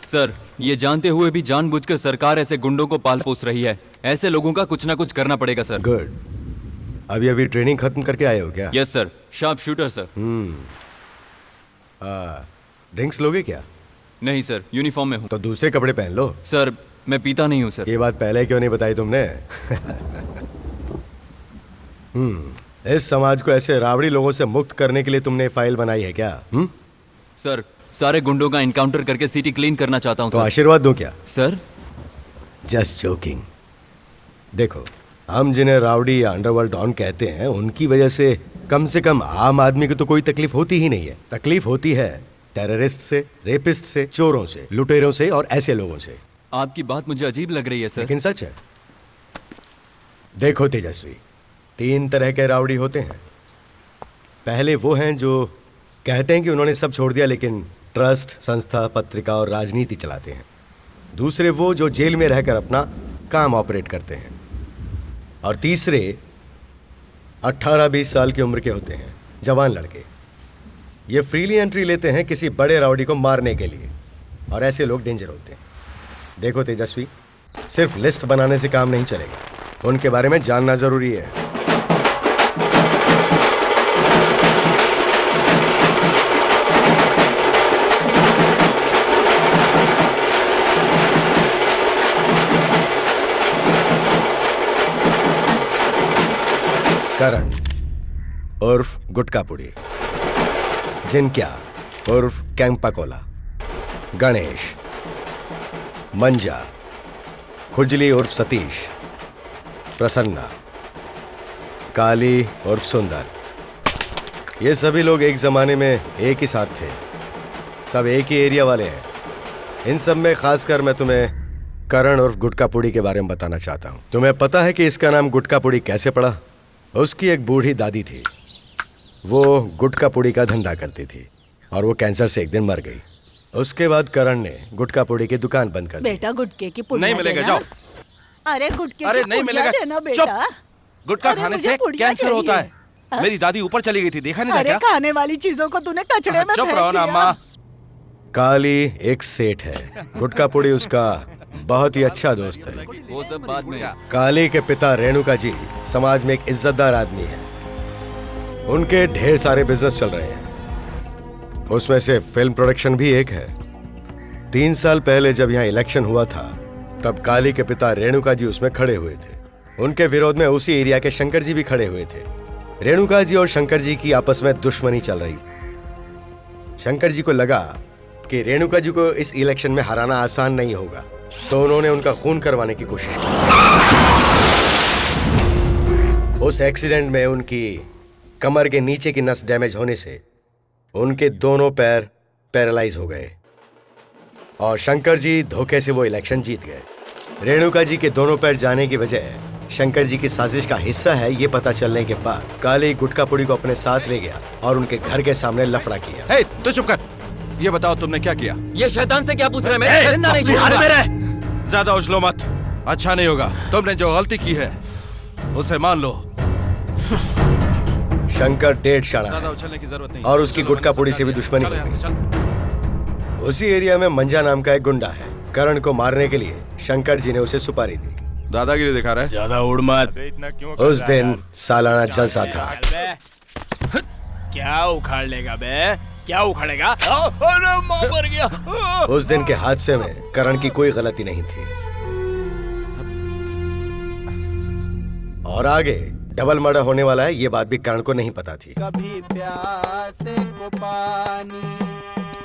Sir, ये जानते हुए भी जानबूझकर सरकार ऐसे गुंडों को पाल पोस रही है। ऐसे लोगों का कुछ ना कुछ करना पड़ेगा सर। गुड। अभी अभी ट्रेनिंग खत्म करके आए हो क्या? Yes sir, sharp shooter sir. Drinks लोगे क्या? नहीं सर, यूनिफॉर्म में हूँ। तो दूसरे कपड़े पहन लो। सर, मैं पीता नहीं हूँ सर। ये बात पहले क्यों नहीं बताई तुमने? इस समाज को ऐसे रावड़ी लोगों से मुक्त करने के लिए तुमने फाइल बनाई है क्या? सर, सारे गुंडों का इनकाउंटर करके सिटी क्लीन करना चाहता हूँ तो सर। आशीर्वाद दूं क्या? Sir, just joking. देखो, हम जिन्हें रावड़ी या अंडरवर्ल्ड डॉन कहते हैं, उनकी वजह से कम आम आदमी को तो कोई तकलीफ होती ही नहीं है। तकलीफ होती है टेररिस्ट से, रेपिस्ट से, चोरों से, लुटेरों से और ऐसे लोगों से। आपकी बात मुझे अजीब लग रही है सर। लेकिन सच है। देखो तेजस्वी, 3 तरह के रावड़ी होते हैं। पहले वो हैं जो कहते हैं कि उन्होंने सब छोड़ दिया, लेकिन ट्रस्ट, संस्था, पत्रिका और राजनीति चलाते हैं। दूसरे वो जो जेल में रहकर अपना काम ऑपरेट करते हैं। और तीसरे 18-20 साल की उम्र के होते हैं, जवान लड़के। ये फ्रीली एंट्री लेते हैं किसी बड़े रावड़ी को मारने के लिए, और ऐसे लोग डेंजर होते हैं। देखो तेजस्वी, सिर्फ लिस्ट बनाने से काम नहीं चलेगा, उनके बारे में जानना जरूरी है। करण उर्फ गुटकापुड़ी, जिनक्या उर्फ कैंपाकोला, गणेश, मंजा, खुजली उर्फ सतीश, प्रसन्ना, काली उर्फ सुंदर। ये सभी लोग एक जमाने में एक ही साथ थे। सब एक ही एरिया वाले हैं। इन सब में खासकर मैं तुम्हें करण उर्फ गुटकापुड़ी के बारे में बताना चाहता हूँ। तुम्हें पता है कि इसका नाम गुटकापुड़ी कैसे पड़ा? उसकी एक बूढ़ी दादी थी। वो गुटकापुड़ी का धंधा करती थी और वो कैंसर से एक दिन मर गई। उसके बाद करण ने गुटकापुड़ी की दुकान बंद कर दी। बेटा, गुटके की पुड़िया नहीं मिलेगा, जाओ। अरे गुटके अरे की नहीं पुड़िया मिलेगा, देना चुप। बेटा। गुटखा अरे खाने मुझे से पुड़िया कैंसर होता है। चाहिए। मेरी दादी ऊपर चली गई थी, देखा नहीं था अरे क्या? खाने वाली चीजों को तूने कचड़े में चुप फेंक रहो ना दिया। अम्मा। काली एक सेठ है। गुटकापुड़ी उसका बहुत ही अच्छा दोस्त है। वो सब बाद में। काली के पिता रेणुका जी समाज में एक इज्जतदार आदमी है। उनके ढेर सारे बिजनेस चल रहे हैं, उसमें से फिल्म प्रोडक्शन भी एक है। 3 साल पहले जब यहाँ इलेक्शन हुआ था, तब काली के पिता रेणुका जी उसमें खड़े हुए थे। उनके विरोध में उसी एरिया के शंकर जी भी खड़े हुए थे। रेणुका जी और शंकर जी की आपस में दुश्मनी चल रही थी। शंकर जी को लगा कि रेणुका जी को इस इलेक्शन में हराना आसान नहीं होगा, तो उन्होंने उनका खून करवाने की कोशिश की। उस एक्सीडेंट में उनकी कमर के नीचे की नस डैमेज होने से उनके दोनों पैर पैरालाइज हो गए और शंकर जी धोखे से वो इलेक्शन जीत गए। रेणुका जी के दोनों पैर जाने की वजह शंकर जी की साजिश का हिस्सा है, ये पता चलने के बाद काली गुटकापुड़ी को अपने साथ ले गया और उनके घर के सामने लफड़ा किया। हे, तू चुप कर। ये बताओ तुमने क्या किया? ये शैतान से क्या पूछ रहे हैं? मैं जिंदा नहीं छोड़ूंगा। ज्यादा उछलो मत, अच्छा नहीं होगा। तुमने जो गलती की है उसे मान लो। शंकर डेढ़ शाणा ज्यादा है उछलने की जरूरत नहीं और उसकी गुटकापुड़ी से भी दुश्मनी हो गई। उसी एरिया में मंजा नाम का एक गुंडा है। करण को मारने के लिए शंकर जी ने उसे सुपारी दी। दादागिरी दिखा रहा है। ज्यादा उड़ मत। उस दिन सालाना जलसा था। क्या उखाड़ लेगा बे? क्या उखाड़ेगा? अरे मां मर गया। उस दिन के हादसे में करण की कोई गलती नहीं थी। और आगे डबल मर्डर होने वाला है, ये बात भी करण को नहीं पता थी। कभी प्यासे को पानी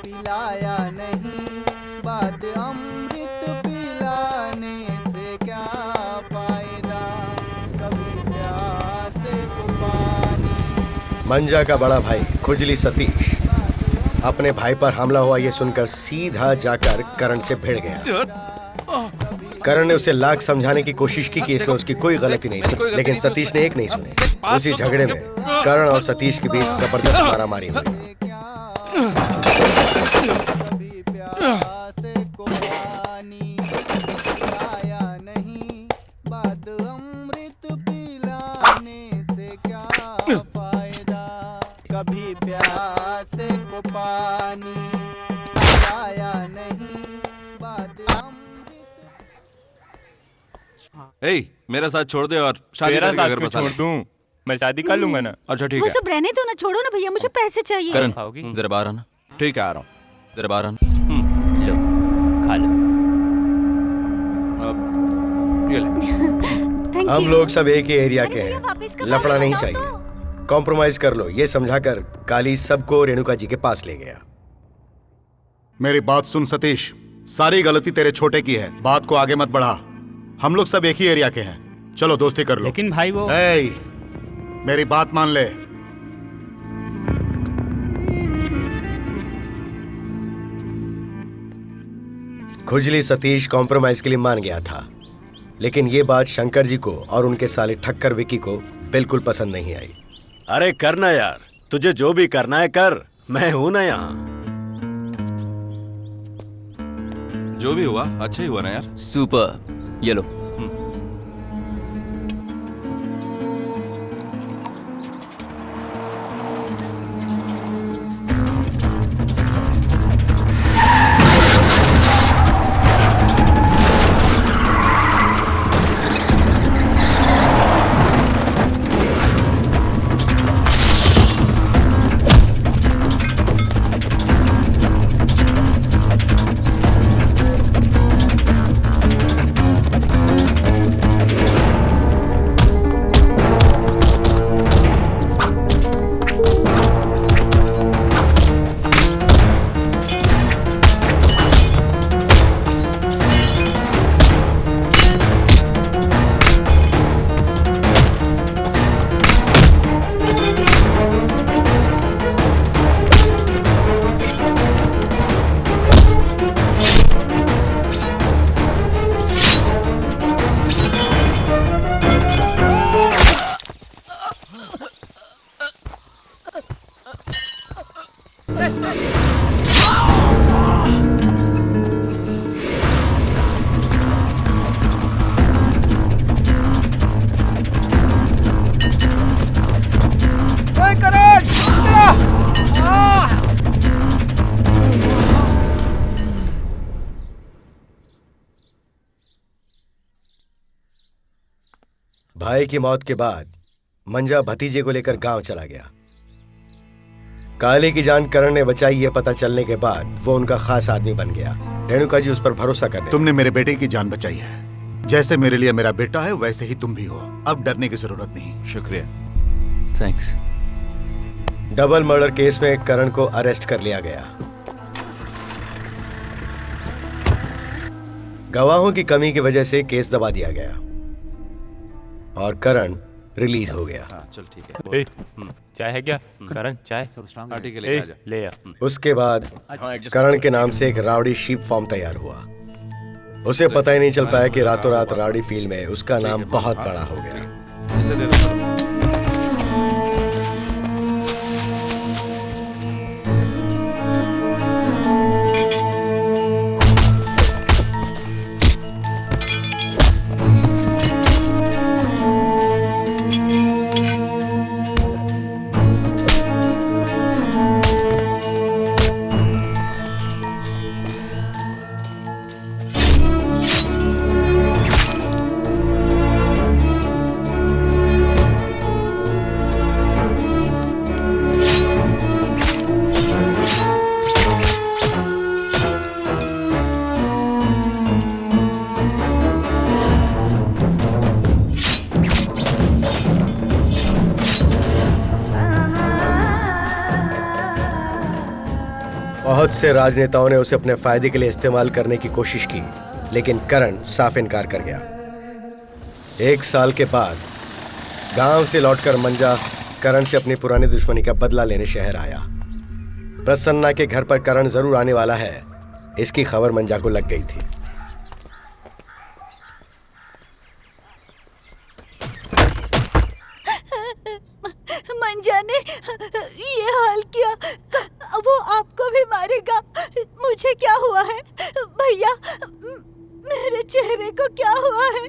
पिलाया नहीं, बाद अमृत पिलाने से क्या फायदा। कभी प्यासे को पानी। मंजा का बड़ा भाई खुजली सतीश अपने भाई पर हमला हुआ ये सुनकर सीधा जाकर करण से भिड़ गया। करण ने उसे लाख समझाने की कोशिश की कि इसमें उसकी कोई गलती नहीं थी, लेकिन सतीश ने एक नहीं सुनी। उसी झगड़े में करण और सतीश के बीच जबरदस्त मारामारी हुई। कभी प्यासे को पानी पिलाया नहीं, बाद अमृत पिलाने से क्या फायदा। कभी प्यासे को पानी पिलाया नहीं, बाद अमृत। ए, मेरा साथ छोड़ दे और शादी तेरा करके साथ घर को बसा छोड़ ले। दूं, मैं शादी कर लूंगा ना। अच्छा ठीक वो है, सब रहने दो ना, छोड़ो ना भैया, मुझे पैसे चाहिए। करण खाओगी? जरा बाहर आना, ठीक है, आ रहा हूँ। जरा बाहर आना। लो, खा लो। अब ये ले। Thank हम you। लोग सब एक ही एरिया अरे के भैया, वापस हैं, कब लफड़ा आना नहीं बताओ चाहिए। कॉम्प्रोमाइज कर लो, ये समझाकर काली सबको रेणुका जी के पास ले गया। मेरी बात सुन सतीश, सारी गलती तेरे छोटे की है, बात को आगे मत बढ़ा। हम लोग सब एक ही एरिया के हैं, चलो दोस्ती कर लो। लेकिन भाई वो ए, मेरी बात मान ले। खुजली सतीश कॉम्प्रोमाइज के लिए मान गया था, लेकिन ये बात शंकर जी को और उनके साले ठक्कर विकी को बिल्कुल पसंद नहीं आई। अरे करना यार, तुझे जो भी करना है कर, मैं हूं ना यहाँ। जो भी हुआ अच्छा ही हुआ ना यार। सुपर, ये लो। भाई की मौत के बाद मंजा भतीजे को लेकर गांव चला गया। काले की जान करण ने बचाई ये पता चलने के बाद वो उनका खास आदमी बन गया। रेणुका जी उस पर भरोसा करने तुमने मेरे बेटे की जान बचाई है, जैसे मेरे लिए मेरा बेटा है वैसे ही तुम भी हो। अब डरने की जरूरत नहीं। शुक्रिया। थैंक्स। डबल मर्डर केस में करण को अरेस्ट कर लिया गया। गवाहों की कमी की वजह से केस दबा दिया गया और करण रिलीज हो गया। हाँ चल ठीक है। ए, चाय है क्या? करण चाय। हाँ ठीक है, ए, ले आ जा। ले आ। उसके बाद करण के नाम से एक रावड़ी शीप फॉर्म तैयार हुआ। उसे पता ही नहीं चल पाया कि रातों रात रावड़ी फील्ड में उसका नाम बहुत बड़ा हो गया। इसे दे दो। बहुत से राजनेताओं ने उसे अपने फायदे के लिए इस्तेमाल करने की कोशिश की, लेकिन करण साफ इनकार कर गया। 1 साल के बाद गांव से लौटकर मंजा करण से अपनी पुरानी दुश्मनी का बदला लेने शहर आया। प्रसन्ना के घर पर करण जरूर आने वाला है, इसकी खबर मंजा को लग गई थी। मंजा ने ये हाल किया, वो आपको भी मारेगा। मुझे क्या हुआ है भैया? मेरे चेहरे को क्या हुआ है?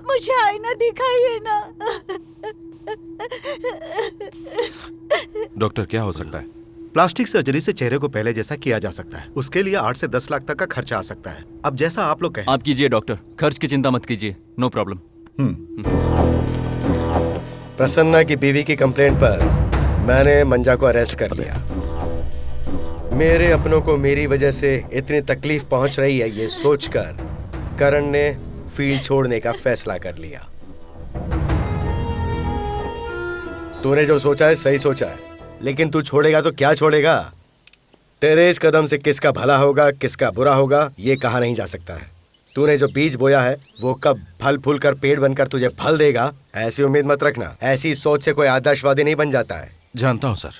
मुझे आईना दिखाइए ना। डॉक्टर क्या हो सकता है? प्लास्टिक सर्जरी से चेहरे को पहले जैसा किया जा सकता है। उसके लिए 8 से 10 लाख तक का खर्चा आ सकता है। अब जैसा आप लोग कहें। आप कीजिए डॉक्टर, खर्च की चिंता मत कीजिए, नो प्रॉब्लम। प्रसन्ना की बीवी की कंप्लेंट पर मैंने मंजा को अरेस्ट कर लिया। मेरे अपनों को मेरी वजह से इतनी तकलीफ पहुंच रही है, ये सोचकर करण ने फील्ड छोड़ने का फैसला कर लिया। तूने जो सोचा है सही सोचा है, लेकिन तू छोड़ेगा तो क्या छोड़ेगा? तेरे इस कदम से किसका भला होगा किसका बुरा होगा ये कहा नहीं जा सकता है। तूने जो बीज बोया है वो कब फल फूल कर पेड़ बनकर तुझे फल देगा, ऐसी उम्मीद मत रखना। ऐसी सोच से कोई आदर्शवादी नहीं बन जाता है। जानता हूं सर,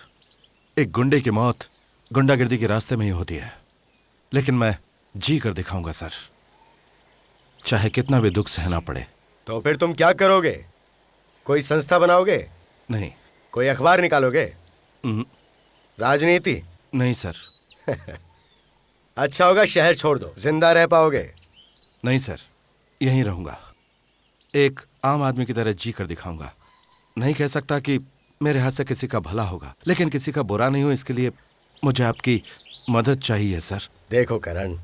एक गुंडे की मौत गुंडागर्दी के रास्ते में ही होती है, लेकिन मैं जी कर दिखाऊंगा सर, चाहे कितना भी दुख सहना पड़े। तो फिर तुम क्या करोगे? कोई संस्था बनाओगे? नहीं। कोई अखबार निकालोगे? राजनीति? नहीं सर। अच्छा होगा शहर छोड़ दो, जिंदा रह पाओगे? नहीं सर, यहीं रहूंगा, एक आम आदमी की तरह जी कर दिखाऊंगा। नहीं कह सकता कि मेरे हाथ से किसी का भला होगा, लेकिन किसी का बुरा नहीं हो, इसके लिए मुझे आपकी मदद चाहिए सर। देखो करण,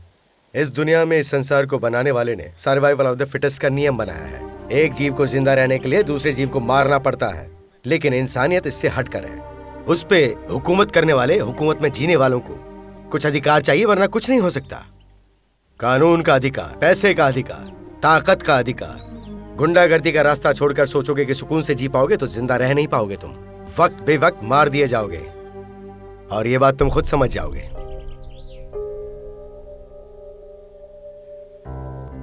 इस दुनिया में इस संसार को बनाने वाले ने सर्वाइवल ऑफ द फिटेस्ट का नियम बनाया है। एक जीव को जिंदा रहने के लिए दूसरे जीव को मारना पड़ता है, लेकिन इंसानियत इससे हटकर है। उस पे हुकूमत करने वाले, हुकूमत में जीने वालों को कुछ अधिकार चाहिए, वरना कुछ नहीं हो सकता। कानून का अधिकार, पैसे का अधिकार, ताकत का अधिकार। गुंडागर्दी का रास्ता छोड़कर सोचोगे कि सुकून से जी पाओगे तो जिंदा रह नहीं पाओगे। तुम वक्त बेवक्त मार दिए जाओगे, और ये बात तुम खुद समझ जाओगे।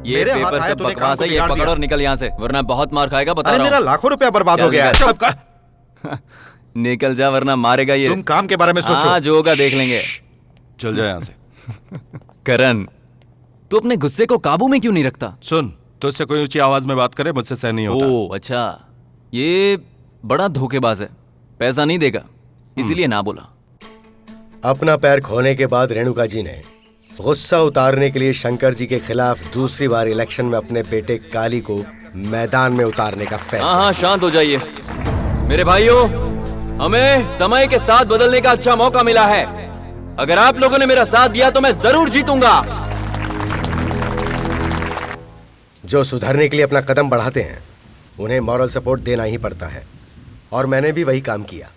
ये पेपर सब बकवास है, ये पकड़ और निकल यहाँ से, वरना बहुत मार खाएगा, बता रहा हूँ। मेरा लाखों रुपया बर्बाद हो गया है। निकल जा वरना मारेगा ये। तुम काम के बारे में सोचो। हाँ, जो होगा देख लेंगे। चल जाए यहाँ से। करण, तू अपने गुस्से को काबू में क्यों नहीं रखता? सुन, तुझसे कोई ऊंची आवाज में बात करे मुझसे सहन नहीं होता। ओह अच्छा, ये बड़ा धोखेबाज है, पैसा नहीं देगा इसीलिए ना बोला। अपना पैर खोने के बाद रेणुका जी ने गुस्सा उतारने के लिए शंकर जी के खिलाफ दूसरी बार इलेक्शन में अपने बेटे काली को मैदान में उतारने का फैसला। हाँ, शांत हो जाइए मेरे भाइयों, हमें समय के साथ बदलने का अच्छा मौका मिला है। अगर आप लोगों ने मेरा साथ दिया तो मैं जरूर जीतूंगा। जो सुधरने के लिए अपना कदम बढ़ाते हैं उन्हें मॉरल सपोर्ट देना ही पड़ता है, और मैंने भी वही काम किया।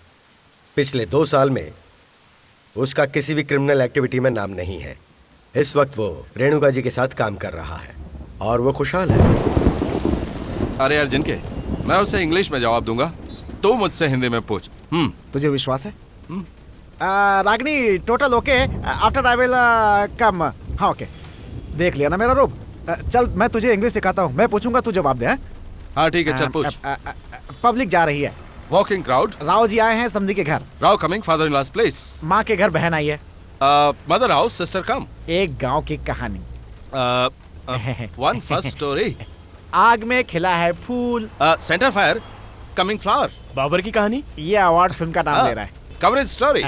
पिछले 2 साल में उसका किसी भी क्रिमिनल एक्टिविटी में नाम नहीं है। इस वक्त वो रेणुका जी के साथ काम कर रहा है और वो खुशहाल है। अरे यार जिनके, मैं उसे इंग्लिश में जवाब दूंगा, तो मुझसे हिंदी में पूछ। तुझे विश्वास है? Ragini, total okay, after I will come. हाँ ओके, देख लिया ना मेरा रूप। चल मैं तुझे इंग्लिश सिखाता हूँ, मैं पूछूंगा तू जवाब दे। हाँ ठीक है, चल पूछ। पब्लिक जा रही है। Walking crowd. राव जी आए हैं समधी के घर। Rao coming, father in law's place. माँ के घर बहन आई है। Mother house, sister come. एक गांव की कहानी। One first story. आग में खिला है फूल। Centre fire, coming flower. Babur की कहानी। ये अवार्ड फिल्म का नाम ले रहा है। Coverage story.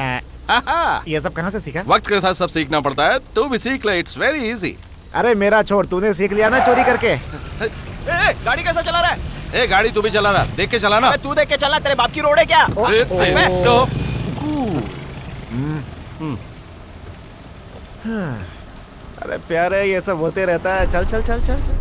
ये सब कहाँ से सीखा? वक्त के साथ सब सीखना पड़ता है, तू भी सीख ले, इट्स वेरी इजी। अरे मेरा छोड़, तूने सीख लिया ना चोरी करके। गाड़ी कैसा चला रहा है? गाड़ी तू भी चला रहा, देख के चलाना। तू देख के चलना, तेरे बाप की रोड है क्या? अरे प्यारे, ये सब होते रहता है। चल चल चल चल चल।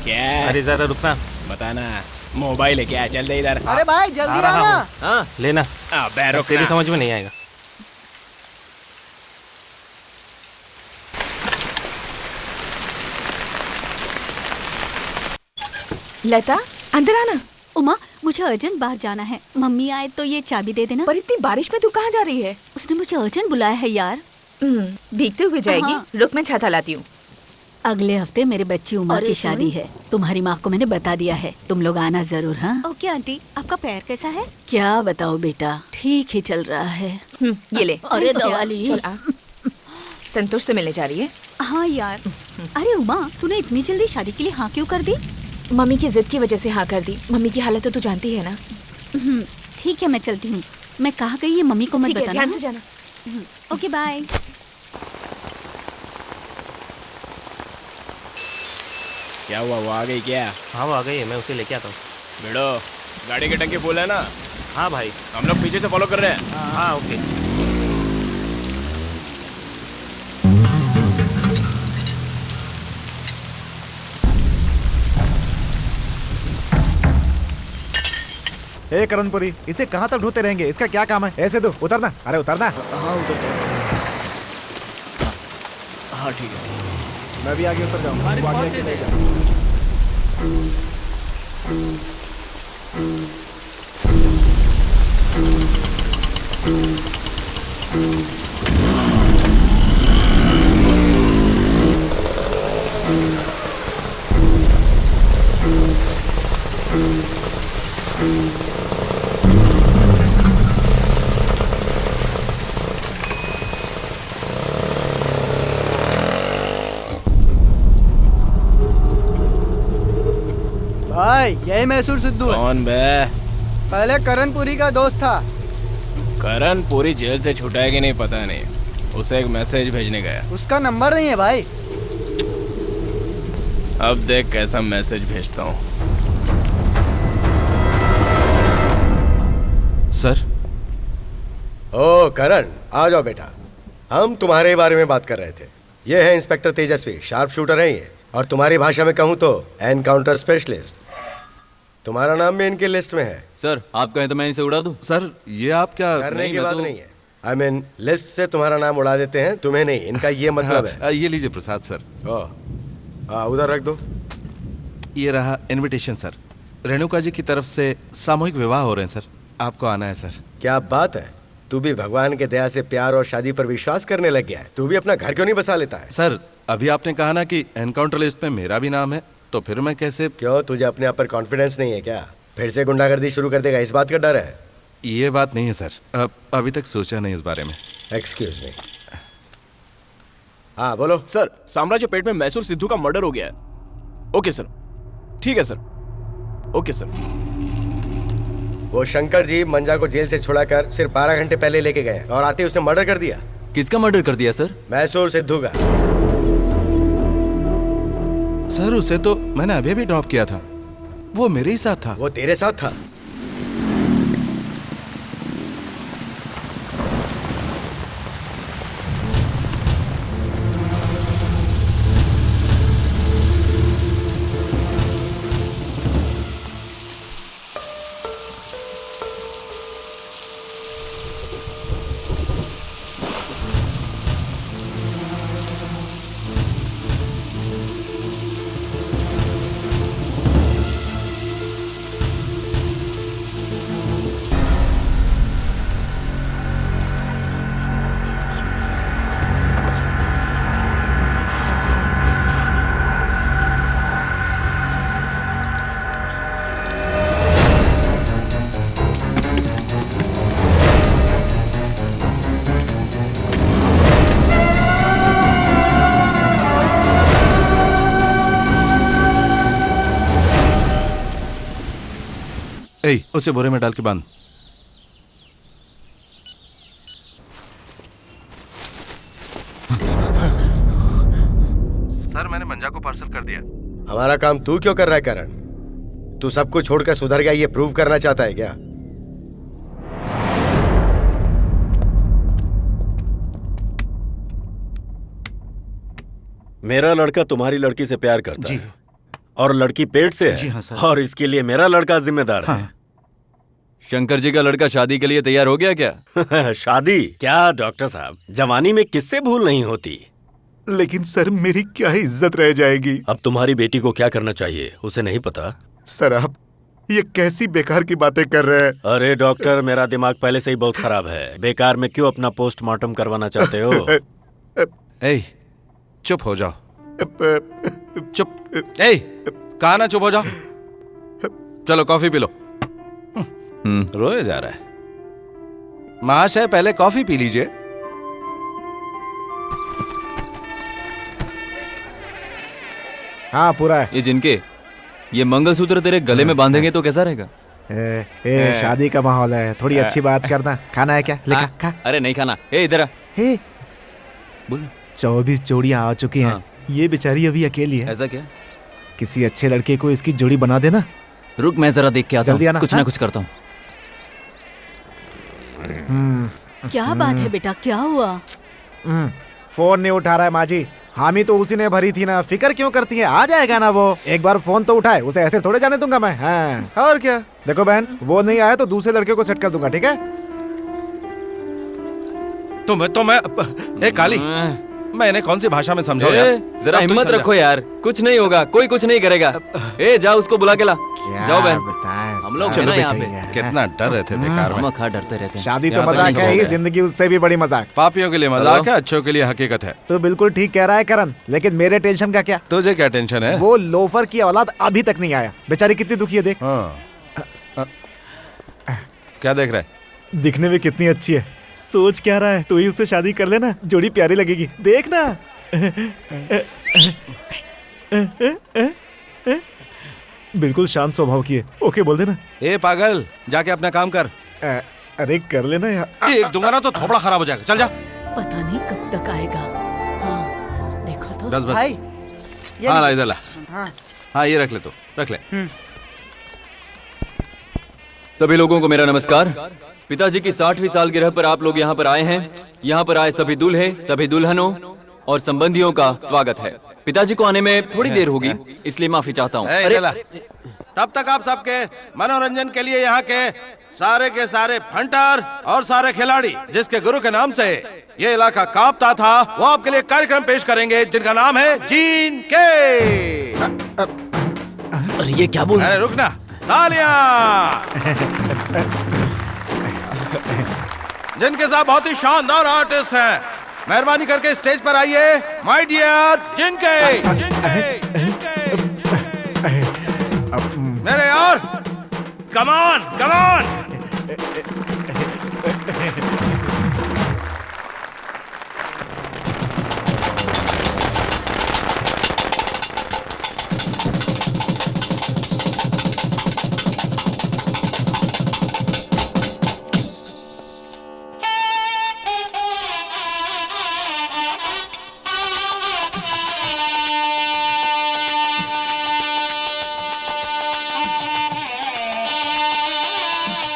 क्या? अरे जरा रुकना, बताना। मोबाइल है क्या? चल दे इधर। अरे भाई जल्दी आना। हाँ लेना। तेरी समझ में नहीं आएगा। लता, अंदर आना। उमा, मुझे अर्जेंट बाहर जाना है, मम्मी आए तो ये चाबी दे देना। पर इतनी बारिश में तू कहाँ जा रही है? उसने मुझे अर्जेंट बुलाया है यार। भीगते हुए जाएगी? हाँ। रुक, मैं छाता लाती हूँ। अगले हफ्ते मेरे बच्ची उमा की शादी है। तुम्हारी माँ को मैंने बता दिया है, तुम लोग आना जरूर। हाँ ओके आंटी। आपका पैर कैसा है? क्या बताओ बेटा, ठीक ही चल रहा है। ये ले। अरे दवाली। चल आ। संतोष से मिलने जा रही है? हाँ यार। अरे उमा, तूने इतनी जल्दी शादी के लिए हाँ क्यों कर दी? मम्मी की जिद की वजह से हाँ कर दी। मम्मी की हालत तो तू जानती है ना। ठीक है, मैं चलती हूँ। मैं कहाँ गई ये मम्मी को मत बताना। ध्यान से जाना। Okay bye. क्या हुआ, वो आ गई क्या? हाँ वो आ गई है, मैं उसे लेके आता हूँ। बेड़ो, गाड़ी की टंकी फुल है ना? हाँ भाई। हम लोग पीछे से फॉलो कर रहे हैं। हाँ ओके। ए करणपुरी, इसे कहाँ तक ढूंढते रहेंगे? इसका क्या काम है? ऐसे दो, उतरना। अरे उतरना। हाँ उतर। हाँ ठीक है। मैं भी आगे उतर जाऊंगा। तू आगे ले जा। भाई यही मैसूर सिद्धू है। कौन बे? पहले करणपुरी का दोस्त था। करणपुरी जेल से छूटा है कि नहीं पता नहीं, उसे एक मैसेज भेजने गया। उसका नंबर नहीं है भाई। अब देख कैसा मैसेज भेजता हूँ। सर। ओ करण, आ जाओ बेटा। हम तुम्हारे बारे में बात कर रहे थे। ये है इंस्पेक्टर तेजस्वी, शार्प शूटर है ये, और तुम्हारी भाषा में कहूँ तो एनकाउंटर स्पेशलिस्ट। तुम्हारा नाम भी इनकी लिस्ट में है। सर आप कहें तो मैं इसे उड़ा दूं? सर ये आप क्या करने की बात नहीं है। आई मीन लिस्ट से तुम्हारा नाम उड़ा देते हैं, तुम्हें नहीं। इनका ये मतलब है। ये लीजिए प्रसाद सर। उधर रख दो। ये रहा इनविटेशन सर। रेणुका जी की तरफ से सामूहिक विवाह हो रहे हैं सर, आपको आना है सर। क्या बात है, तू भी भगवान के दया से प्यार और शादी पर विश्वास करने लग गया है। तू भी अपना घर क्यों नहीं बसा लेता है? सर अभी आपने कहा ना कि एनकाउंटर लिस्ट में मेरा भी नाम है, तो फिर मैं कैसे? क्यों, तुझे अपने आप पर कॉन्फिडेंस नहीं है क्या? फिर से गुंडागर्दी शुरू कर देगा, इस बात का डर है? ये बात नहीं है सर, अभी तक सोचा नहीं इस बारे में। Excuse me. हाँ बोलो। सर साम्राज्य पेट में मैसूर सिद्धू का मर्डर हो गया है। ओके सर, ठीक है सर। Okay sir. वो शंकर जी मंजा को जेल से छुड़ाकर सिर्फ 12 घंटे पहले लेके गए और आते ही उसने मर्डर कर दिया। किसका मर्डर कर दिया सर? मैसूर सिद्धू का। सर उसे तो मैंने अभी भी ड्रॉप किया था, वो मेरे ही साथ था। वो तेरे साथ था? उसे बोरे में डाल के बांध। सर मैंने मंजा को पार्सल कर दिया। हमारा काम तू क्यों कर रहा है करण? तू सब कुछ छोड़कर सुधर गया ये प्रूव करना चाहता है क्या? मेरा लड़का तुम्हारी लड़की से प्यार करता है और लड़की पेट से है। जी हाँ सर। और इसके लिए मेरा लड़का जिम्मेदार है। शंकर जी का लड़का शादी के लिए तैयार हो गया क्या? शादी क्या डॉक्टर साहब, जवानी में किससे भूल नहीं होती। लेकिन सर मेरी क्या इज्जत रह जाएगी? अब तुम्हारी बेटी को क्या करना चाहिए उसे नहीं पता? सर आप ये कैसी बेकार की बातें कर रहे हैं? अरे डॉक्टर मेरा दिमाग पहले से ही बहुत खराब है, बेकार में क्यों अपना पोस्टमार्टम करवाना चाहते हो? चुप हो जाओ। चुप। कहा ना चुप हो जाओ। चलो कॉफी पी लो। रोए जा रहा है। महाशय पहले कॉफी पी लीजिए। हाँ पूरा है। ये जिनके ये मंगलसूत्र तेरे गले में बांधेंगे तो कैसा रहेगा? शादी का माहौल है, थोड़ी अच्छी बात करना। खाना है क्या? लिखा खा। अरे नहीं खाना। इधर आ। बोल। 24 जोड़ियां आ चुकी हैं। ये बेचारी अभी अकेली है। ऐसा क्या? किसी अच्छे लड़के को इसकी जोड़ी बना देना। रुक, मैं जरा देख के आता जल्दी हूँ, आना, कुछ हाँ? ना कुछ करता हूँ। क्या बात है बेटा, क्या हुआ? फोन नहीं उठा रहा है माँ जी। हामी तो उसी ने भरी थी ना, फिक्र क्यों करती है? आ जाएगा ना वो। एक बार फोन तो उठाए, उसे ऐसे थोड़े जाने दूंगा मैं। हाँ और क्या। देखो बहन, वो नहीं आया तो दूसरे लड़के को सेट कर दूंगा, ठीक है? मैं ए काली, मैं इन्हें कौन सी भाषा में समझाऊं यार? जरा अब तू हिम्मत समझा। रखो यार, कुछ नहीं होगा, कोई कुछ नहीं करेगा। ए जाओ उसको बुला के ला। जाओ बहन, हम लोग हैं ना यहाँ पे। कितना डर रहे थे बेकार में। हम खा डरते रहते हैं। शादी तो यहाँ तक मजाक सब है हो ही, गया। जिंदगी उससे भी बड़ी मजाक। पापियों के लिए मजाक है, अच्छों के लिए हकीकत है। तो बिल्कुल ठीक कह रहा है करण, लेकिन मेरे टेंशन का क्या? तुझे क्या टेंशन है? वो लोफर की औलाद अभी तक नहीं आया। बेचारी कितनी दुखी है, देख। क्या देख रहा है? दिखने में कितनी अच्छी है। सोच क्या रहा है? तू ही उससे शादी कर लेना, जोड़ी प्यारी लगेगी, देखना। बिल्कुल शांत स्वभाव की है। ओके बोल देना। ए पागल, जाके अपना काम कर। अरे कर लेना यार। एक दूंगा ना तो थोपड़ा खराब हो जाएगा। चल जा। पता नहीं कब तक आएगा। हाँ, देखो तो। बस बस। भाई हाँ ला इधर ला। हाँ हाँ ये रख ले, तू रख ले। सभी लोगों को मेरा नमस्कार। पिताजी की 60वीं सालगिरह पर आप लोग यहाँ पर आए हैं। यहाँ पर आए सभी दूल्हे, सभी दुल्हनों और संबंधियों का स्वागत है। पिताजी को आने में थोड़ी देर होगी, इसलिए माफी चाहता हूँ। ए, इधर ला। तब तक आप सबके मनोरंजन के लिए यहाँ के सारे फंटर और सारे खिलाड़ी, जिसके गुरु के नाम से ये इलाका कांपता था, वो आपके लिए कार्यक्रम पेश करेंगे, जिनका नाम है जीन के। अरे ये क्या बोल? अरे रुकना, तालियां। जिनके साथ बहुत ही शानदार आर्टिस्ट हैं, मेहरबानी करके स्टेज पर आइए। माय डियर जिनके। मेरे यार, कमान कमान।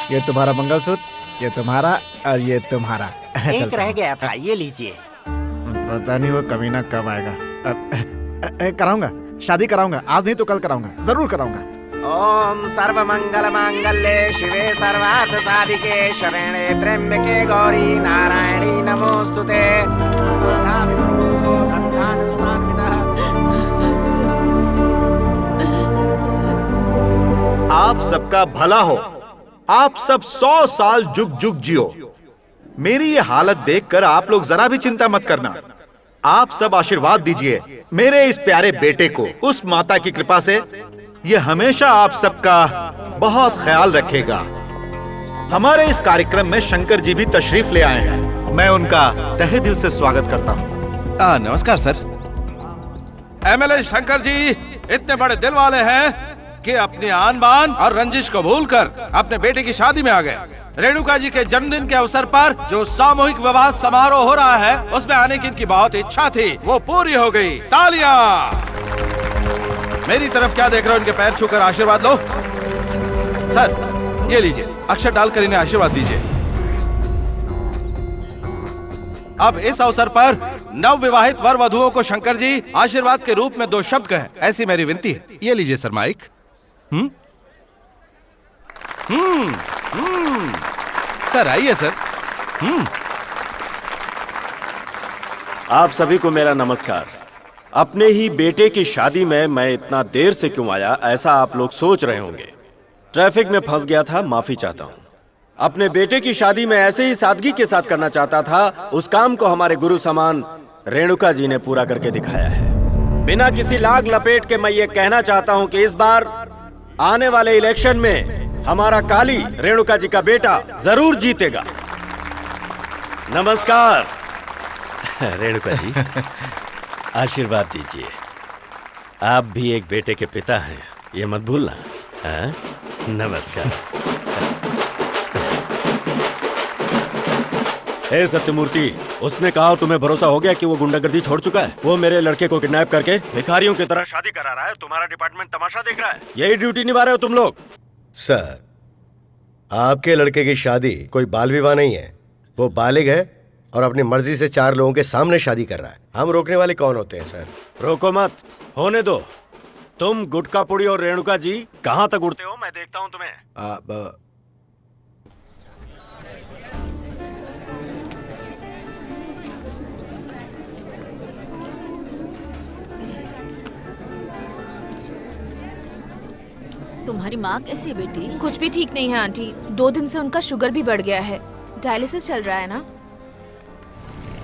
ये तुम्हारा मंगलसूत्र, ये तुम्हारा और ये तुम्हारा। एक रह गया था, ये लीजिए। पता नहीं वो कमीना कब आएगा। कराऊंगा, शादी कराऊंगा। आज नहीं तो कल कराऊंगा, जरूर कराऊंगा। ओम सर्व मंगल मांगल्ये शिवे सर्वार्थ साधिके शरणे त्र्यंबके गौरी नारायणी नमोस्तुते। आप सबका भला हो। आप सब 100 साल जुग जुग जियो। मेरी ये हालत देखकर आप लोग जरा भी चिंता मत करना। आप सब आशीर्वाद दीजिए मेरे इस प्यारे बेटे को। उस माता की कृपा से ये हमेशा आप सबका बहुत ख्याल रखेगा। हमारे इस कार्यक्रम में शंकर जी भी तशरीफ ले आए हैं। मैं उनका तहे दिल से स्वागत करता हूँ। नमस्कार सर। एमएलए शंकर जी इतने बड़े दिल वाले हैं कि अपनी आन बान और रंजिश को भूलकर अपने बेटे की शादी में आ गए। रेणुका जी के जन्मदिन के अवसर पर जो सामूहिक विवाह समारोह हो रहा है, उसमें आने की इनकी बहुत इच्छा थी, वो पूरी हो गई। तालियां। मेरी तरफ क्या देख रहे हो? इनके पैर छूकर आशीर्वाद लो। सर ये लीजिए, अक्षर डालकर इन्हें आशीर्वाद दीजिए। अब इस अवसर पर नव विवाहित वर वधुओं को शंकर जी आशीर्वाद के रूप में 2 शब्द कहें, ऐसी मेरी विनती है। ये लीजिए सर माइक। सर आइए सर। आप सभी को मेरा नमस्कार। अपने ही बेटे की शादी में मैं इतना देर से क्यों आया, ऐसा आप लोग सोच रहे होंगे। ट्रैफिक में फंस गया था, माफी चाहता हूं। अपने बेटे की शादी में ऐसे ही सादगी के साथ करना चाहता था। उस काम को हमारे गुरु समान रेणुका जी ने पूरा करके दिखाया है। बिना किसी लाग लपेट के मैं ये कहना चाहता हूं कि इस बार आने वाले इलेक्शन में हमारा काली रेणुका जी का बेटा जरूर जीतेगा। नमस्कार। रेणुका जी आशीर्वाद दीजिए। आप भी एक बेटे के पिता हैं, ये मत भूलना। हाँ? नमस्कार। हे सत्यमूर्ति, उसने कहा तुम्हें भरोसा हो गया कि वो गुंडागर्दी छोड़ चुका है। वो मेरे लड़के को किडनैप करके भिखारियों की तरह शादी करा रहा है। तुम्हारा डिपार्टमेंट तमाशा देख रहा है। यही ड्यूटी निभा रहे हो तुम लोग। सर, आपके लड़के की शादी कोई बाल विवाह नहीं है। वो बालिग है और अपनी मर्जी से 4 लोगों के सामने शादी कर रहा है। हम रोकने वाले कौन होते हैं सर? रोको मत, होने दो। तुम गुटका पुड़ी और रेणुका जी कहाँ तक उड़ते हो, मैं देखता हूँ तुम्हें। तुम्हारी माँ कैसी है बेटी? कुछ भी ठीक नहीं है आंटी। 2 दिन से उनका शुगर भी बढ़ गया है। डायलिसिस चल रहा है ना।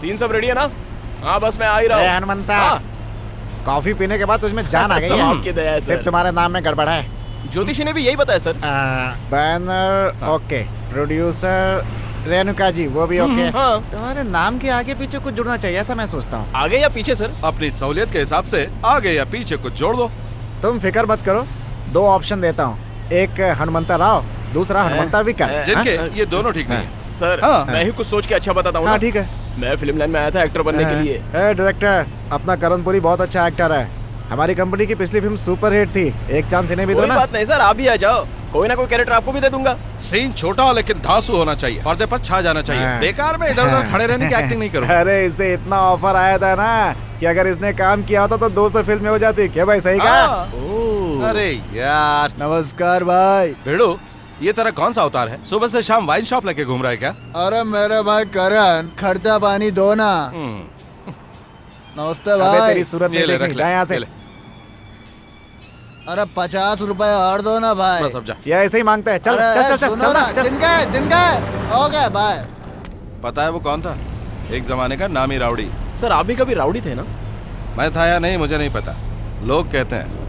सीन सब रेडी है ना? हाँ बस मैं आ ही रहा हूँ। हनुमंता, कॉफी पीने के बाद तुझमें जान आ गई सब है। आपकी दया है सर। सिर्फ तुम्हारे नाम में गड़बड़ है। ज्योतिषी ने भी यही बताया sir. Banner okay, producer Renuka ji वो भी ओके। हाँ। तुम्हारे नाम के आगे पीछे कुछ जुड़ना चाहिए, ऐसा मैं सोचता हूँ। आगे या पीछे सर? अपनी सहूलियत के हिसाब से आगे या पीछे कुछ जोड़ दो। तुम फिक्र मत करो, 2 ऑप्शन देता हूँ। एक हनुमंता राव, दूसरा हनुमंता विकल। जिनके ये दोनों ठीक नहीं। सर मैं ही कुछ सोच के अच्छा बताता हूँ। हाँ ठीक है। मैं फिल्म लाइन में आया था एक्टर बनने के लिए। डायरेक्टर, अपना करणपुरी बहुत अच्छा एक्टर है। हमारी कंपनी की पिछली फिल्म सुपर हिट थी। एक चांस इन्हें भी दो कोई ना। बात नहीं सर, आप भी आ जाओ। कोई ना कोई कैरेक्टर आपको भी दे दूंगा। सीन छोटा हो लेकिन धांसू होना चाहिए, पर्दे पर छा जाना चाहिए। बेकार में इधर उधर खड़े रहने की एक्टिंग नहीं करो। अरे इसे इतना ऑफर आया था ना कि अगर इसने काम किया होता तो 200 फिल्में हो जाती। क्या भाई सही कहा? अरे यार, नमस्कार भाई। भेड़ो, ये तेरा कौन सा अवतार है? सुबह से शाम वाइन शॉप लेके घूम रहा है क्या? अरे मेरे भाई करण, खर्चा पानी दो ना। नमस्ते अबे भाई। तेरी सूरत नहीं देखनी, जा यहाँ से। अरे 50 रुपए और दो ना भाई। बस अब जा। ये ऐसे ही मांगता है। चल अरे चल चल सुनो चल ना, चल। जिनका ओके बाय। पता है वो कौन था? एक जमाने का नामी राउडी। सर आप भी कभी राउडी थे ना? मैं था या नहीं मुझे नहीं पता, लोग कहते हैं।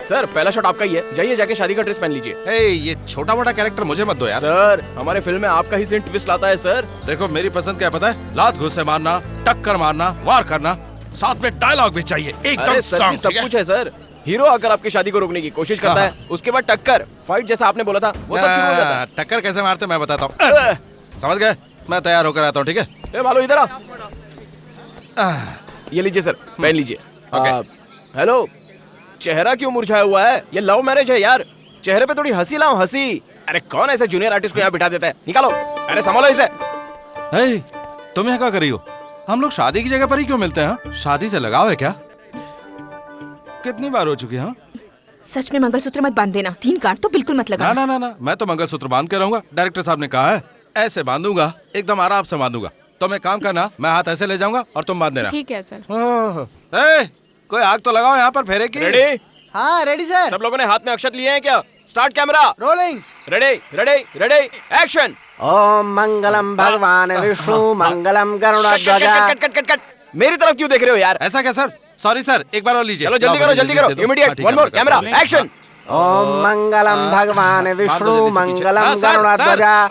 सर पहला शॉट आपका ही है, जाइए जाके शादी का ड्रेस पहन लीजिए। ये छोटा मोटा कैरेक्टर मुझे मत दो यार। सर हमारे फिल्म में आपका ही सीन ट्विस्ट लाता है सर। देखो मेरी पसंद क्या है पता है? लात घुसे मारना, टक्कर मारना, वार करना, साथ में डायलॉग भी चाहिए एकदम अरे सर जी, सब कुछ है सर। हीरो आकर आपकी शादी को रोकने की कोशिश करता है, उसके बाद टक्कर, फाइट जैसा आपने बोला था वो सब शुरू हो जाता है। टक्कर कैसे मारते मैं बताता हूँ। समझ गए? मैं तैयार होकर आता हूँ, ठीक है? ए भालो इधर आ। ये लीजिए सर, पहन लीजिए। हेलो, चेहरा क्यों मुरझाया हुआ है? ये लव मैरिज है यार, चेहरे पे थोड़ी हंसी लाओ, हंसी। अरे कौन ऐसे जूनियर आर्टिस्ट को यहाँ बिठा देता है? निकालो, अरे संभालो इसे। तुम यहाँ क्या कर रही हो? हम लोग शादी की जगह पर ही क्यों मिलते हैं? शादी से लगाव है क्या? कितनी बार हो चुकी है? सच में मंगलसूत्र मत बांध देना, 3 गांठ तो बिल्कुल मत लगा। ना ना ना, मैं तो मंगलसूत्र बांध के रहूंगा। डायरेक्टर साहब ने कहा है ऐसे बांधूंगा, एकदम आराम से बांधूंगा। तुम एक काम करना, मैं हाथ ऐसे ले जाऊंगा और तुम बांध देना। ठीक है सर। कोई आग तो लगाओ यहाँ पर फेरे की। रेडी? हाँ रेडी सर। सब लोगों ने हाथ में अक्षत लिए हैं क्या? Start camera rolling. Ready ready ready action. ओम मंगलम भगवान विष्णु मंगलम गरुड़ध्वजा। Cut cut cut cut. मेरी तरफ क्यों देख रहे हो यार? ऐसा क्या सर? सॉरी सर, एक बार और लीजिए। चलो जल्दी करो, जल्दी करो, immediate. One more camera action. ओम मंगलम भगवान विष्णु मंगलम गरुड़ध्वजा।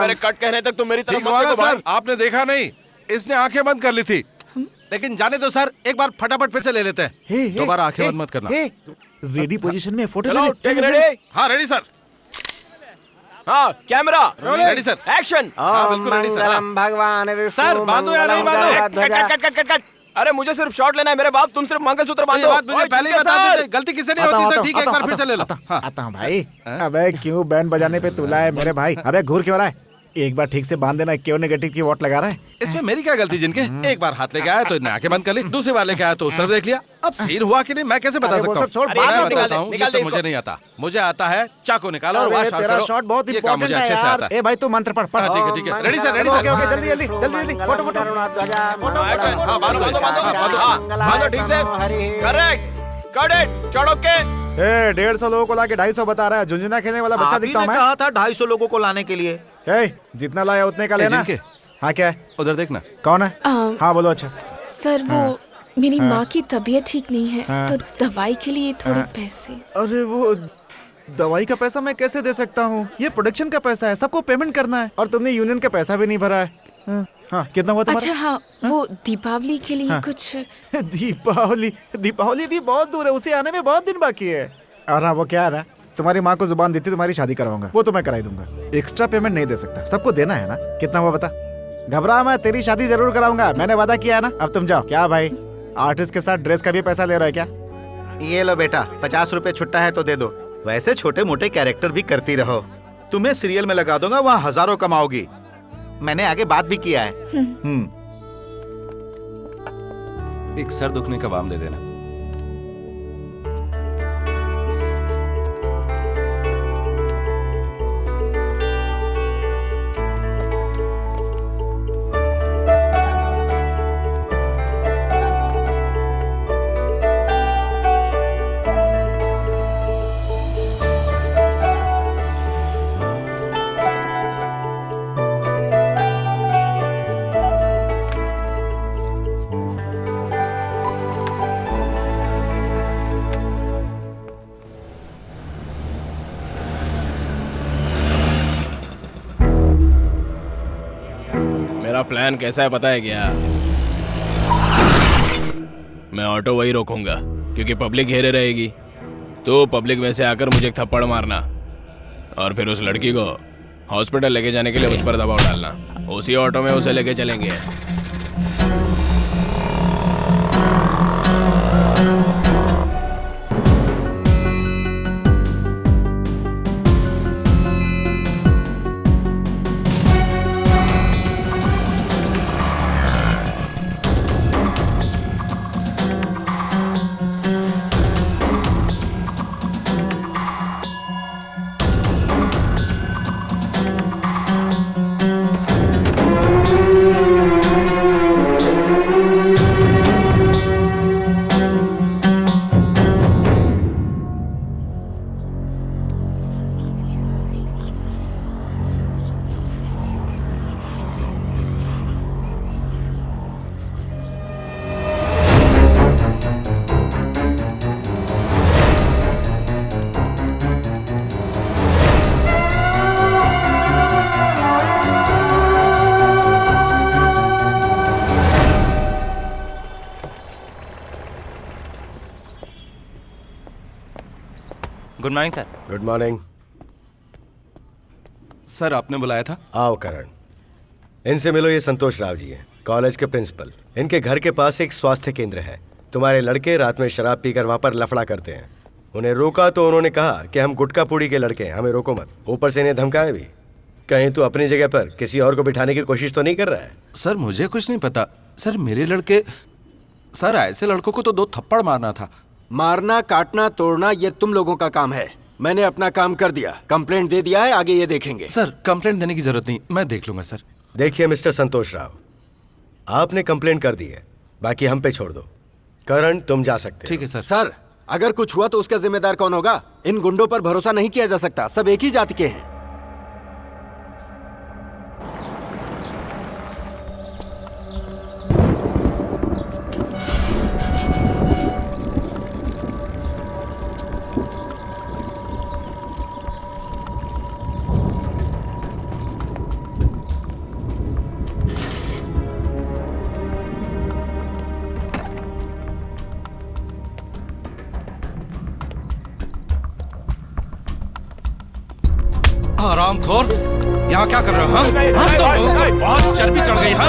मेरे कट कहने तक तुम मेरी तरफ मत देखो सर, आपने देखा नहीं, इसने आंखें बंद कर ली थी। लेकिन जाने दो सर, एक बार फटाफट फिर से ले लेते हैं। दोबारा आंखें बंद मत करना। रेडी पोजीशन में फोटो चलो ले। Take ready. हाँ रेडी सर। हाँ कैमरा रेडी सर। एक्शन। ओम मंगलम भगवान विष्णु सर, बांधो या नहीं बांधो? Cut cut cut cut. अरे मुझे सिर्फ शॉट लेना है मेरे बाप, तुम सिर्फ मंगलसूत्र बांधो। बात मुझे पहले ही बता देते, गलती किसी ने होती सर। ठीक है, एक बार फिर से ले लो। आता हूँ भाई। अबे क्यों बैंड बजाने पे तुला है मेरे भाई? अबे घूर क्यों रहा है? एक बार ठीक से बांध देना, क्यों नेगेटिव की वोट लगा रहा है? इसमें मेरी क्या गलती? जिनके एक बार हाथ लेके आया तो इन्हें आंखें बंद कर ली, दूसरी बार लेके आया तो सिर्फ देख लिया। अब सीन हुआ कि नहीं मैं कैसे बता सकता हूँ? मैं बताता हूँ, ये सब मुझे नहीं आता। मुझे आता है चाकू निकालो और वहाँ शॉट करो। शॉट बहुत ये काम मुझे अच्छे से आता है। ए भाई तू मंत्र पढ़ पढ़। ठीक है ready sir, ready sir. Okay जल्दी जल्दी जल्दी जल्दी फोटो फोटो हाँ बांधो ठीक से। करेक्ट, कट इट, चढ़ो के। 150 लोगों को लाके 250 बता रहा है। झुंझुना खेलने वाला बच्चा दिखता हूँ मैं। कहा था 250 लोगों को लाने के लिए। जितना लाया उतने का लेना। हाँ क्या है? उधर देखना। कौन है? हाँ बोलो। अच्छा सर वो मेरी माँ की तबीयत ठीक नहीं है, तो दवाई के लिए थोड़े पैसे। अरे वो दवाई का पैसा मैं कैसे दे सकता हूँ? ये प्रोडक्शन का पैसा है, सबको पेमेंट करना है। और तुमने यूनियन का पैसा भी नहीं भरा है। हाँ कितना हुआ तुम्हारा? अच्छा हाँ, वो दीपावली के लिए हाँ। कुछ दीपावली दीपावली भी बहुत दूर है, उसे आने में बहुत दिन बाकी है। और हाँ वो क्या है ना, तुम्हारी माँ को जुबान दी थी तुम्हारी शादी करवाऊंगा, वो तो मैं कराई दूंगा। एक्स्ट्रा पेमेंट नहीं दे सकता, सबको देना है ना। कितना हुआ बता? घबरा मैं, तेरी शादी जरूर कराऊंगा, मैंने वादा किया है ना। अब तुम जाओ। क्या भाई, आर्टिस्ट के साथ ड्रेस का भी पैसा ले रहा है क्या? ये लो बेटा, 50 रुपए छुट्टा है तो दे दो। वैसे छोटे मोटे कैरेक्टर भी करती रहो, तुम्हें सीरियल में लगा दूंगा, वहाँ हजारों कमाओगी। मैंने आगे बात भी किया है। एक सर दुखने का वाम दे देना। मेरा प्लान कैसा है पता है क्या? मैं ऑटो वही रोकूंगा क्योंकि पब्लिक घेरे रहेगी, तो पब्लिक में से आकर मुझे एक थप्पड़ मारना और फिर उस लड़की को हॉस्पिटल लेके जाने के लिए मुझ पर दबाव डालना। उसी ऑटो में उसे लेके चलेंगे। Good morning sir. Good morning. Sir आपने बुलाया था? आओ करण, इनसे मिलो। ये संतोष राव जी हैं, कॉलेज के प्रिंसिपल। इनके घर के पास एक स्वास्थ्य केंद्र है। तुम्हारे लड़के रात में शराब पीकर वहाँ पर लफड़ा करते हैं। उन्हें रोका तो उन्होंने कहा कि हम गुटका पूड़ी के लड़के हैं, हमें रोको मत। ऊपर से इन्हें धमकाया भी। कहीं तू अपनी जगह पर किसी और को बिठाने की कोशिश तो नहीं कर रहा है? सर मुझे कुछ नहीं पता। सर मेरे लड़के, सर ऐसे लड़कों को तो 2 थप्पड़ मारना था। मारना, काटना, तोड़ना ये तुम लोगों का काम है। मैंने अपना काम कर दिया, कंप्लेंट दे दिया है, आगे ये देखेंगे। सर कंप्लेंट देने की जरूरत नहीं, मैं देख लूंगा सर। देखिए मिस्टर संतोष राव, आपने कंप्लेंट कर दी है, बाकी हम पे छोड़ दो। करण तुम जा सकते हो। ठीक है सर। सर अगर कुछ हुआ तो उसका जिम्मेदार कौन होगा? इन गुंडों पर भरोसा नहीं किया जा सकता, सब एक ही जाति के हैं। हरामखोर, यहाँ क्या कर रहे हो? बहुत चर्बी चढ़ गई है।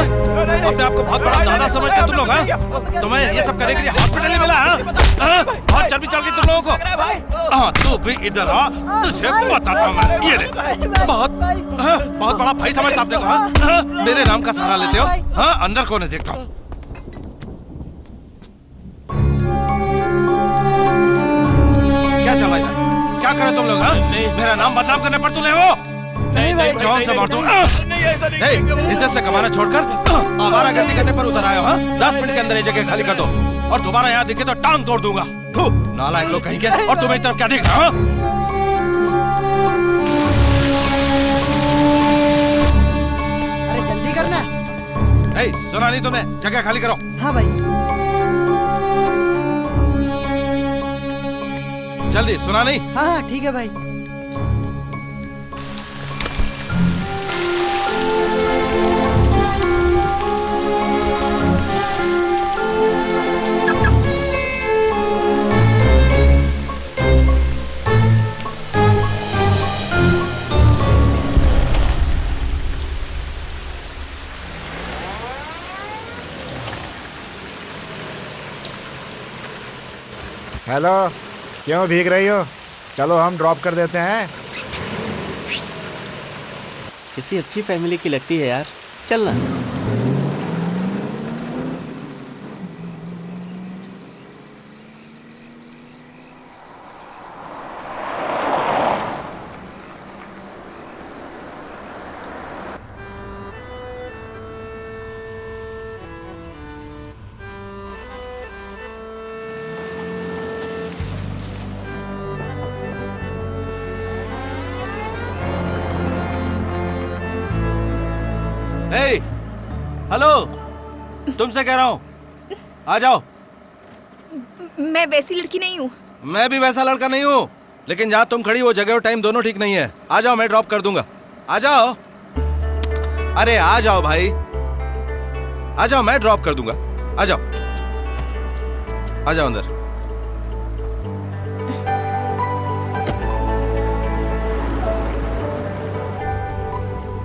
अपने आप को बहुत बड़ा दादा समझते तुम लोग हैं? तुम्हें ये सब करने के लिए हॉस्पिटल ही मिला है? बहुत चर्बी चढ़ गई तुम लोगों को। हाँ तू भी इधर आ, तुझे बताता हूँ मैं। ये ले, बहुत बड़ा भाई समझता आपने को। मेरे नाम का सहारा लेते हो? हाँ अंदर कौन है देखता हूँ। क्या चल रहा है? क्या करे तुम लोग? मेरा नाम बदनाम करने पर तुले हो? नहीं जॉन से मार दूं। नहीं, इज्जत से कमाना छोड़कर आवारागर्दी करने पर उतर आया हो? 10 मिनट के अंदर ये जगह खाली कर दो और दोबारा यहाँ दिखे तो टांग तोड़ दूंगा। नालायक लोग कहीं के। और तुम्हें तरफ क्या देख रहा? अरे जल्दी करना। नहीं सुना नहीं तुमने? जगह खाली करो। हाँ भाई। जल्दी, सुना नहीं? हाँ ठीक है भाई। हेलो, क्यों भीग रही हो? चलो हम ड्रॉप कर देते हैं। किसी अच्छी फैमिली की लगती है यार, चलना। हेलो, तुमसे कह रहा हूँ, आ जाओ। मैं वैसी लड़की नहीं हूँ। मैं भी वैसा लड़का नहीं हूँ, लेकिन जहाँ तुम खड़ी वो जगह और टाइम दोनों ठीक नहीं है। आ जाओ, मैं ड्रॉप कर दूंगा। आ जाओ, अरे आ जाओ भाई, आ जाओ, मैं ड्रॉप कर दूंगा। आ जाओ, आ जाओ अंदर।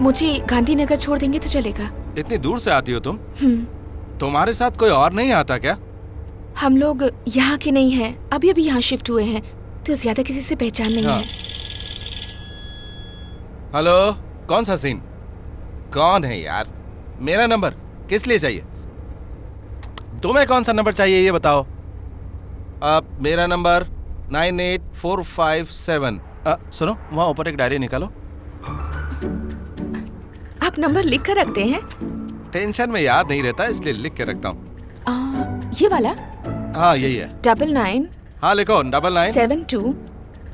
मुझे गांधीनगर छोड़ देंगे तो चलेगा। इतनी दूर से आती हो तुम? तुम्हारे साथ कोई और नहीं आता क्या? हम लोग यहाँ के नहीं हैं, अभी अभी यहाँ शिफ्ट हुए हैं, तो ज्यादा किसी से पहचान नहीं है। हेलो, कौन सा सीन? कौन है यार? मेरा नंबर किस लिए चाहिए? तुम्हें कौन सा नंबर चाहिए ये बताओ। अब मेरा नंबर 98457। सुनो, वहाँ ऊपर एक डायरी निकालो। आप नंबर लिख कर रखते हैं? टेंशन में याद नहीं रहता इसलिए लिख के रखता हूँ। ये वाला? हाँ यही है। 99। हाँ लिखो, 99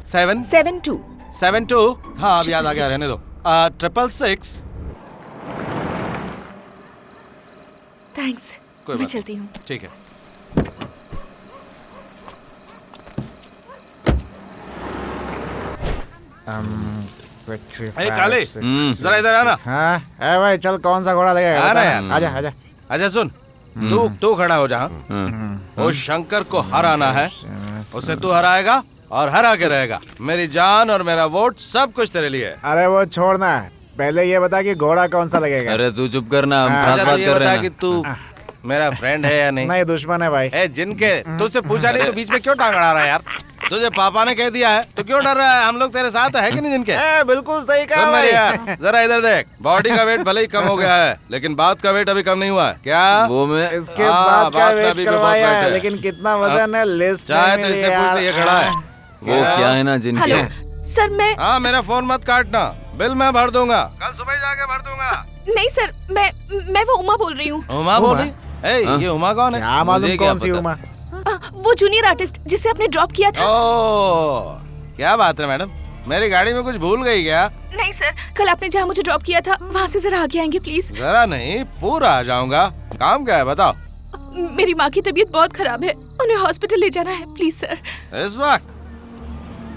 72। हाँ अब याद आ गया, रहने दो। 666। थैंक्स, मैं चलती हूँ। ठीक है। काले, जरा इधर आना। हाँ भाई, चल कौन सा घोड़ा लगेगा? आजा आजा। अच्छा सुन, तू खड़ा हो जहाँ। उस शंकर को हराना है, उसे तू हराएगा और हरा के रहेगा। मेरी जान और मेरा वोट सब कुछ तेरे लिए। अरे वो छोड़ना, पहले ये बता कि घोड़ा कौन सा लगेगा। अरे तू चुप करना, हम खास अच्छा बात तो ये कर रहे बता हैं। कि तू मेरा फ्रेंड है या नहीं? नहीं, दुश्मन है भाई। जिनके तुझसे पूछा नहीं तो बीच में क्यों टांग अड़ा रहा है यार? तुझे पापा ने कह दिया है तो क्यों डर रहा है? हम लोग तेरे साथ है कि नहीं जिनके? बिल्कुल सही कहा भाई। जरा इधर देख, बॉडी का वेट भले ही कम हो गया है, लेकिन बात का वेट अभी कम नहीं हुआ है। क्या वो मैं इसके बाद का वेट करवाया है, लेकिन कितना वजन है लिस्ट चाहे तो इससे पूछ ले, ये खड़ा है। वो क्या है ना जिनके। हेलो सर, मैं हाँ मेरा फोन मत काटना, बिल मैं भर दूंगा, कल सुबह जाके भर दूंगा। नहीं सर, मैं वो उमा बोल रही हूँ। उमा बोल रही? ये उमा कौन है? क्या मालूम कौन सी उमा? वो जूनियर आर्टिस्ट जिसे आपने ड्रॉप किया था। ओह, क्या बात है मैडम, मेरी गाड़ी में कुछ भूल गई क्या? नहीं सर, कल आपने जहाँ मुझे ड्रॉप किया था वहाँ से जरा आगे आएंगे प्लीज। जरा नहीं, पूरा आ जाऊंगा। काम क्या है बताओ? मेरी माँ की तबीयत बहुत खराब है, उन्हें हॉस्पिटल ले जाना है प्लीज सर। इस वक्त?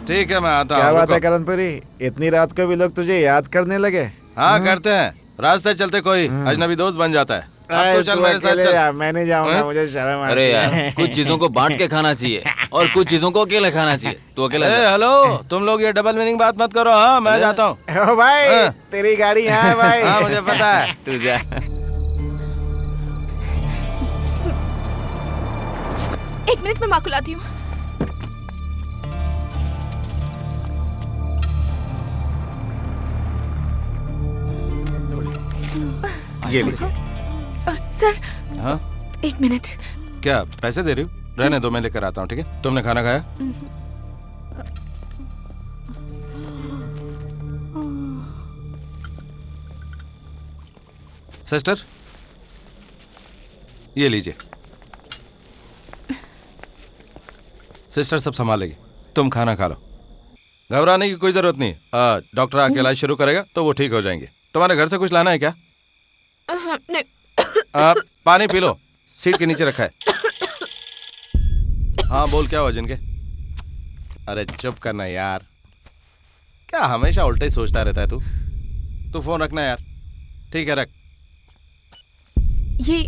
ठीक है मैं आता हूँ। क्या बात है करणपुरी, इतनी रात को भी लोग तुझे याद करने लगे? हाँ करते हैं, रास्ते चलते कोई अजनबी दोस्त बन जाता है। अब तो चल मेरे साथ चल। मैं नहीं जाऊंगा, मुझे शर्म आती है। अरे यार, कुछ चीजों को बांट के खाना चाहिए और कुछ चीजों को अकेले खाना चाहिए। तू अकेला जा। हेलो, तुम लोग ये डबल मीनिंग बात मत करो। हाँ मैं जाता हूँ। ओ भाई, तेरी गाड़ी यहाँ है भाई। हाँ मुझे पता है। तू जा। एक मिनट में माँ को लाती हूँ। ये लीजिए। सर हाँ एक मिनट। क्या पैसे दे रही हो? रहने दो, मैं लेकर आता हूँ। ठीक है, तुमने खाना खाया? सिस्टर ये लीजिए। सिस्टर सब संभालेगी, तुम खाना खा लो। घबराने की कोई जरूरत नहीं। डॉक्टर आके इलाज शुरू करेगा तो वो ठीक हो जाएंगे। तुम्हारे घर से कुछ लाना है क्या? नहीं। पानी पी लो, सीट के नीचे रखा है। हाँ बोल, क्या हुआ जिनके? अरे चुप करना यार, क्या हमेशा उल्टा ही सोचता रहता है तू? तू फोन रखना यार। ठीक है रख। ये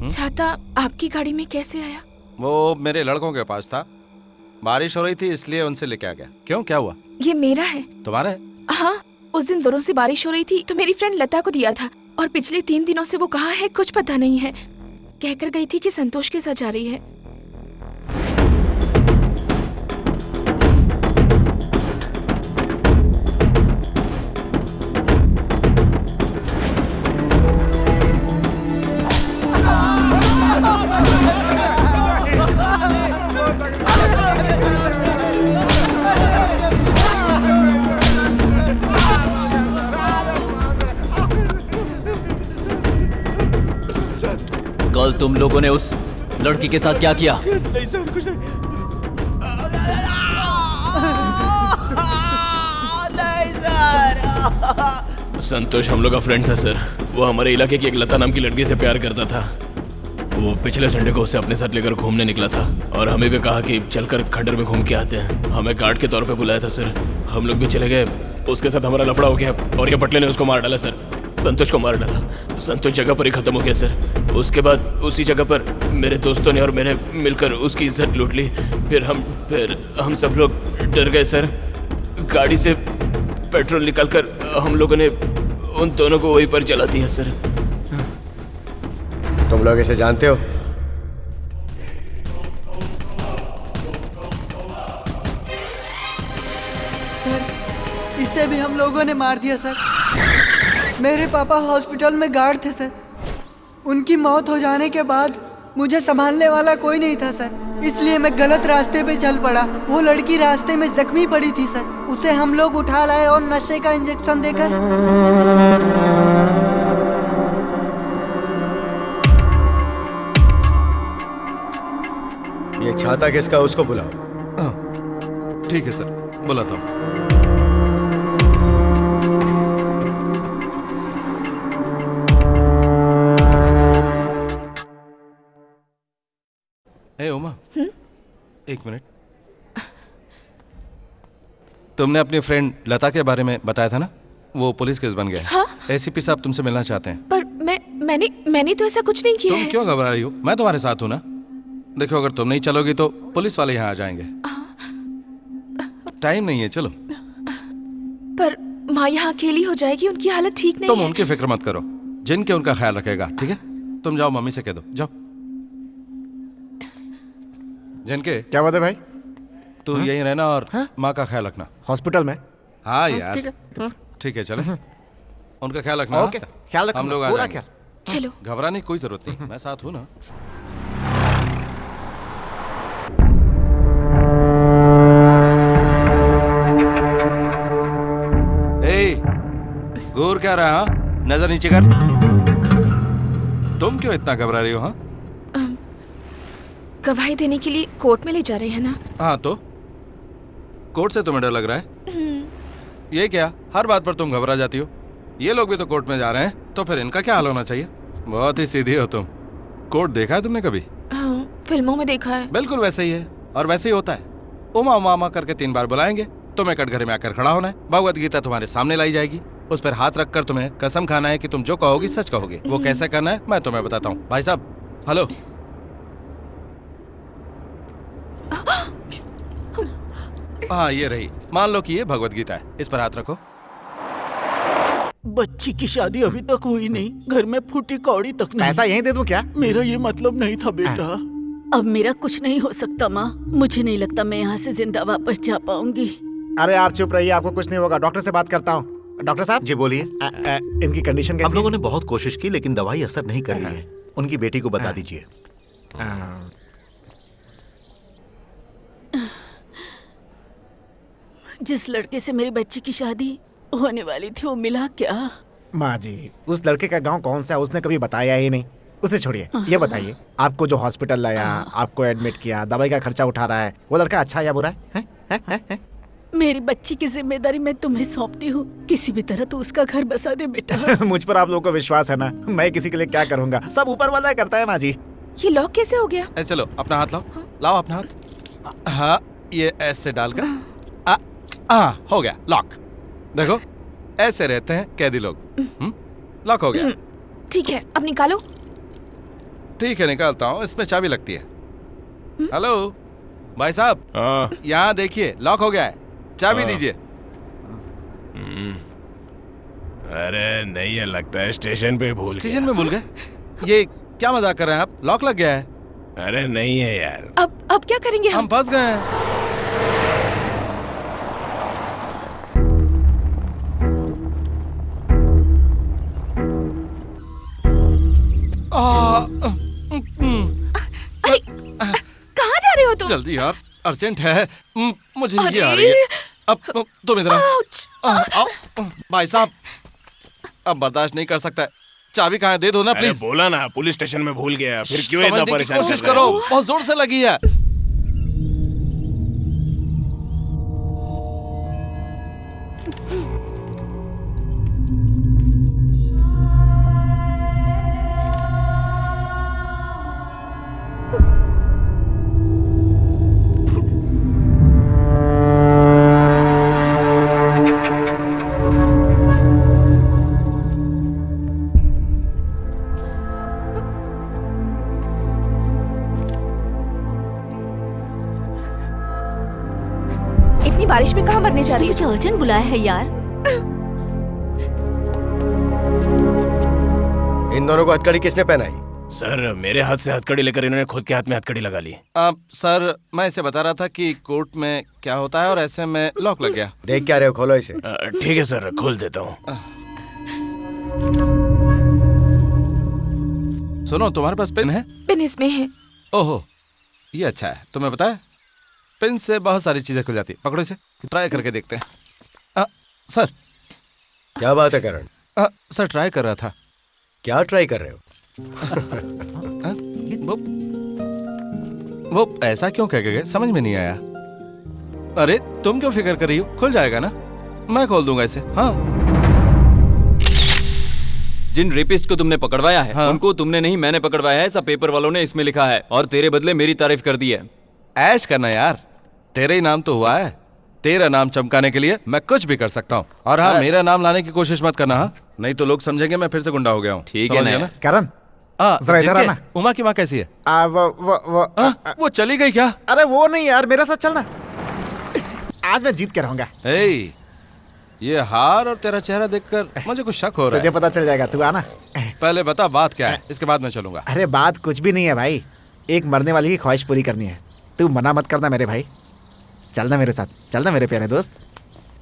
छाता आपकी गाड़ी में कैसे आया? वो मेरे लड़कों के पास था, बारिश हो रही थी इसलिए उनसे लेके आ गया। क्यों, क्या हुआ? ये मेरा है। तुम्हारा है? हाँ, उस दिन जोरों से बारिश हो रही थी तो मेरी फ्रेंड लता को दिया था, और पिछले 3 दिनों से वो कहाँ है कुछ पता नहीं है। कहकर गई थी कि संतोष के साथ जा रही है। कल तुम लोगों ने उस लड़की के साथ क्या किया? नहीं सर, कुछ नहीं। नहीं सर। संतोष हम लोग का फ्रेंड था सर। वो हमारे इलाके की एक लता नाम की लड़की से प्यार करता था। वो पिछले संडे को उसे अपने साथ लेकर घूमने निकला था और हमें भी कहा कि चलकर खंडर में घूम के आते हैं। हमें गार्ड के तौर पे बुलाया था सर। हम लोग भी चले गए। उसके साथ हमारा लफड़ा हो गया और ये पटले ने उसको मार डाला सर। संतोष को मार डाला। संतोष जगह पर ही खत्म हो गया सर। उसके बाद उसी जगह पर मेरे दोस्तों ने और मैंने मिलकर उसकी इज्जत लूट ली। फिर हम सब लोग डर गए सर। गाड़ी से पेट्रोल निकालकर हम लोगों ने उन दोनों को वहीं पर जला दिया सर। तुम लोग इसे जानते हो? सर, इसे भी हम लोगों ने मार दिया सर। मेरे पापा हॉस्पिटल में गार्ड थे सर। उनकी मौत हो जाने के बाद मुझे संभालने वाला कोई नहीं था सर, इसलिए मैं गलत रास्ते पे चल पड़ा। वो लड़की रास्ते में जख्मी पड़ी थी सर। उसे हम लोग उठा लाए और नशे का इंजेक्शन देकर ये छाता किसका, उसको बुलाओ। ठीक है सर, बुलाता हूँ। ए उमा, एक मिनट। तुमने अपनी फ्रेंड लता के बारे में बताया था ना? वो पुलिस केस बन गया। हाँ? एसीपी साहब तुमसे मिलना चाहते हैं। पर मैंने तो ऐसा कुछ नहीं किया तुम है। क्यों घबरा रही हो? मैं तुम्हारे साथ हूँ ना। देखो, अगर तुम नहीं चलोगी तो पुलिस वाले यहाँ आ जाएंगे। टाइम नहीं है, चलो। पर माँ यहाँ अकेली हो जाएगी, उनकी हालत ठीक नहीं तुम है। उनकी फिक्र मत करो, जिनके उनका ख्याल रखेगा, ठीक है? तुम जाओ, मम्मी से कह दो, जाओ। जिनके क्या बात है भाई? तू यहीं रहना और माँ का ख्याल रखना। हॉस्पिटल में? हाँ यार, ठीक है। ठीक है, चले। उनका ख्याल रखना। ओके, ख्याल रखूंगा, हम लोग आ पूरा जाएंगे। चलो। घबराने की कोई जरूरत नहीं, मैं साथ हूँ ना। घूर क्या रहा? नजर नीचे कर। तुम क्यों इतना घबरा रही हो? हाँ, गवाही देने के लिए कोर्ट में ले जा रहे हैं ना? हाँ, तो कोर्ट से तुम्हें डर लग रहा है? ये क्या, हर बात पर तुम घबरा जाती हो? ये लोग भी तो कोर्ट में जा रहे हैं, तो फिर इनका क्या हाल होना चाहिए? बहुत ही सीधी हो तुम। कोर्ट देखा है तुमने कभी? हाँ, फिल्मों में देखा है। बिल्कुल वैसे ही है, और वैसे ही होता है। उमा उमा उमा करके 3 बार बुलाएंगे, तुम्हें कटघरे में आकर खड़ा होना है। भगवत गीता तुम्हारे सामने लाई जाएगी, उस पर हाथ रखकर तुम्हें कसम खाना है कि तुम जो कहोगी सच कहोगे। वो कैसे करना है मैं तुम्हें बताता हूँ। भाई साहब, हेलो। हाँ, ये रही। मान लो कि ये भगवत गीता है, इस पर हाथ रखो। बच्ची की शादी अभी तक हुई नहीं, घर में फूटी कौड़ी तक नहीं। पैसा यहीं दे दूं क्या? मेरा ये मतलब नहीं था बेटा। अब मेरा कुछ नहीं हो सकता माँ। मुझे नहीं लगता मैं यहाँ से जिंदा वापस जा पाऊंगी। अरे आप चुप रहिए, आपको कुछ नहीं होगा। डॉक्टर से बात करता हूँ। डॉक्टर साहब जी बोलिए। इनकी कंडीशन कैसी हम लोगों ने बहुत कोशिश की लेकिन दवाई असर नहीं कर रही है। उनकी बेटी को बता दीजिए। जिस लड़के से मेरी बच्ची की शादी होने वाली थी वो मिला क्या? माँ जी, उस लड़के का गांव कौन सा है उसने कभी बताया ही नहीं। उसे छोड़िए, ये बताइए आपको जो हॉस्पिटल लाया, आपको एडमिट किया, दवाई का खर्चा उठा रहा है, वो लड़का अच्छा या बुरा है? है? मेरी बच्ची की जिम्मेदारी मैं तुम्हें सौंपती हूँ। किसी भी तरह तो उसका घर बसा दे बेटा। मुझ पर आप लोगों को विश्वास है ना? मैं किसी के लिए क्या करूँगा, सब ऊपर वाला करता है माँ जी। ये लॉक कैसे हो गया? चलो अपना हाथ लाओ। लाओ अपना हाथ। हाँ, ये ऐसे डालकर हो गया लॉक। देखो, ऐसे रहते हैं कैदी लोग। लॉक हो गया। ठीक है, अब निकालो। ठीक है, निकालता हूँ। इसमें चाबी लगती है। हेलो भाई साहब, यहाँ देखिए, लॉक हो गया है। चाबी दीजिए। अरे नहीं है, लगता है स्टेशन पे भूल गया। स्टेशन में भूल गए? ये क्या मजाक कर रहे हैं आप? लॉक लग गया है। अरे नहीं है यार। अब क्या करेंगे हम फंस गए हैं। अरे कहाँ जा रहे हो तुम? जल्दी यार, अर्जेंट है। मुझे ये आ रही है। अब तुम इधर आओ। भाई साहब, अब बर्दाश्त नहीं कर सकता है। चाबी कहाँ है? दे दो ना अरे प्लीज। बोला ना पुलिस स्टेशन में भूल गया, फिर क्यों इतना समझने की परेशान कोशिश कर रहे करो, हो? बहुत जोर से लगी है। इतनी बारिश में कहाँ मरने जा रही कुछ अर्जेंट बुलाया है यार। इन दोनों को हथकड़ी किसने पहनाई? सर मेरे हाथ से हथकड़ी लेकर इन्होंने खुद के हाथ में हथकड़ी लगा ली। सर मैं इसे बता रहा था कि कोर्ट में क्या होता है और ऐसे में लॉक लग गया। देख क्या रहे हो, खोलो इसे। ठीक है सर, खोल देता हूँ। सुनो, तुम्हारे पास पेन है? पेन इसमें है। ओहो, ये अच्छा है। तुम्हें पता है पेन से बहुत सारी चीजें खुल जाती है। पकड़ो इसे, ट्राई करके देखते हैं। सर क्या बात है करण? सर ट्राई कर रहा था। क्या ट्राई कर रहे हो? वो ऐसा क्यों कह गए, समझ में नहीं आया। अरे तुम क्यों फिक्र कर रही हो, खुल जाएगा ना, मैं खोल दूंगा इसे। हाँ। जिन रेपिस्ट को तुमने पकड़वाया है, उनको तुमने नहीं मैंने पकड़वाया है, ऐसा पेपर वालों ने इसमें लिखा है और तेरे बदले मेरी तारीफ कर दी है। ऐश करना यार, तेरे ही नाम तो हुआ है। तेरा नाम चमकाने के लिए मैं कुछ भी कर सकता हूँ। और हाँ, मेरा नाम लाने की कोशिश मत करना, हाँ, नहीं तो लोग समझेंगे मैं फिर से गुंडा हो गया हूँ। ठीक है ना? करण जरा इधर आना। उमा की माँ कैसी है? वो चली गई क्या? अरे वो नहीं यार, मेरे साथ चलना, आज मैं जीत के रहूंगा। ये हार और तेरा चेहरा देखकर मुझे कुछ शक हो रहा है। तुझे पता चल जाएगा, तू आना। पहले बता बात क्या है, इसके बाद मैं चलूंगा। अरे बात कुछ भी नहीं है भाई, एक मरने वाली की ख्वाहिश पूरी करनी है। तू मना मत करना मेरे भाई, चलना मेरे साथ, चलना मेरे प्यारे दोस्त।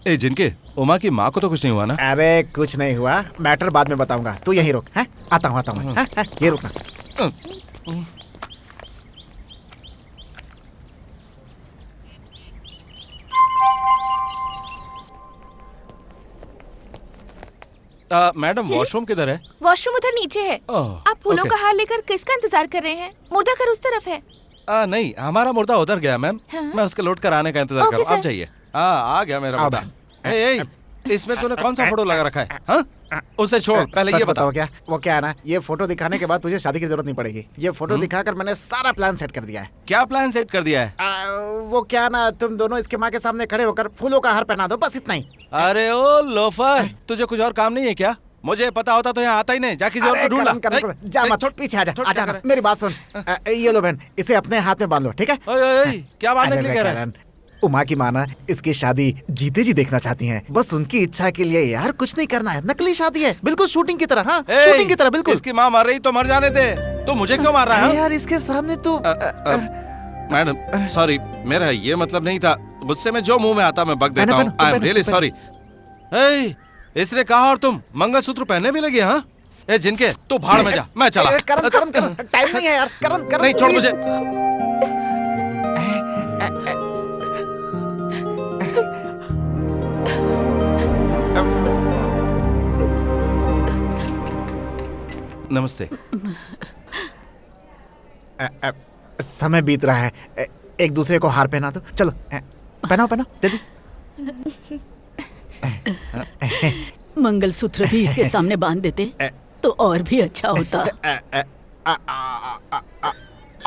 जिनके उमा की माँ को तो कुछ नहीं हुआ ना? अरे कुछ नहीं हुआ, मैटर बाद में बताऊंगा, तू यहीं रुक। है आता हूँ ये रुकना। मैडम वॉशरूम किधर है? वॉशरूम उधर नीचे है। आप फूलों का हार लेकर किसका इंतजार कर रहे हैं? मुर्दा घर उस तरफ है। नहीं, हमारा मुर्दा उधर गया मैम। मैं उसके लौट कर आने का इंतजार कर रहा हूँ। आप जाइए। आ गया मेरा मुर्दा। इसमें तूने कौन सा फोटो लगा रखा है? हाँ? उसे छोड़, पहले ये बताओ। क्या वो क्या है ना, ये फोटो दिखाने के बाद तुझे शादी की जरूरत नहीं पड़ेगी। ये फोटो दिखाकर मैंने सारा प्लान सेट कर दिया है। क्या प्लान सेट कर दिया है? वो क्या ना, तुम दोनों इसके माँ के सामने खड़े होकर फूलों का हार पहना दो, बस इतना ही। अरे ओ लोफर, तुझे कुछ और काम नहीं है क्या? मुझे पता होता तो यहाँ आता ही नहीं। जा किसी और को ढूंढ ला। जा मत, पीछे आजा। मेरी बात सुन, ये लो बहन, इसे अपने हाथ में बांध लो, ठीक है? क्या बांधने के लिए कह रहा है? उमा की माना इसकी शादी जीते जी देखना चाहती हैं। बस उनकी इच्छा के लिए यार, कुछ नहीं करना है, नकली शादी है, बिल्कुल शूटिंग की तरह। हाँ, शूटिंग की तरह बिल्कुल। इसकी माँ मर रही तो मर जाने दे, तो मुझे क्यों मार रहा है? यार इसके सामने तो मैडम सॉरी, मेरा ये मतलब नहीं था। गुस्से में जो मुंह में आता मैं बक देता हूँ। I am really sorry. इसने कहा और तुम मंगलसूत्र पहनने भी लगे? हाँ जिनके तू भाड़ में जा, मैं चला। करण टाइम नहीं है यार, करण नहीं छोड़ मुझे। नमस्ते। समय बीत रहा है, एक दूसरे को हार पहना दो। चलो पहनाओ जल्दी। मंगलसूत्र भी इसके सामने बांध देते तो और भी अच्छा होता।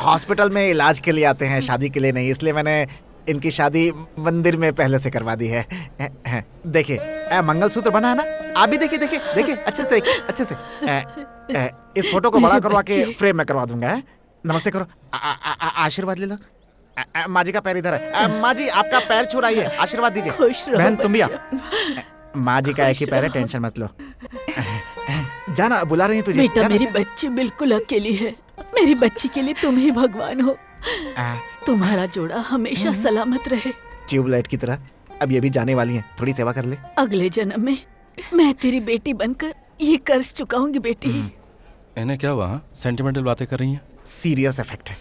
हॉस्पिटल में इलाज के लिए आते हैं, शादी के लिए नहीं, इसलिए मैंने इनकी शादी मंदिर में पहले से करवा दी है। देखिए मंगलसूत्र बना है ना, आप भी देखिए अच्छे से इस फोटो को बड़ा करवा के फ्रेम में करवा दूंगा। नमस्ते करो, आशीर्वाद ले लो। माँ जी का पैर इधर है। माँ जी आपका पैर छुड़ाइए, आशीर्वाद दीजिए। बहन तुम भी आओ। माँ जी का एक ही पैर है, टेंशन मत लो। जाना, बुला रही है तुझे। बेटा मेरी बच्ची बिल्कुल अकेली है, मेरी बच्ची के लिए तुम ही भगवान हो। तुम्हारा जोड़ा हमेशा सलामत रहे। ट्यूबलाइट की तरह अब ये भी जाने वाली हैं, थोड़ी सेवा कर ले। अगले जन्म में मैं तेरी बेटी बनकर ये कर्ज चुकाऊंगी बेटी। इन्हें क्या हुआ? सेंटिमेंटल बातें कर रही हैं? सीरियस इफेक्ट है।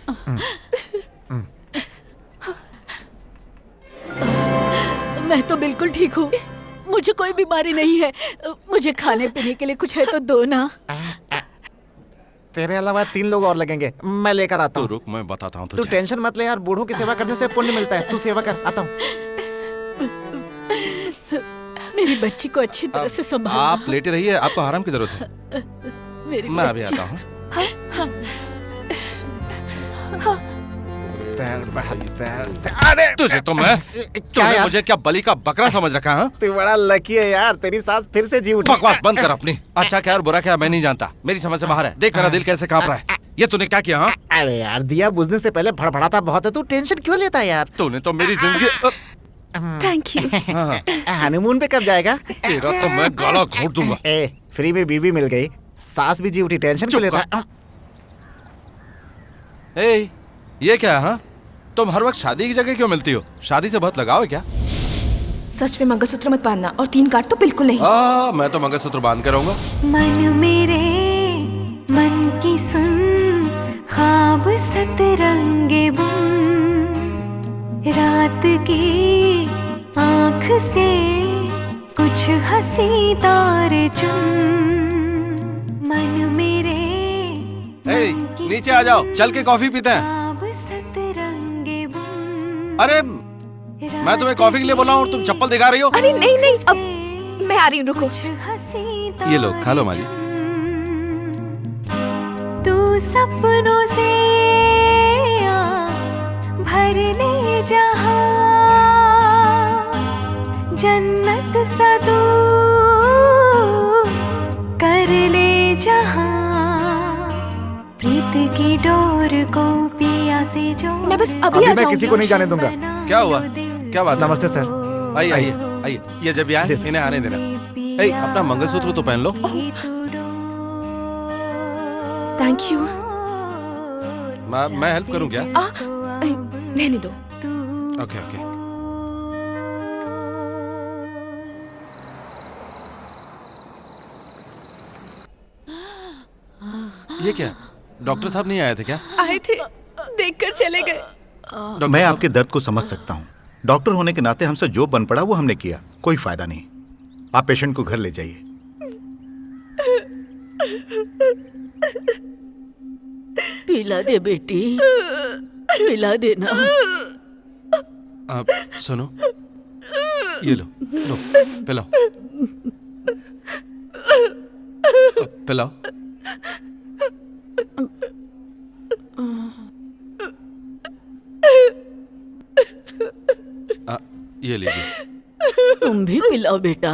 मैं तो बिल्कुल ठीक हूँ, मुझे कोई बीमारी नहीं है। मुझे खाने पीने के लिए कुछ है तो दो ना। तेरे अलावा 3 लोग और लगेंगे, मैं लेकर आता तू हूँ। रुक, मैं बताता हूँ तू तुझे। टेंशन मत ले यार, बूढ़ों की सेवा करने से पुण्य मिलता है। तू सेवा कर, आता हूँ। मेरी बच्ची को अच्छी तरह से संभाल। आप लेटे रहिए, आपको आराम की जरूरत है। मेरी मैं अभी बच्ची। आता हूँ। अरे तुझे तो मैं, तूने यार? मुझे क्या बलि का बकरा समझ रखा है? तू बड़ा लकी है यार, तेरी सास फिर से जी उठी। बकवास बंद कर अपनी। अच्छा क्या और बुरा क्या मैं नहीं जानता, मेरी समझ से बाहर है। देख मेरा दिल कैसे कांप रहा है। ये तूने क्या किया? हाँ अरे यार, दिया बुझने से पहले भड़बड़ाता बहुत है। तू टेंशन क्यों लेता है यार? तूने तो मेरी जिंदगी। Thank you. हनीमून पे कब जाएगा? तेरा तो मैं गाला घोंट दूंगा। फ्री में बीवी मिल गई, सास भी जी उठी, टेंशन क्यों लेता है? ए, ये क्या है? हाँ? तुम हर वक्त शादी की जगह क्यों मिलती हो? शादी से बहुत लगाव है क्या? सच में मंगलसूत्र मत बांधना, और 3 काट तो बिल्कुल नहीं। मैं तो मंगलसूत्र बांध के रहूंगा। मन मेरे मन की सुन, ख्वाब सतरंगे बुन, रात की आँख से कुछ हंसी तारे चुन। मन मेरे नीचे आ जाओ, चल के कॉफी पीते हैं। अरे मैं तुम्हें कॉफी के लिए बोला हूँ और तुम चप्पल दिखा रही हो। अरे नहीं नहीं, अब मैं आ रही हूँ, रुको। ये लो, खा लो माली। तू सपनों से आ, भर ले जहां, जन्नत सा तू कर ले जहां, प्रीत की डोर को पिया से जो। मैं बस अभी आ मैं जाऊंगी। किसी को नहीं जाने दूंगा। क्या हुआ? क्या बात? नमस्ते सर। आइए आइए आइए, ये जब भी आए इन्हें आने देना। अपना मंगलसूत्र तो पहन लो। Thank you. मैं हेल्प करूं क्या? रहने दो। Okay okay. ये क्या? डॉक्टर साहब नहीं आए थे क्या? आए थे, देखकर चले गए। मैं आपके दर्द को समझ सकता हूँ। डॉक्टर होने के नाते हमसे जो बन पड़ा वो हमने किया, कोई फायदा नहीं। आप पेशेंट को घर ले जाइए। पिला दे बेटी, पिला देना। आप सुनो, ये लो लो, पिलाओ पिलाओ। ये लीजिए। तुम भी पिलाओ बेटा।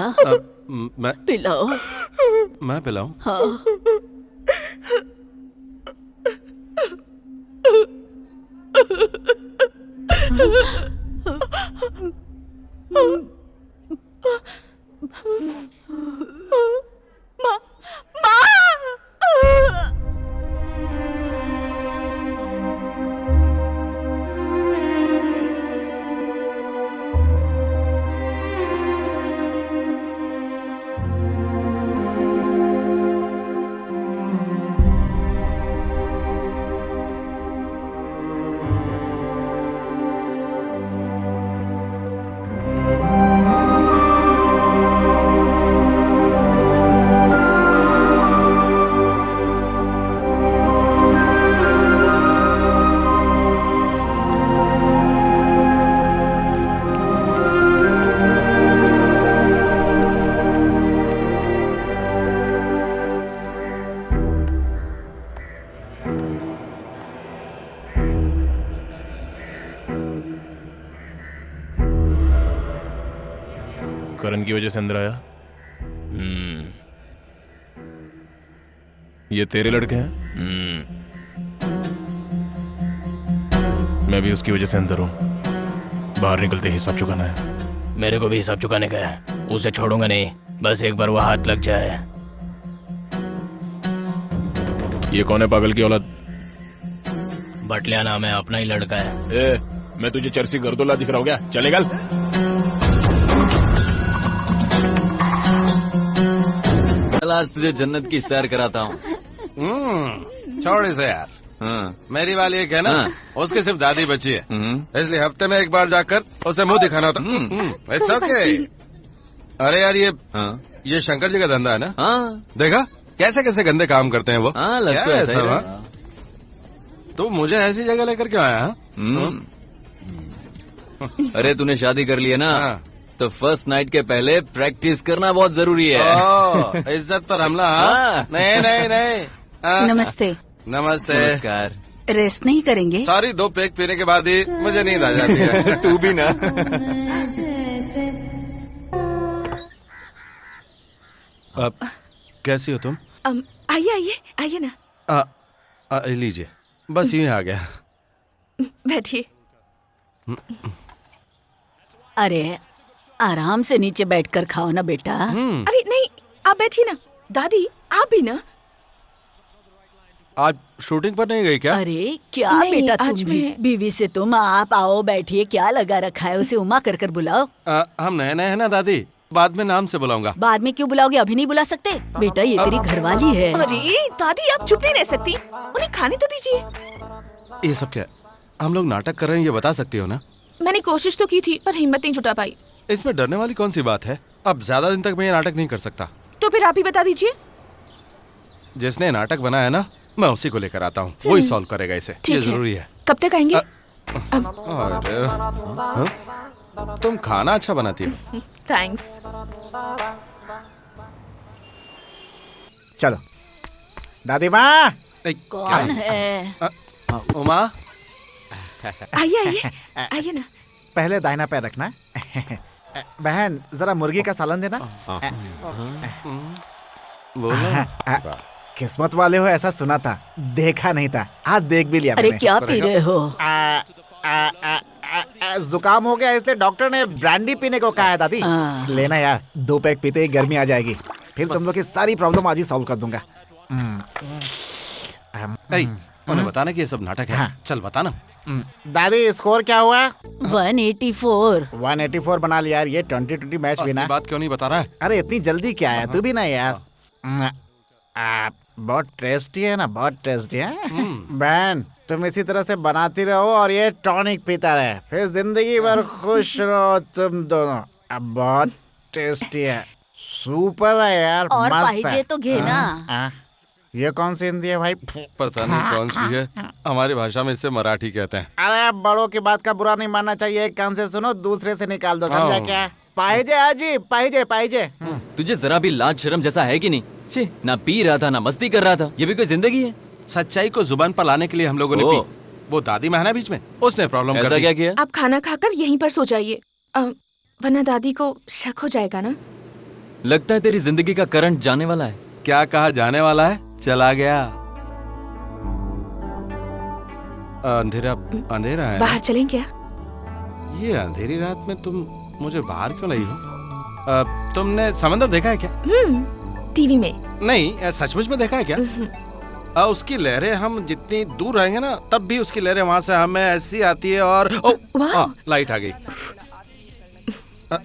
मैं पिलाओ। मैं पिलाऊं? हाँ। करण की वजह से अंदर आया। ये तेरे लड़के हैं? मैं भी उसकी वजह से अंदर हूं। बाहर निकलते ही हिसाब चुकाना है। मेरे को भी हिसाब चुकाने का है, उसे छोड़ूंगा नहीं। बस एक बार वो हाथ लग जाए। ये कौन है पागल की औलाद? बटलिया नाम है, अपना ही लड़का है। ए, मैं तुझे चर्सी गर्दोला दिख रहा हूँ क्या? चलेगा? चल आज तुझे जन्नत की सैर कराता हूँ। छोड़ इसे यार। मेरी वाली एक है ना, उसकी सिर्फ दादी बची है, इसलिए हफ्ते में एक बार जाकर उसे मुंह दिखाना होता। It's okay. अरे यार ये शंकर जी का धंधा है ना? देखा कैसे कैसे गंदे काम करते हैं वो? हाँ, लग क्या तो है ऐसा ही सब, रहा। हाँ? तू मुझे ऐसी जगह लेकर क्यों आया? अरे तूने शादी कर ली है ना, तो फर्स्ट नाइट के पहले प्रैक्टिस करना बहुत जरूरी है। ओह, इज्जत पर हमला, हाँ? नहीं नहीं नहीं। नमस्ते। नमस्ते। नमस्कार। रेस्ट नहीं करेंगे? सॉरी, 2 पेग पीने के बाद ही मुझे नींद आ जाती है। तू भी ना। अब कैसी हो तुम? आइए आइए आइए ना। लीजिए, बस यूं ही आ गया। बैठिए। अरे आराम से नीचे बैठकर खाओ ना बेटा। अरे नहीं, आप बैठिए ना। दादी आप भी ना। आज शूटिंग पर नहीं गई क्या? अरे क्या नहीं, बेटा, आज तुम भी मैं- बीवी से तुम आप आओ बैठिए, क्या लगा रखा है? उसे उमा कर बुलाओ। हम नए नए हैं ना दादी, बाद में नाम से बुलाऊंगा। बाद में क्यों बुलाओगे, अभी नहीं बुला सकते? बेटा ये तेरी घरवाली है। अरे दादी आप चुप नहीं रह सकती, उन्हें खाने तो दीजिए। ये सब क्या? हम लोग नाटक कर रहे हैं, ये बता सकती हो ना? मैंने कोशिश तो की थी पर हिम्मत नहीं जुटा पाई। इसमें डरने वाली कौन सी बात है? अब ज्यादा दिन तक मैं ये नाटक नहीं कर सकता। तो फिर आप ही बता दीजिए। जिसने नाटक बनाया ना, मैं उसी को लेकर आता हूँ, वही सॉल्व करेगा इसे। ठीक ये है। जरूरी है। कब तक आएंगे? अरे हाँ? तुम खाना अच्छा बनाती हो। थैंक्स। चलो दादी माँ। कौन है? उमा, आइए आइए आइए ना। पहले दाहिना पैर रखना। बहन जरा मुर्गी का सालन देना। बोलो। किस्मत वाले हो ऐसा सुना था, देखा नहीं था, आज देख भी लिया अरे मैंने। क्या पी रहे हो? जुकाम हो गया इसलिए डॉक्टर ने ब्रांडी पीने को कहा है दादी। लेना यार, 2 पैक पीते ही गर्मी आ जाएगी, फिर तुम लोग की सारी प्रॉब्लम आज ही सॉल्व कर दूंगा। उन्हें बताना कि ये सब नाटक है। चल बताना। दादी स्कोर क्या हुआ? 184। 184 बना लिया यार, ये 2020 मैच भी ना। बात क्यों नहीं बता रहा है? अरे इतनी जल्दी क्या है, तू भी ना यार। बहुत टेस्टी है ना, बहुत टेस्टी है। बहन तुम इसी तरह से बनाती रहो और ये टॉनिक पीता रहे, फिर जिंदगी भर खुश रहो तुम दोनों। अब बहुत टेस्टी है, सुपर है यार, और मस्त पाहिजे है। तो घे ना। ये कौन सी हिंदी है भाई? पता नहीं कौन सी है, हमारी भाषा में इसे मराठी कहते हैं। अरे बड़ों की बात का बुरा नहीं मानना चाहिए, एक कान से सुनो दूसरे से निकाल दो, समझा क्या? पाहिजे आजी, पाहिजे पाहिजे। तुझे जरा भी लाज शर्म जैसा है कि नहीं? छे, ना पी रहा था ना मस्ती कर रहा था, ये भी कोई जिंदगी है? सच्चाई को जुबान पर लाने के लिए हम लोगों ने पी। वो दादी में है ना बीच में, उसने प्रॉब्लम कर दी। क्या किया? आप खाना खाकर यहीं पर सो जाइए, वरना दादी को शक हो जाएगा ना। लगता है तेरी जिंदगी का करंट जाने वाला है। क्या कहा जाने वाला है? चला गया। अंधेरा अंधेरा है। बाहर चलें क्या? ये अंधेरी रात में तुम मुझे बाहर क्यों लाई हो? तुमने समंदर देखा है क्या? टीवी में। नहीं, सचमुच में देखा है क्या? उसकी लहरें, हम जितनी दूर रहेंगे ना तब भी उसकी लहरें वहां से हमें ऐसी आती है। और लाइट आ गई।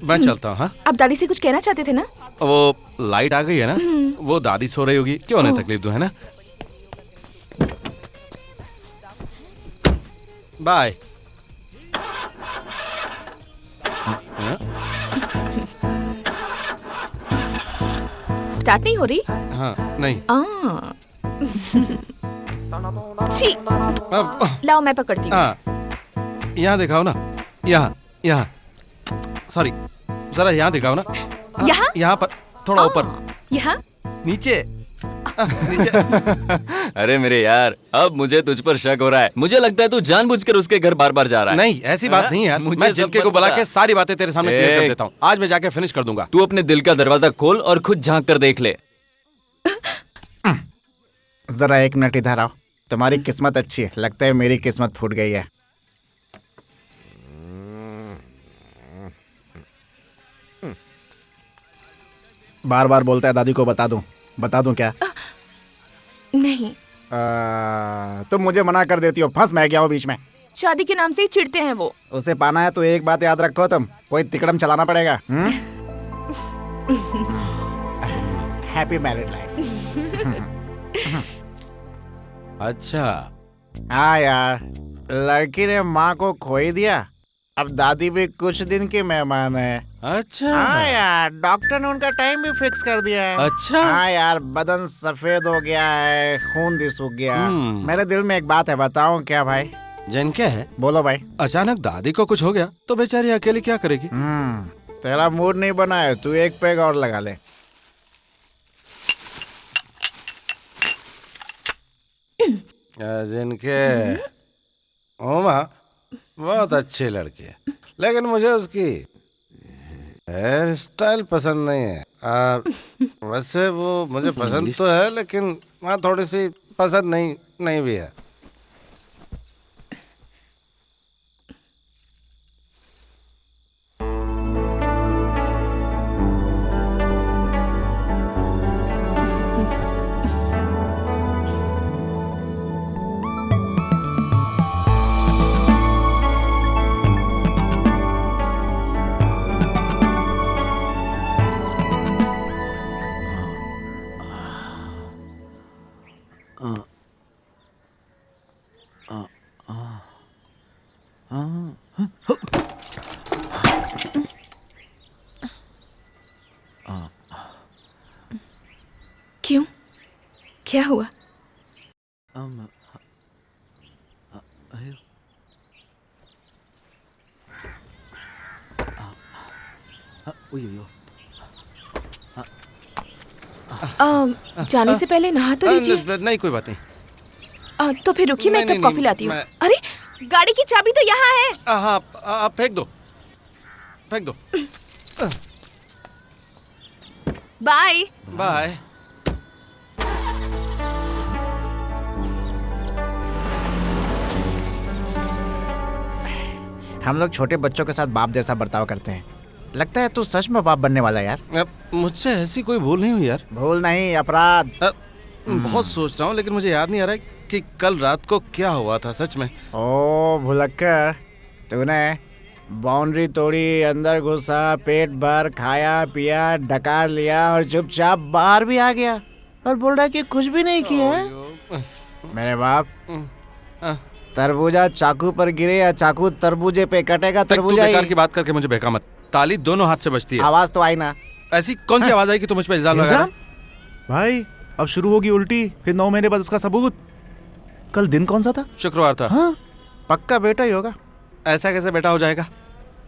मैं चलता हूँ। हाँ, आप दादी से कुछ कहना चाहते थे ना? वो लाइट आ गई है ना, वो दादी सो रही होगी, क्यों उन्हें तकलीफ दूं, है ना? बाय। स्टार्ट नहीं हो रही? हाँ, नहीं। छी, लाओ मैं पकड़ती हूँ। यहाँ दिखाओ ना, यहाँ यहाँ, सॉरी, जरा यहाँ दिखाओ ना। यहाँ? यहाँ पर थोड़ा ऊपर। यहाँ? नीचे। अरे मेरे यार, अब मुझे तुझ पर शक हो रहा है। मुझे लगता है तू जानबूझकर उसके घर बार बार जा रहा है। नहीं, ऐसी बात नहीं यार, मैं जिनके को बुला के सारी बातें तेरे सामने क्लियर कर देता हूँ। आज मैं जाके फिनिश कर दूंगा। तू अपने दिल का दरवाजा खोल और खुद झांक कर देख ले। जरा 1 मिनट इधर आओ। तुम्हारी किस्मत अच्छी है, लगता है मेरी किस्मत फूट गई है। बार बार बोलता है दादी को बता दूं क्या? नहीं। तुम मुझे मना कर देती हो, फंस मैं गया हूँ बीच में। शादी के नाम से ही चिढ़ते हैं वो। उसे पाना है तो एक बात याद रखो, तुम कोई तिकड़म चलाना पड़ेगा। Happy married life. अच्छा। हाँ यार, लड़की ने माँ को खो ही दिया, अब दादी भी कुछ दिन की मेहमान है। अच्छा। हाँ यार, डॉक्टर ने उनका टाइम भी फिक्स कर दिया है। अच्छा। हाँ यार, बदन सफेद हो गया है, खून भी सूख गया। मेरे दिल में एक बात है, बताऊं क्या भाई? जैन क्या है? बोलो भाई। अचानक दादी को कुछ हो गया तो बेचारी अकेली क्या करेगी? तेरा मूड नहीं बना है, तू एक पैग और लगा ले। जिनके ओमा बहुत अच्छी लड़की है, लेकिन मुझे उसकी हेयर स्टाइल पसंद नहीं है। वैसे वो मुझे पसंद तो है, लेकिन वहाँ थोड़ी सी पसंद नहीं भी है। क्यों? क्या हुआ? जाने से पहले नहा तो लीजिए। नहीं, कोई बात नहीं। तो फिर रुकिए, मैं नहीं, कप कॉफी लाती हूँ। मैं- अरे, गाड़ी की चाबी तो यहाँ है। हाँ, आप फेंक दो। Bye bye. हम लोग छोटे बच्चों के साथ बाप जैसा बर्ताव करते हैं। लगता है तू सच में बाप बनने वाला है यार। मुझसे ऐसी कोई भूल नहीं हुई यार। भूल नहीं, अपराध। बहुत सोच रहा हूँ, लेकिन मुझे याद नहीं आ रहा है कि कल रात को क्या हुआ था सच में। ओ भुलक्कर, तूने बाउंड्री तोड़ी, अंदर घुसा, पेट भर खाया पिया, डकार लिया और चुपचाप बाहर भी आ गया और बोल रहा है कि कुछ भी नहीं किया है। मेरे बाप, तरबूजा चाकू पर गिरे या चाकू तरबूजे पे कटेगा, तरबूजा बेकार की बात करके मुझे बहका मत। ताली दोनों हाथ से बजती है। आवाज तो आई ना। ऐसी कौन सी आवाज आई कि तुम मुझ पे इल्जाम लगा रहे हो? भाई अब शुरू होगी उल्टी, फिर 9 महीने बाद उसका सबूत। कल दिन कौन सा था? शुक्रवार था। हाँ, पक्का बेटा ही होगा। ऐसा कैसे बेटा हो जाएगा?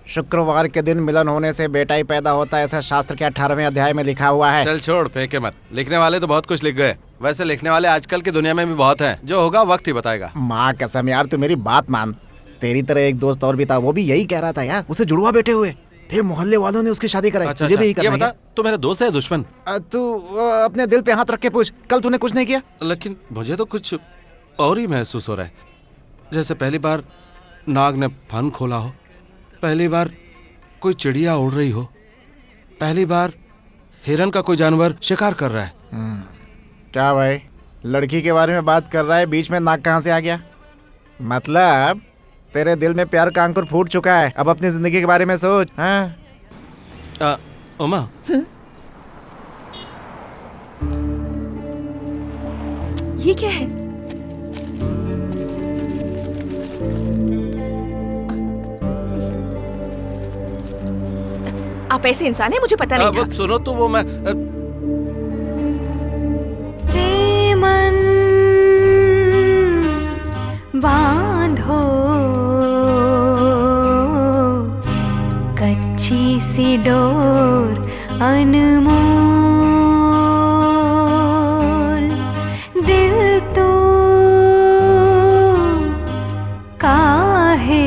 शुक्रवार के दिन मिलन होने से बेटा ही पैदा होता है, ऐसा शास्त्र के 18वें अध्याय में लिखा हुआ है। चल छोड़, फेंके मत। लिखने वाले तो बहुत कुछ लिख गए। वैसे लिखने वाले आजकल की दुनिया में भी बहुत हैं। जो होगा वक्त ही बताएगा। माँ कसम यार, तू मेरी बात मान। तेरी तरह एक दोस्त और भी था, वो भी यही कह रहा था यार, उसे जुड़वा बेटे हुए, फिर मोहल्ले वालों ने उसकी शादी कराई। अच्छा, तुझे भी यही करना ये बता, तू मेरा दोस्त है दुश्मन? तू अपने दिल पे हाथ रख के पूछ, कल तूने कुछ नहीं किया? लेकिन मुझे तो कुछ और ही महसूस हो रहा है। जैसे पहली बार नाग ने फन खोला हो, पहली बार कोई चिड़िया उड़ रही हो, पहली बार हिरन का कोई जानवर शिकार कर रहा है। क्या भाई, लड़की के बारे में बात कर रहा है, बीच में नाक कहाँ से आ गया? मतलब तेरे दिल में प्यार का अंकुर फूट चुका है। अब अपनी जिंदगी के बारे में सोच। हाँ उमा, ये क्या है? आप ऐसे इंसान हैं, मुझे पता नहीं था। सुनो तो वो मैं मन बांधो कच्ची सी डोर अनमोल, दिल तो काहे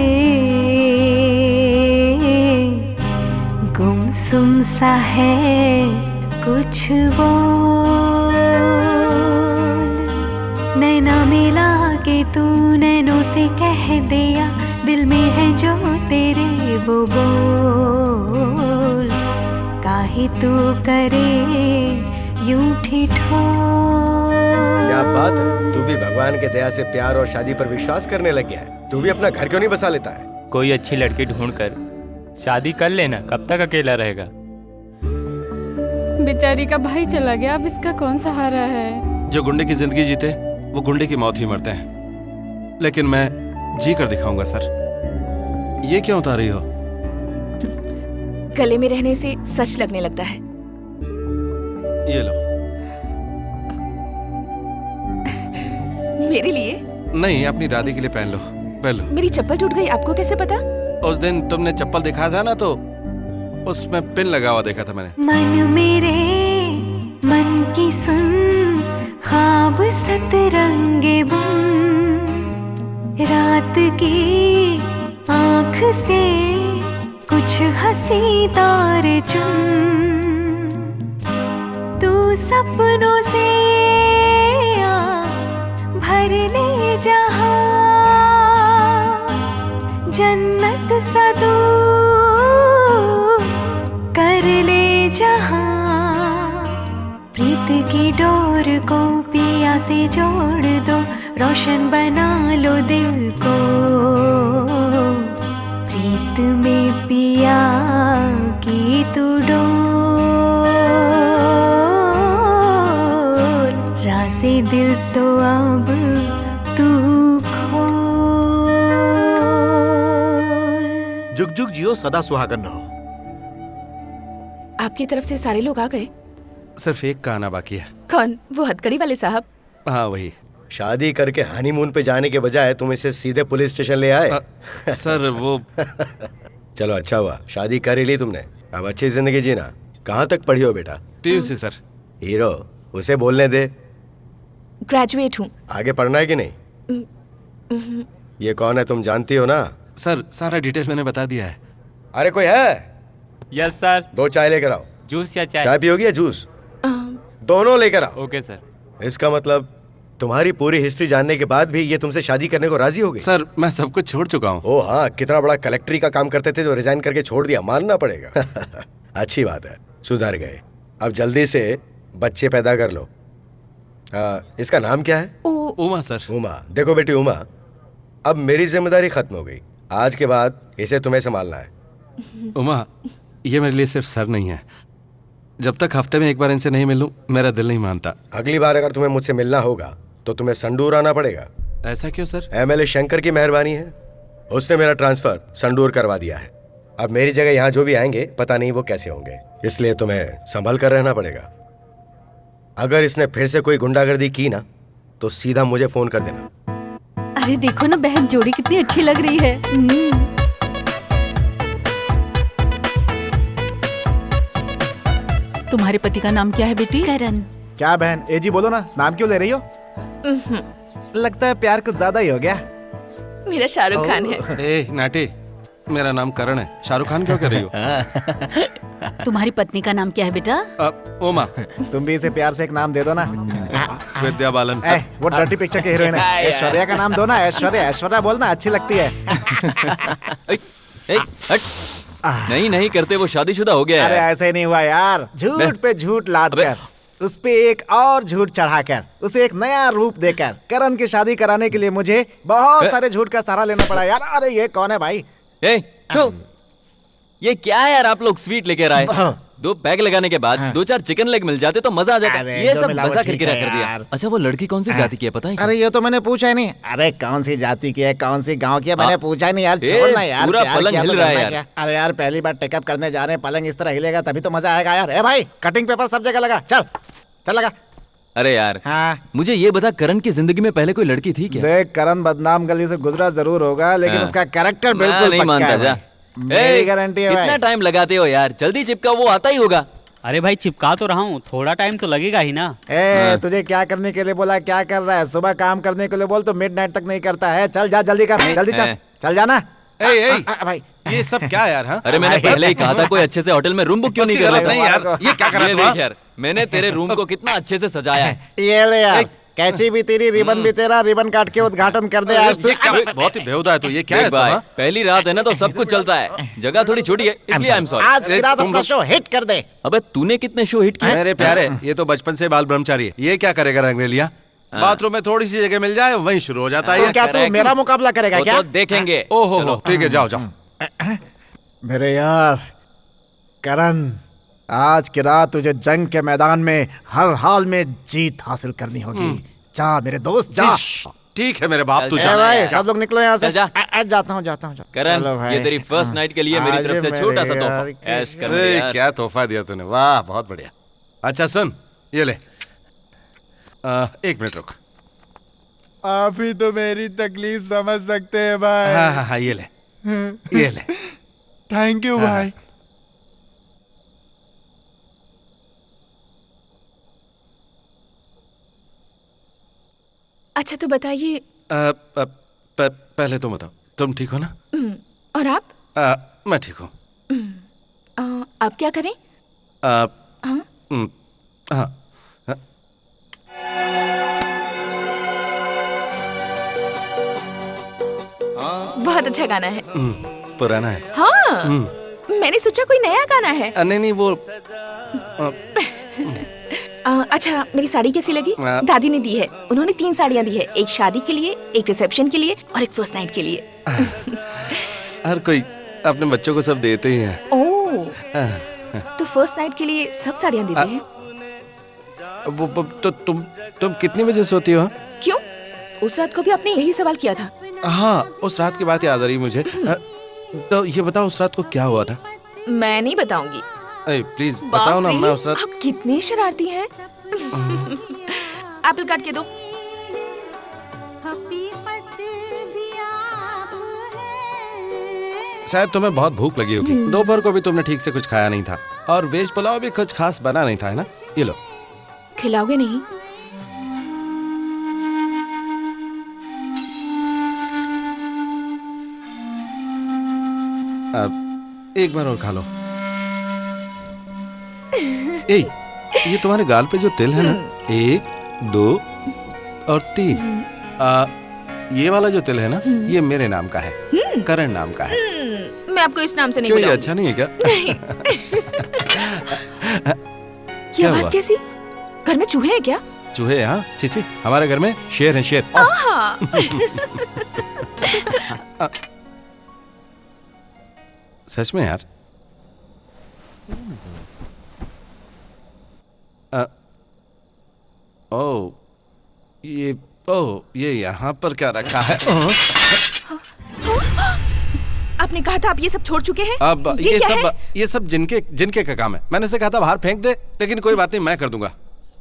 गुमसुम सा है कुछ बोल, नैना मिला के तू नैनों से कह दिया, दिल में है जो तेरे वो बोल, काहे तू करे यूं ठिठोल। क्या बात है, तू भी भगवान के दया से प्यार और शादी पर विश्वास करने लग गया है। तू भी अपना घर क्यों नहीं बसा लेता है? कोई अच्छी लड़की ढूंढकर शादी कर लेना, कब तक अकेला रहेगा? बेचारी का भाई चला गया, अब इसका कौन सहारा है? जो गुंडे की जिंदगी जीते वो गुंडे की मौत ही मरते हैं, लेकिन मैं जी कर दिखाऊंगा सर। ये क्यों उतार रही हो? गले में रहने से सच लगने लगता है। ये लो। मेरे लिए? नहीं, अपनी दादी के लिए पहन लो। पहन लो। मेरी चप्पल टूट गई, आपको कैसे पता? उस दिन तुमने चप्पल दिखाया था ना, तो उसमें पिन लगा हुआ देखा था मैंने। मन मेरे मन की सुन, ख्वाब सतरंगे बुन, रात की आँख से कुछ हंसी तारे चुन, तू सपनों से आ भर ले जहाँ, जन्नत सा तू कर ले जहाँ, प्रीत की डोर को पिया से जोड़ दो, रोशन बना लो दिल को, प्रीत में पिया की तू डोर, राज़े दिल तो अब तू खोल। जुग जुग जियो, सदा सुहागन रहो। आपकी तरफ से सारे लोग आ गए? सिर्फ एक का आना बाकी है। कौन? वो हथकड़ी वाले साहब? हाँ वही। शादी करके हनीमून पे जाने के बजाय तुम इसे सीधे पुलिस स्टेशन ले आए। सर वो चलो अच्छा हुआ, शादी कर ही ली तुमने, अब अच्छी जिंदगी जीना। कहाँ तक पढ़ी हो बेटा? PUC sir. हीरो, उसे बोलने दे। ग्रेजुएट हूँ। आगे पढ़ना है कि नहीं? ये कौन है तुम जानती हो ना? सर सारा डिटेल मैंने बता दिया है। अरे कोई है? Yes sir. 2 चाय लेकर आओ। जूस या चाय? चाय पियोगी या जूस? दोनों लेकर आओ। Okay sir. इसका मतलब तुम्हारी पूरी हिस्ट्री जानने के बाद भी ये तुमसे शादी करने को राजी हो गई? सर मैं सब कुछ छोड़ चुका हूँ। ओ हाँ, कितना बड़ा कलेक्ट्री का काम करते थे जो रिजाइन करके छोड़ दिया, मानना पड़ेगा। अच्छी बात है, सुधर गए। अब जल्दी से बच्चे पैदा कर लो। इसका नाम क्या है? उमा सर। उमा। देखो बेटी उमा, अब मेरी जिम्मेदारी खत्म हो गई, आज के बाद इसे तुम्हें संभालना है। उमा, ये मेरे लिए सिर्फ सर नहीं है, जब तक हफ्ते में एक बार इनसे नहीं मिलूं मेरा दिल नहीं मानता। अगली बार अगर तुम्हें मुझसे मिलना होगा तो तुम्हें संडूर आना पड़ेगा। ऐसा क्यों सर? MLA शंकर की मेहरबानी है, उसने मेरा ट्रांसफर संडूर करवा दिया है। अब मेरी जगह यहाँ जो भी आएंगे पता नहीं वो कैसे होंगे, इसलिए तुम्हें संभल कर रहना पड़ेगा। अगर इसने फिर से कोई गुंडागर्दी की ना तो सीधा मुझे फोन कर देना। अरे देखो ना बहन, जोड़ी कितनी अच्छी लग रही है। तुम्हारे पति का नाम क्या है बेटी? करण। क्या बहन, एजी बोलो ना, नाम क्यों ले रही हो? लगता है प्यार कुछ ज्यादा ही हो गया। मेरा शाहरुख खान है। ए नाटी, मेरा नाम करण है, शाहरुख खान क्यों कर रही हो? तुम्हारी पत्नी का नाम क्या है बेटा? उमा। तुम भी इसे प्यार से एक नाम दे दो ना। विद्या बालन। वो डर्टी पिक्चर के हीरोइन है, ऐश्वर्या का नाम दो ना। ऐश्वर्या, ऐश्वर्या बोलना, अच्छी लगती है। नहीं नहीं करते, वो शादीशुदा हो गया है। अरे ऐसे नहीं हुआ यार, झूठ पे झूठ लाद कर, उस पे एक और झूठ चढ़ाकर, उसे एक नया रूप देकर करण की शादी कराने के लिए मुझे बहुत सारे झूठ का सहारा लेना पड़ा यार। अरे ये कौन है भाई? ये क्या है यार, आप लोग स्वीट लेकर आए, 2 पैक लगाने के बाद 2-4 चिकन लेग मिल जाते तो मजा आ जाता। ये सब मजा किरकिरा कर दिया। अच्छा वो लड़की कौन सी जाति की है पता है? अरे ये तो मैंने पूछा ही नहीं। अरे कौन सी जाति की है, कौन सी गांव की है, मैंने पूछा ही नहीं यार। छोड़ना यार, पूरा पलंग हिल रहा है यार। अरे यार पहली बार टेकअप करने जा रहे हैं, पलंग इस तरह हिलेगा तभी तो मजा आएगा यार। ए भाई, कटिंग पेपर सब जगह लगा, चल चल लगा। अरे यार मुझे ये बता, करण की जिंदगी में पहले कोई लड़की थी क्या? देख, करण बदनाम गली से गुजरा जरूर होगा, लेकिन उसका कैरेक्टर बिल्कुल नहीं मानता। जा मेरी गारंटी है। कितना टाइम लगाते हो यार, जल्दी चिपका, वो आता ही होगा। अरे भाई चिपका तो रहा हूँ, थोड़ा टाइम तो लगेगा ही ना। तुझे क्या करने के लिए बोला, क्या कर रहा है? सुबह काम करने के लिए बोल तो मिडनाइट तक नहीं करता है। चल जा, जल्दी कर, जल्दी चल, चल जाना। भाई ये सब क्या यार? हाँ? अरे मैंने पहले ही कहा था कोई अच्छे से होटल में रूम बुक क्यों नहीं कर लेता? नहीं यार, ये क्या कर रहा है यार? मैंने तेरे रूम को कितना अच्छे से सजाया है। ये ले यार, कैची भी तेरी, रिबन भी तेरा, रिबन काट के उद्घाटन कर दे आज। बहुत ही बेहुदा है तो ये क्या है सब? पहली रात है ना तो सब कुछ चलता है, जगह थोड़ी छोटी है इसलिए आई एम सॉरी। आज की रात अपना शो हिट कर दे। अबे तूने कितने शो हिट किए? मेरे प्यारे, ये तो बचपन से बाल ब्रह्मचारी है, ये क्या करेगा रंगरेलिया? बाथरूम में थोड़ी सी जगह मिल जाए वहीं शुरू हो जाता है। क्या तू मेरा मुकाबला करेगा क्या? तो देखेंगे। ओहो ठीक है, जाओ जाओ। मेरे यार करण, आज की रात तुझे जंग के मैदान में हर हाल में जीत हासिल करनी होगी। जा मेरे दोस्त जा। ठीक है मेरे बाप, तू ए जा भाई, सब लोग निकलो यहाँ से। जा। जाता हूँ जाता हूँ। करण, चलो भाई। ये तेरी फर्स्ट नाइट के लिए मेरी आज तरफ से मेरे छोटा सा यार तोहफा। की- ऐश कर अरे, यार। क्या तोहफा दिया तूने, वाह बहुत बढ़िया। अच्छा सुन, ये ले। 1 मिनट रुक। आप ही तो मेरी तकलीफ समझ सकते हैं भाई। हाँ हाँ हाँ, ये ले, ये ले। थैंक यू हाँ, भाई। अच्छा तो बताइए। पहले तुम बताओ, तुम ठीक हो ना? और आप? मैं ठीक हूँ। आप क्या करें? हाँ। हाँ। बहुत अच्छा गाना है। पुराना है। हाँ, मैंने सोचा कोई नया गाना है। नहीं नहीं, वो अच्छा, मेरी साड़ी कैसी लगी? दादी ने दी है। उन्होंने 3 साड़ियाँ दी है, एक शादी के लिए, एक रिसेप्शन के लिए और एक फर्स्ट नाइट के लिए। हर कोई अपने बच्चों को सब देते ही हैं। ओह, तो फर्स्ट नाइट के लिए सब साड़ियाँ देते हैं? तो तुम कितने बजे सोती हो? क्यों? उस रात को भी आपने यही सवाल किया था। हाँ, उस रात की बात याद आ रही मुझे। तो ये बताओ उस रात को क्या हुआ था? मैं नहीं बताऊंगी। प्लीज बताओ ना। मैं उस रात आप कितने शरारती हैं। एप्पल काट के दो। शायद तुम्हें बहुत भूख लगी होगी। दोपहर को भी तुमने ठीक से कुछ खाया नहीं था और वेज पुलाव भी कुछ खास बना नहीं था, है ना? ये लो। खिलाओगे नहीं? एक बार और खा लो। ए, ये तुम्हारे गाल पे जो तिल है ना, 1, 2 और 3। ये वाला जो तिल है ना, ये मेरे नाम का है, करण नाम का है। मैं आपको इस नाम से नहीं क्यों, ये बुलाऊंगी। अच्छा नहीं है क्या? नहीं। ये आवाज कैसी? घर में चूहे हैं क्या? चूहे? हाँ, चीची, हमारे घर में शेर है, शेर। आहा। सच में यार? ये यहाँ पर क्या रखा है? आपने कहा था आप ये सब छोड़ चुके हैं। अब क्या ये सब जिनके का काम है। मैंने उसे कहा था बाहर फेंक दे, लेकिन कोई बात नहीं, मैं कर दूंगा।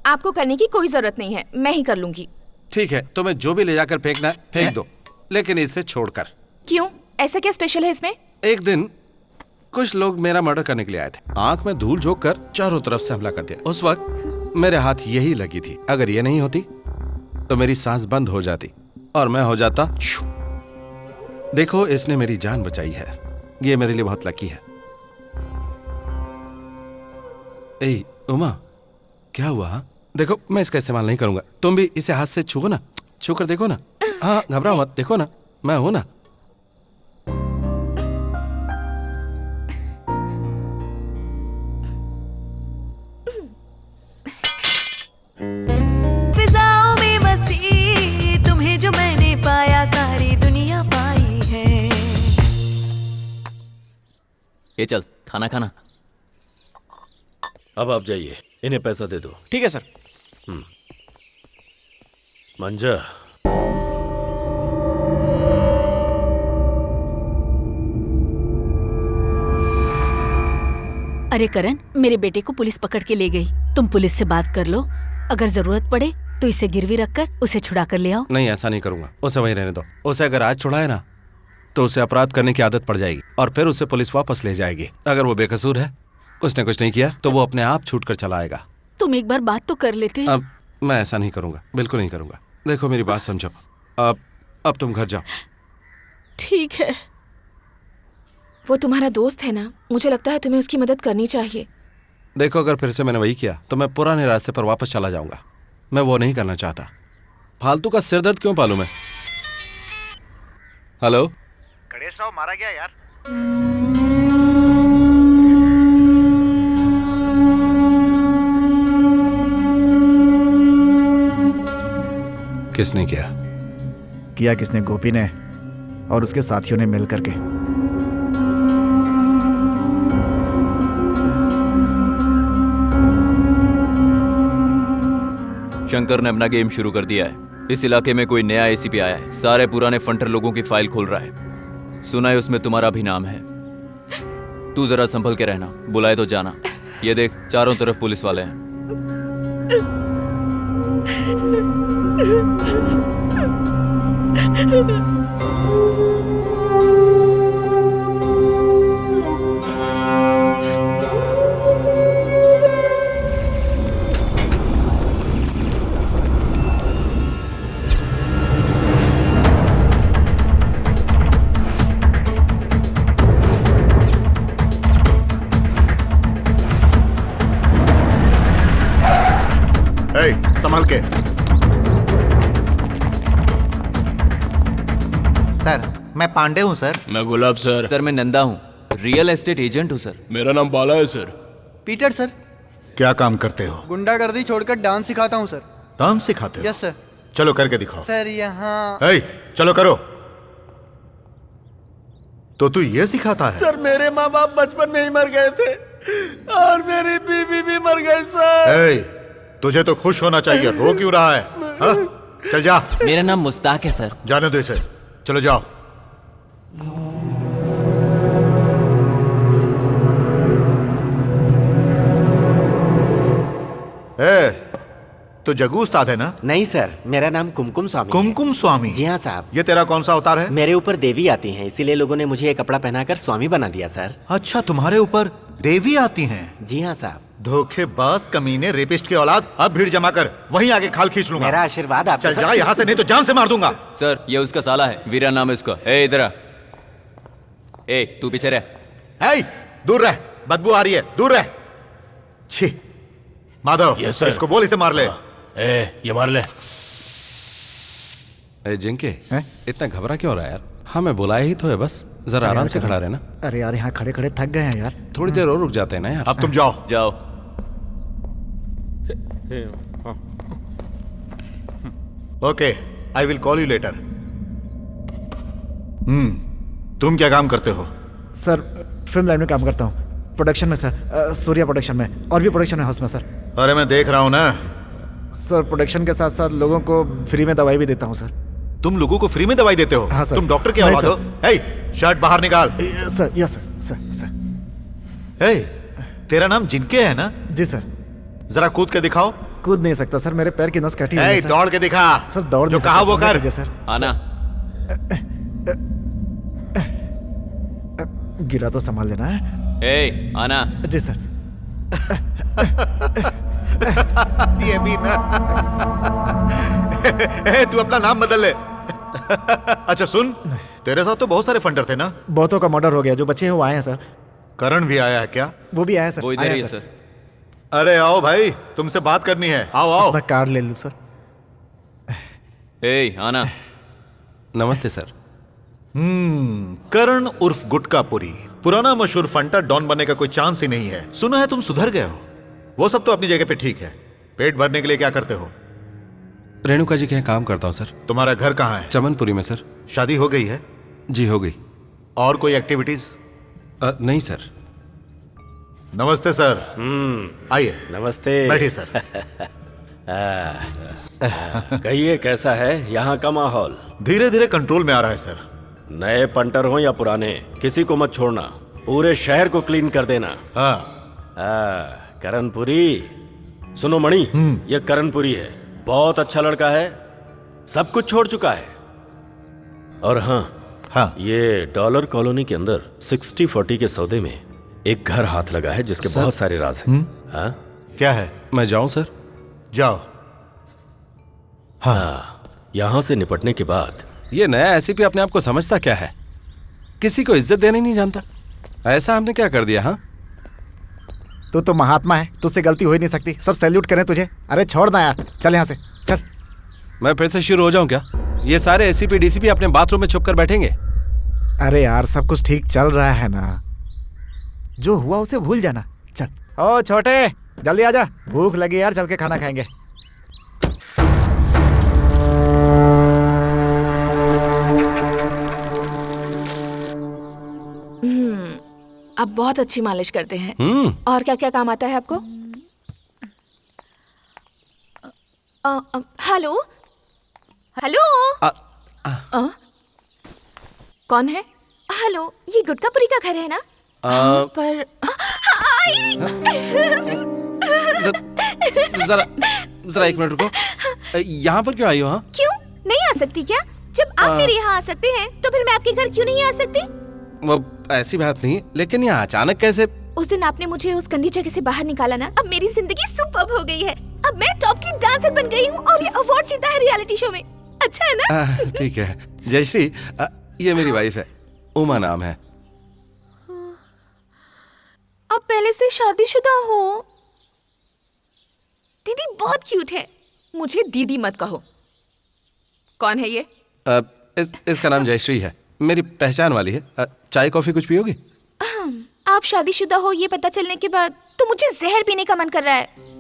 आपको करने की कोई जरूरत नहीं है, मैं ही कर लूंगी। ठीक है, तुम्हें जो भी ले जाकर फेंकना है फेंक दो, लेकिन इसे छोड़कर। क्यों? ऐसा क्या स्पेशल है इसमें? एक दिन कुछ लोग मेरा मर्डर करने के लिए आए थे। आंख में धूल झोंक कर चारों तरफ से हमला कर दिया। उस वक्त मेरे हाथ यही लगी थी। अगर ये नहीं होती तो मेरी सांस बंद हो जाती और मैं हो जाता। देखो, इसने मेरी जान बचाई है। ये मेरे लिए बहुत लकी है। ए उमा, क्या हुआ? हा? देखो, मैं इसका इस्तेमाल नहीं करूंगा। तुम भी इसे हाथ से छुओ ना, छू कर देखो ना। हाँ, घबराओ मत, देखो ना, मैं हूं ना। फिजाओं में मस्ती, तुम्हें जो मैंने पाया सारी दुनिया पाई है। ये चल, खाना खाना। अब आप जाइए, इन्हें पैसा दे दो। ठीक है सर। मंजा, अरे करण, मेरे बेटे को पुलिस पकड़ के ले गई। तुम पुलिस से बात कर लो, अगर जरूरत पड़े तो इसे गिरवी रखकर उसे छुड़ा कर ले आओ। नहीं, ऐसा नहीं करूंगा। उसे वहीं रहने दो। उसे अगर आज छुड़ाए ना तो उसे अपराध करने की आदत पड़ जाएगी और फिर उसे पुलिस वापस ले जाएगी। अगर वो बेकसूर है, उसने कुछ नहीं किया, तो वो अपने आप छूट कर चला आएगा। तुम एक बार बात तो कर लेते। अब मैं ऐसा नहीं करूंगा, बिल्कुल नहीं करूंगा। देखो, मेरी बात समझो। अब तुम घर जाओ। ठीक है। वो तुम्हारा दोस्त है ना, मुझे लगता है तुम्हें उसकी मदद करनी चाहिए। देखो, अगर फिर से मैंने वही किया तो मैं पुराने रास्ते पर वापस चला जाऊंगा। मैं वो नहीं करना चाहता। फालतू का सिरदर्द क्यों पालू मैं? हेलो, गणेश राव मारा गया यार। किसने किया? किया किसने? गोपी ने और उसके साथियों ने मिल करके। शंकर ने अपना गेम शुरू कर दिया है। इस इलाके में कोई नया एसीपी आया है, सारे पुराने फंटर लोगों की फाइल खोल रहा है। सुना है उसमें तुम्हारा भी नाम है। तू जरा संभल के रहना, बुलाए तो जाना। ये देख, चारों तरफ पुलिस वाले हैं। संभाल के। सर, मैं पांडे हूँ सर। मैं गुलाब सर। सर मैं नंदा हूँ, रियल एस्टेट एजेंट हूँ सर। मेरा नाम बाला है सर। Peter sir. क्या काम करते हो? गुंडागर्दी छोड़कर डांस सिखाता हूँ सर। डांस सिखाते हो? Yes sir. चलो करके दिखाओ। सर यहाँ चलो करो। तो तू ये सिखाता है? सर मेरे माँ बाप बचपन में ही मर गए थे और मेरी बीवी भी मर गई सर। तुझे तो खुश होना चाहिए, रो क्यों रहा है? हा? चल जा। मेरा नाम मुस्ताक है सर। जाने दो इसे, चलो जाओ। तो जग्गू उस्ताद है ना? नहीं सर, मेरा नाम कुमकुम स्वामी। कुमकुम स्वामी? जी हाँ साहब। ये तेरा कौन सा अवतार है? मेरे ऊपर देवी आती हैं, इसीलिए लोगों ने मुझे ये कपड़ा पहनाकर स्वामी बना दिया सर। अच्छा, तुम्हारे ऊपर देवी आती हैं? जी हाँ साहब। धोखेबाज, कमीने, रेपिस्ट की औलाद। अब भीड़ जमा कर, वहीं आगे खाल खींच लूंगा। मेरा आशीर्वाद आप। चल जा यहाँ से, नहीं तो जान से मार दूंगा। सर ये उसका साला है, वीरा नाम है उसका। इधर आ। तू पीछे रह। दूर रह, बदबू आ रही है, दूर रह। छी माधव, इसको बोल इसे मार ले। ये मार ले। जिंके, इतना घबरा क्यों रहा है यार? हाँ मैं बुलाया ही तो है, बस जरा आराम से खड़ा रहना। अरे यार यहाँ खड़े खड़े थक गए हैं यार। थोड़ी देर और रुक जाते हैं ना यार। अब तुम जाओ। जाओ। Okay, I will call you later. तुम क्या काम करते हो? सर फिल्म लाइन में काम करता हूँ, प्रोडक्शन में सर। सूर्या प्रोडक्शन में, और भी प्रोडक्शन हाउस में सर। अरे मैं देख रहा हूँ ना सर। प्रोडक्शन के साथ साथ लोगों को फ्री में दवाई भी देता हूँ सर। तुम लोगों को फ्री में दवाई देते हो? हाँ सर। तुम डॉक्टर के औलाद हो? शर्ट बाहर निकाल। Sir yes sir. तेरा नाम जिनके है ना? जी सर। जरा कूद के दिखाओ। कूद नहीं सकता सर, मेरे पैर की नस कटी हुई है सर। दौड़ के दिखा। सर दौड़ जो कहा वो कर। सर आना। गिरा तो संभाल लेना है। आना। जी सर। ये भी ना। तू अपना नाम बदल ले। अच्छा सुन, तेरे साथ तो बहुत सारे फंडर थे ना? बहुतों का मर्डर हो गया, जो बच्चे हैं वो आए हैं सर। करण भी आया है क्या? वो भी आया सर। वो इधर ही है सर। अरे आओ भाई, तुमसे बात करनी है। आओ आओ। अपना कार्ड ले लो सर। आना। नमस्ते सर। करण उर्फ गुटकापुरी, पुराना मशहूर फंटर डॉन बनने का कोई चांस ही नहीं है। सुना है तुम सुधर गए हो। वो सब तो अपनी जगह पे ठीक है। पेट भरने के लिए क्या करते हो? रेणुका जी के यहाँ काम करता हूँ सर। तुम्हारा घर कहाँ है? चमनपुरी में सर। शादी हो गई है? जी हो गई। और कोई एक्टिविटीज? नहीं सर। नमस्ते सर। आइए। नमस्ते। बैठिए सर। कहिए कैसा है यहाँ का माहौल? धीरे धीरे कंट्रोल में आ रहा है सर। नए पंटर हो या पुराने, किसी को मत छोड़ना, पूरे शहर को क्लीन कर देना। करणपुरी। सुनो मणि, ये करणपुरी है, बहुत अच्छा लड़का है, सब कुछ छोड़ चुका है। और हाँ, ये डॉलर कॉलोनी के अंदर 60-40 के सौदे में एक घर हाथ लगा है जिसके बहुत सारे राज हैं। क्या है? मैं जाऊं सर? जाओ। यहाँ से निपटने के बाद। ये नया एसीपी अपने आप को समझता क्या है? किसी को इज्जत देने नहीं जानता। ऐसा हमने क्या कर दिया? हाँ तू तो महात्मा है, तुझसे गलती हो ही नहीं सकती, सब सैल्यूट करें तुझे। अरे छोड़ ना यार, चल यहाँ से चल। मैं फिर से शुरू हो जाऊं क्या? ये सारे एसीपी डीसीपी अपने बाथरूम में छुप कर बैठेंगे? अरे यार सब कुछ ठीक चल रहा है ना, जो हुआ उसे भूल जाना। चल। ओ छोटे, जल्दी आजा, भूख लगी यार, चल के खाना खाएंगे। आप बहुत अच्छी मालिश करते हैं। और क्या क्या काम आता है आपको? हेलो हेलो कौन है? हेलो, ये गुटकापुरी का घर है ना? पर जरा एक मिनट रुको। यहाँ पर क्यों आई हो? हाँ, क्यों नहीं आ सकती क्या? जब आप मेरे यहाँ आ सकते हैं तो फिर मैं आपके घर क्यों नहीं आ सकती? वो ऐसी बात नहीं, लेकिन यहाँ अचानक कैसे? उस दिन आपने मुझे उस गंदी जगह से बाहर निकाला ना, अब मेरी जिंदगी सुपर्ब हो गई है। अब मैं टॉप की डांसर बन गई हूँ और ये अवार्ड जीता है रियलिटी शो में। अच्छा है ना? ठीक है जयश्री, ये मेरी वाइफ है, उमा नाम है। आप पहले से शादीशुदा हो? दीदी बहुत क्यूट है। मुझे दीदी मत कहो। कौन है ये? इसका नाम जयश्री है, मेरी पहचान वाली है। चाय कॉफी कुछ पियोगी? आप शादीशुदा हो ये पता चलने के बाद तो मुझे जहर पीने का मन कर रहा है।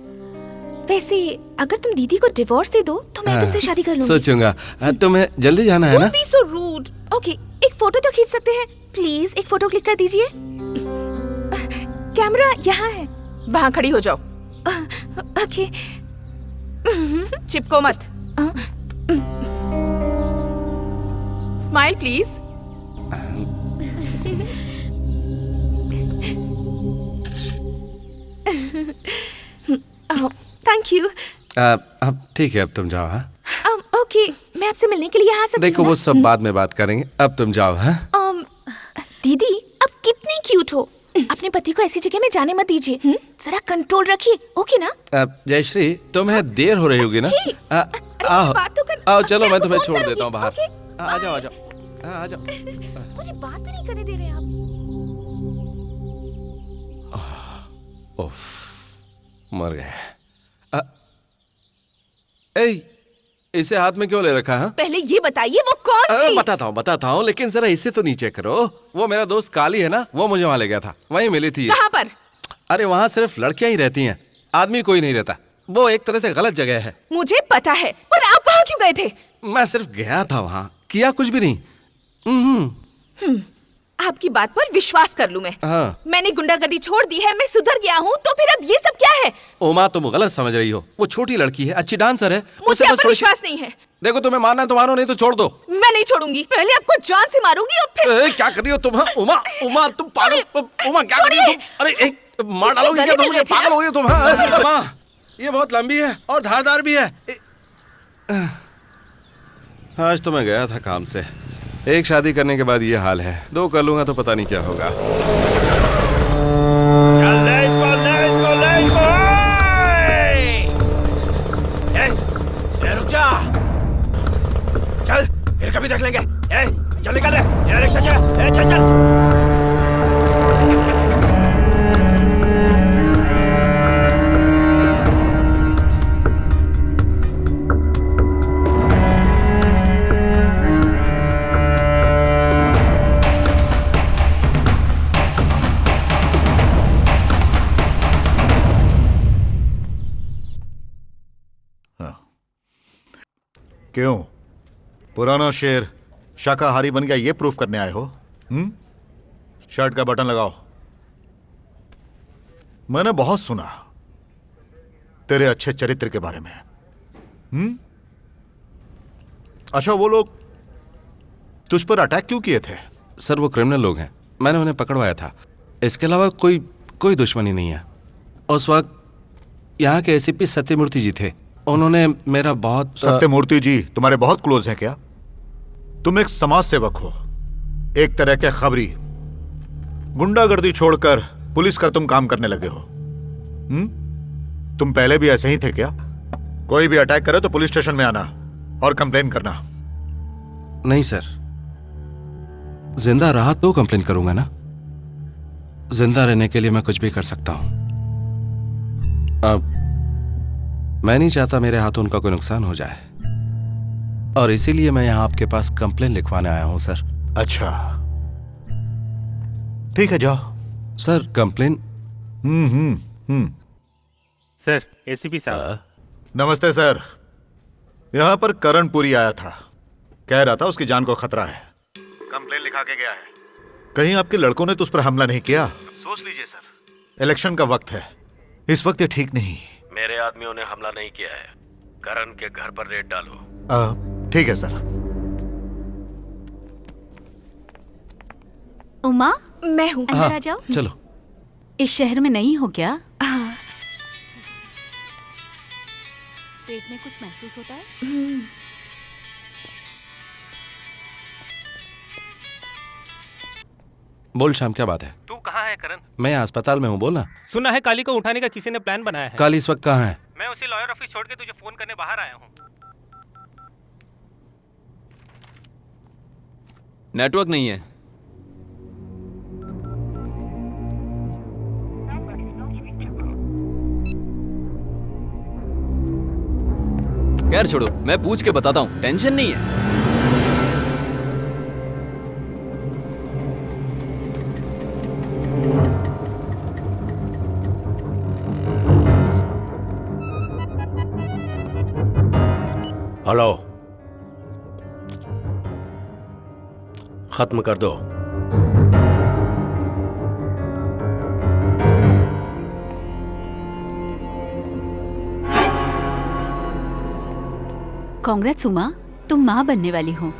वैसे अगर तुम दीदी को डिवोर्स दे दो तो मैं तुमसे शादी कर लूंगी। सोचूंगा। तुम्हें जल्दी जाना है ना? Don't be so rude. Okay, एक फोटो तो खींच सकते हैं? प्लीज एक फोटो क्लिक कर दीजिए। कैमरा यहाँ है, वहाँ खड़ी हो जाओ। ओके, चिपको मत। Smile please. Thank you. अब ठीक है, अब तुम जाओ। हाँ ओके, मैं आपसे मिलने के लिए यहाँ से देखो वो सब बाद में बात करेंगे, अब तुम जाओ। हाँ दीदी अब कितनी क्यूट हो। अपने पति को ऐसी जगह में जाने मत दीजिए। जरा कंट्रोल रखिए, ओके ना? जयश्री, तुम्हें देर हो रही होगी ना? आओ चलो, मैं तुम्हें छोड़ देता हूँ बाहर। आ जाओ आ जाओ आ जाओ। मुझे बात भी नहीं करने दे रहे आप। मर गए। इसे हाथ में क्यों ले रखा है? पहले ये बताइए वो कौन थी? बताता हूँ, लेकिन जरा इसे तो नीचे करो। वो मेरा दोस्त काली है ना, वो मुझे वहां ले गया था, वहीं मिली थी। कहाँ पर? अरे वहाँ सिर्फ लड़कियां ही रहती हैं, आदमी कोई नहीं रहता। वो एक तरह से गलत जगह है। मुझे पता है, पर आप वहाँ क्यों गए थे? मैं सिर्फ गया था वहाँ, किया कुछ भी नहीं। आपकी बात पर विश्वास कर लूं मैं। हाँ। मैंने गुंडागर्दी छोड़ दी है, मैं सुधर गया हूँ, तो फिर अब ये सब क्या है? उमा, तुम गलत समझ रही हो। वो छोटी लड़की है, अच्छी डांसर है। मुझे आप पर विश्वास नहीं है। देखो, तुम्हें मानना तो मानो, नहीं तो छोड़ दो। मैं नहीं छोड़ूंगी। पहले आपको जान से मारूंगी और फिर क्या कर रही हो तुम? उमा तुम पागल। उमा क्या कर रही हो तुम? अरे मार डालोगी क्या तुम? मुझे पागल हो गई तुम? उमा, ये बहुत लंबी है और धारदार भी है। आज तो मैं गया था काम से। एक शादी करने के बाद ये हाल है, 2 कर लूंगा तो पता नहीं क्या होगा। चल ले इसको, ले इसको, ले इसको। रुक जा। चल, फिर कभी देख लेंगे। चल निकल ले, रिक्शा चल, चल चल। क्यों पुराना शेर शाकाहारी बन गया, ये प्रूफ करने आए हो? शर्ट का बटन लगाओ। मैंने बहुत सुना तेरे अच्छे चरित्र के बारे में। अच्छा, वो लोग तुझ पर अटैक क्यों किए थे? सर, वो क्रिमिनल लोग हैं, मैंने उन्हें पकड़वाया था। इसके अलावा कोई दुश्मनी नहीं है। उस वक्त यहाँ के एसीपी सत्यमूर्ति जी थे, उन्होंने मेरा बहुत। सत्यमूर्ति जी तुम्हारे बहुत क्लोज हैं क्या? तुम एक समाज सेवक हो, एक तरह के खबरी। गुंडागर्दी छोड़कर पुलिस का तुम काम करने लगे हो। तुम पहले भी ऐसे ही थे क्या? कोई भी अटैक करे तो पुलिस स्टेशन में आना और कंप्लेन करना। नहीं सर, जिंदा रहा तो कंप्लेन करूंगा ना। जिंदा रहने के लिए मैं कुछ भी कर सकता हूं। अब मैं नहीं चाहता मेरे हाथों उनका कोई नुकसान हो जाए, और इसीलिए मैं यहां आपके पास कंप्लेन लिखवाने आया हूं सर। अच्छा ठीक है, जाओ। Sir complain. सर, एसीपी साहब। नमस्ते सर। यहां पर करणपुरी आया था, कह रहा था उसकी जान को खतरा है। कंप्लेन लिखा के गया है। कहीं आपके लड़कों ने तो उस पर हमला नहीं किया? सोच लीजिए सर, इलेक्शन का वक्त है, इस वक्त ये ठीक नहीं। मेरे आदमियों ने हमला नहीं किया है। करण के घर पर रेड डालो। ठीक है सर। उमा, मैं हूँ। अंदर आ जाओ। चलो। इस शहर में नहीं हो क्या? पेट में कुछ महसूस होता है? बोल श्याम, क्या बात है? तू कहाँ है करण? मैं अस्पताल में हूँ, बोल ना। सुना है काली को उठाने का किसी ने प्लान बनाया है। काली इस वक्त कहाँ है? मैं उसी लॉयर ऑफिस छोड़ के तुझे फोन करने बाहर आया हूँ। नेटवर्क नहीं है। खैर छोड़ो, मैं पूछ के बताता हूँ, टेंशन नहीं है। हेलो, खत्म कर दो। कांग्रेस उमा, तुम माँ बनने वाली हो।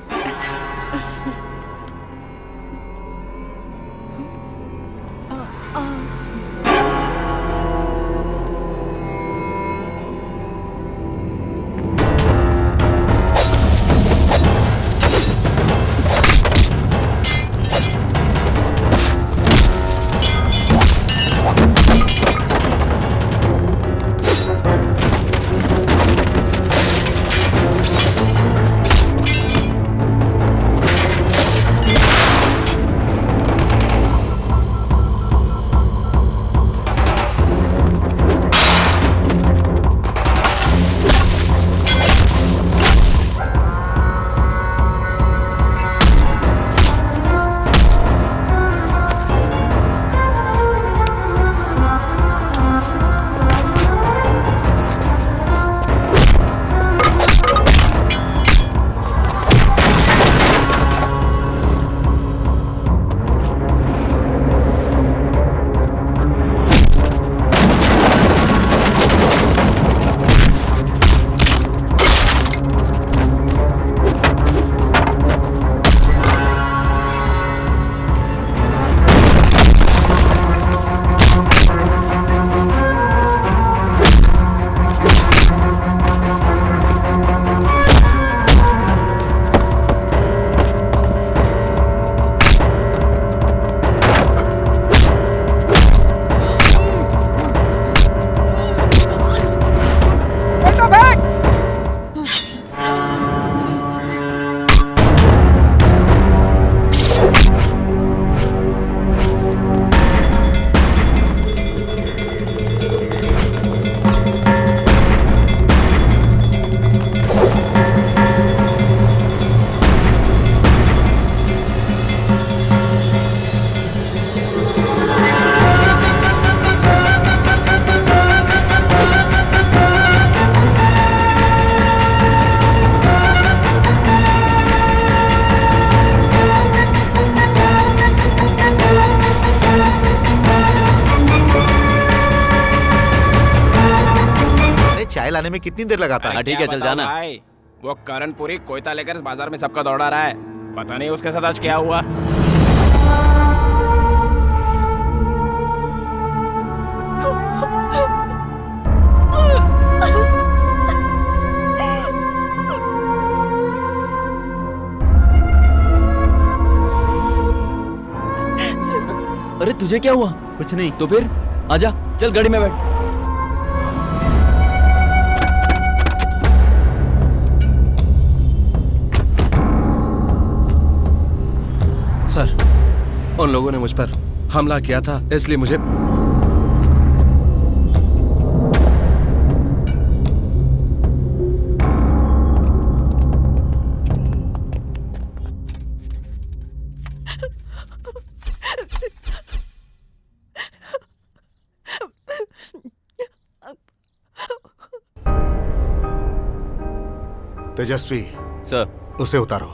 लाने में कितनी देर लगाता है? ठीक है, चल जाना। भाई, वो करणपुरी कोयता लेकर बाजार में सबका दौड़ा रहा है। पता नहीं उसके साथ आज क्या हुआ। अरे तुझे क्या हुआ? कुछ नहीं। तो फिर आजा, चल गाड़ी में बैठ। सर, उन लोगों ने मुझ पर हमला किया था, इसलिए मुझे तेजस्वी सर, उसे उतारो।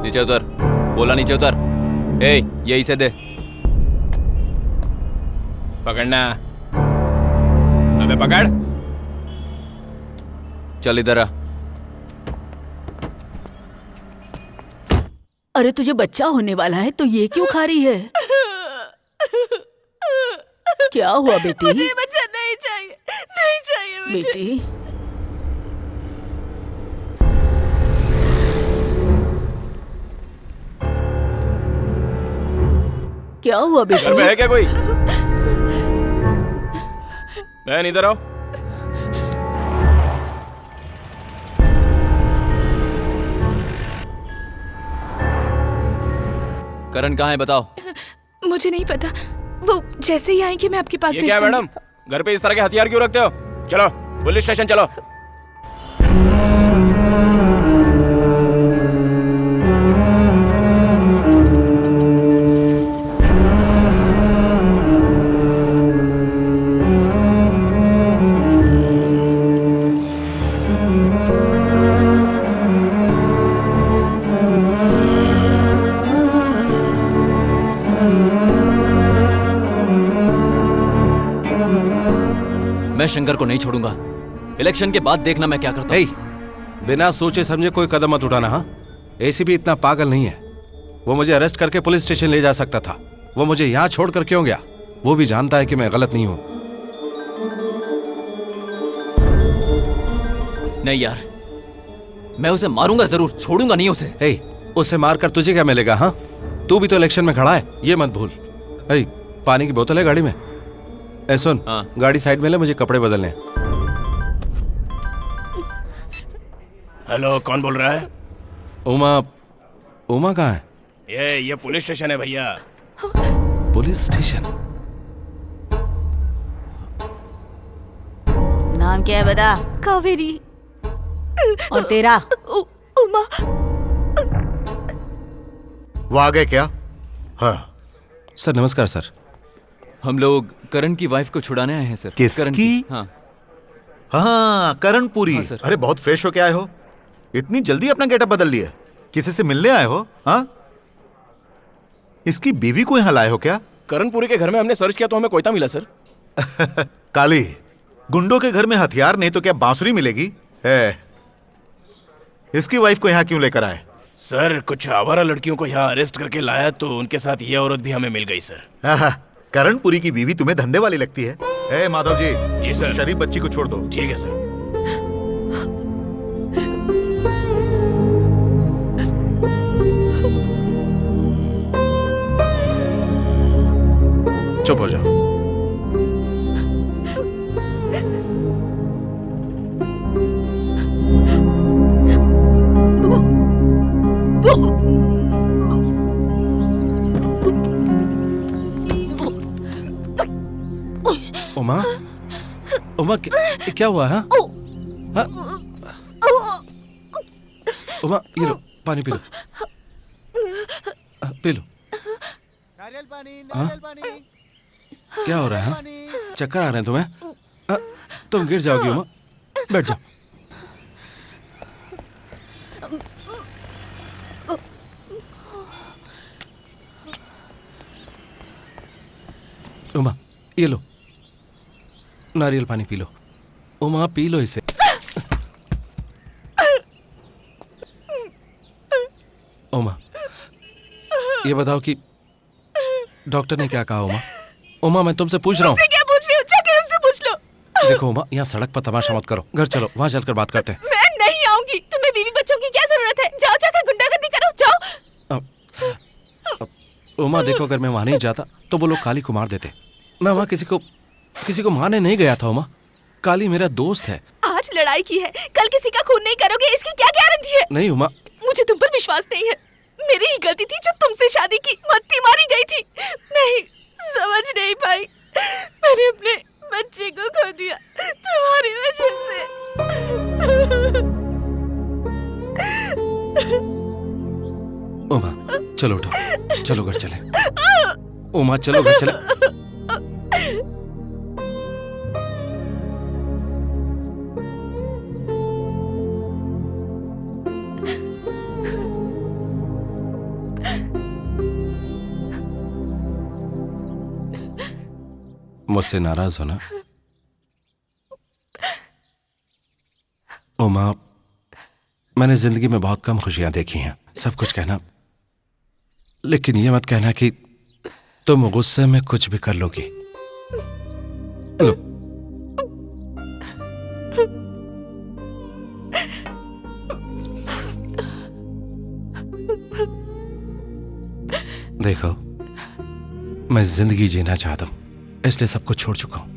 नीचे उतर, बोला नीचे उतर। ए, यही से दे। पकड़ना। पकड़। चल इधर आ। अरे तुझे बच्चा होने वाला है तो ये क्यों खा रही है? क्या हुआ बेटी? मुझे बच्चा नहीं चाहिए, नहीं चाहिए मुझे। बेटी क्या हुआ बेटी? घर में है क्या कोई? बहन इधर आओ। करण कहाँ है बताओ? मुझे नहीं पता, वो जैसे ही आएंगे मैं आपके पास ये भेज क्या है दूंगी। मैडम? घर पे इस तरह के हथियार क्यों रखते हो? चलो पुलिस स्टेशन चलो। मैं शंकर को नहीं छोड़ूंगा। इलेक्शन के बाद देखना मैं क्या करता हूँ। बिना सोचे समझे कोई कदम मत उठाना। हाँ, एसीपी इतना पागल नहीं है। वो मुझे अरेस्ट करके पुलिस स्टेशन ले जा सकता था। वो मुझे यहाँ छोड़कर क्यों गया? वो भी जानता है कि मैं गलत नहीं हूँ। नहीं यार, मैं उसे मारूंगा जरूर, छोड़ूंगा नहीं उसे। उसे मारकर तुझे क्या मिलेगा? हाँ, तू भी तो इलेक्शन में खड़ा है, ये मत भूल। पानी की बोतल है गाड़ी में? सुन, गाड़ी साइड में ले, मुझे कपड़े बदलने। हेलो, कौन बोल रहा है? उमा। उमा कहाँ है? ये पुलिस स्टेशन है भैया। Police station? नाम क्या है बता? कावेरी। और तेरा? उमा। वो आ गए क्या? हाँ सर, नमस्कार सर। हम लोग करण की वाइफ को छुड़ाने आए हैं सर। किसकी? करण की? हाँ हाँ, करणपुरी। हाँ, सर। अरे बहुत फ्रेश होके आए हो। इतनी जल्दी अपना गेटअप बदल लिया? किसी से मिलने आए हो? हाँ, इसकी बीवी को यहाँ लाए हो क्या? करणपुरी के घर में हमने सर्च किया तो हमें कोयता मिला सर। काली, गुंडों के घर में हथियार नहीं तो क्या बांसुरी मिलेगी? है, इसकी वाइफ को यहाँ क्यों लेकर आए? सर, कुछ आवारा लड़कियों को यहाँ अरेस्ट करके लाया तो उनके साथ ये औरत भी हमें मिल गई सर। करणपुरी की बीवी तुम्हें धंधे वाली लगती है? ए माधव जी। जी सर। शरीफ बच्ची को छोड़ दो। ठीक है सर। चुप हो जाओ। उमा, उमा क्या हुआ? हाँ? हाँ? उमा, ये लो पानी पी लो। P low. नारियल पानी, नारियल पानी। क्या हो रहा है? हाँ? चक्कर आ रहे हैं तुम्हें? तुम गिर जाओगी उमा, बैठ जाओ। उमा, ये लो नारियल पानी P low. Uma, P low इसे। उमा, ये बताओ कि डॉक्टर ने क्या कहा? उमा, उमा मैं तुमसे पूछ रहा हूँ। क्या पूछ रही हो? जाके उनसे पूछ लो। देखो उमा, यहाँ सड़क पर तमाशा मत करो। घर चलो, वहाँ चलकर बात करते हैं। मैं नहीं आऊंगी। तुम्हें बीवी बच्चों की क्या जरूरत है? जाओ जाकर गुंडागर्दी करो, जाओ। उमा देखो, अगर मैं वहाँ नहीं जाता तो वो लोग काली को मार देते। मैं वहाँ किसी को मारने नहीं गया था। उमा, काली मेरा दोस्त है। आज लड़ाई की है, कल किसी का खून नहीं करोगे, इसकी क्या गारंटी है? नहीं उमा, मुझे तुम पर विश्वास नहीं है। मेरी ही गलती थी जो तुमसे शादी की, मत्ती मारी गई थी। नहीं, समझ नहीं पाई। मैंने अपने बच्चे को खो दिया तुम्हारी वजह से। उमा चलो उठो, चलो घर चले। उमा चलो घर चले। मुझसे नाराज हो ना? ओ माँ, मैंने जिंदगी में बहुत कम खुशियां देखी हैं, सब कुछ कहना, लेकिन ये मत कहना कि तुम गुस्से में कुछ भी कर लोगी। लो। देखो, मैं जिंदगी जीना चाहता हूं, इसलिए सब कुछ छोड़ चुका हूं।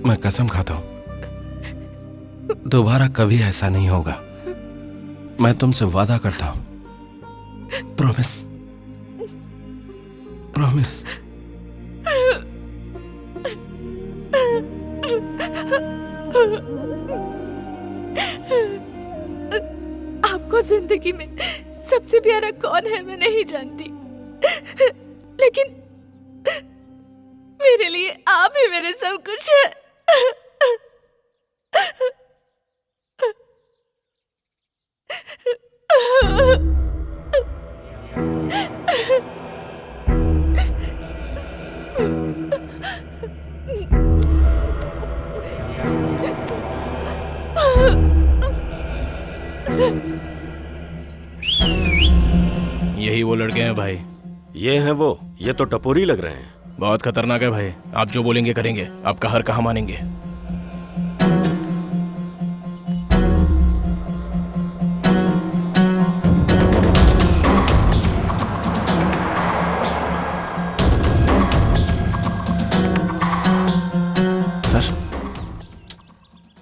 मैं कसम खाता हूं दोबारा कभी ऐसा नहीं होगा। मैं तुमसे वादा करता हूं, प्रॉमिस, प्रॉमिस। आपको जिंदगी में सबसे प्यारा कौन है मैं नहीं जानती, लेकिन मेरे लिए आप ही मेरे सब कुछ है। यही वो लड़के हैं भाई। ये हैं वो, ये तो टपोरी लग रहे हैं। बहुत खतरनाक है भाई, आप जो बोलेंगे करेंगे, आपका हर कहा मानेंगे।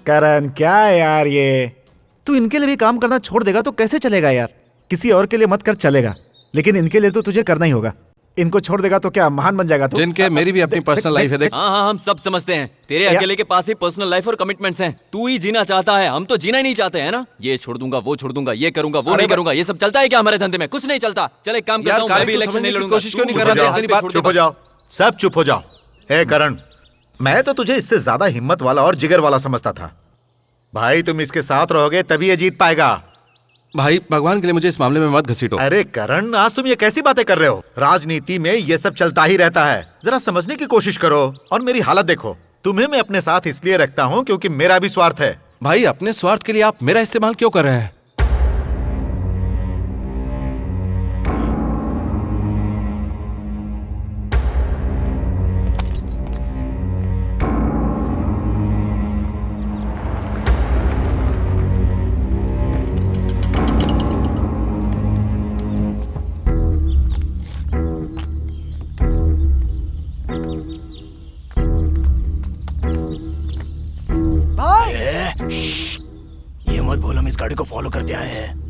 करण क्या है यार ये, तू इनके लिए भी काम करना छोड़ देगा तो कैसे चलेगा यार। किसी और के लिए मत कर चलेगा, लेकिन इनके लिए तो तुझे करना ही होगा। इनको छोड़ देगा तो क्या महान बन जाएगा तू? जिनके मेरी भी अपनी पर्सनल लाइफ है। देख, हाँ हाँ, हम सब समझते हैं, तेरे अकेले के पास ही पर्सनल लाइफ और कमिटमेंट्स हैं। तू ही जीना चाहता है, हम तो जीना ही नहीं चाहते हैं ना। ये छोड़ दूंगा, वो छोड़ दूंगा, ये करूंगा, वो नहीं करूंगा, ये सब चलता है क्या हमारे धंधे में? कुछ नहीं चलता। चल एक काम करता हूँ, मैं भी इलेक्शन नहीं लड़ूंगा। कोशिश क्यों नहीं कर रहा? चुप हो जाओ, सब चुप हो जाओ। ए करण, मैं तो तुझे इससे ज्यादा हिम्मत वाला और जिगर वाला समझता था। भाई तुम इसके साथ रहोगे तभी ये जीत पाएगा। भाई भगवान के लिए मुझे इस मामले में मत घसीटो। अरे करण, आज तुम ये कैसी बातें कर रहे हो? राजनीति में ये सब चलता ही रहता है, जरा समझने की कोशिश करो। और मेरी हालत देखो, तुम्हें मैं अपने साथ इसलिए रखता हूँ क्योंकि मेरा भी स्वार्थ है। भाई अपने स्वार्थ के लिए आप मेरा इस्तेमाल क्यों कर रहे हैं? ये मत बोल हम इस गाड़ी को फॉलो करते आए हैं।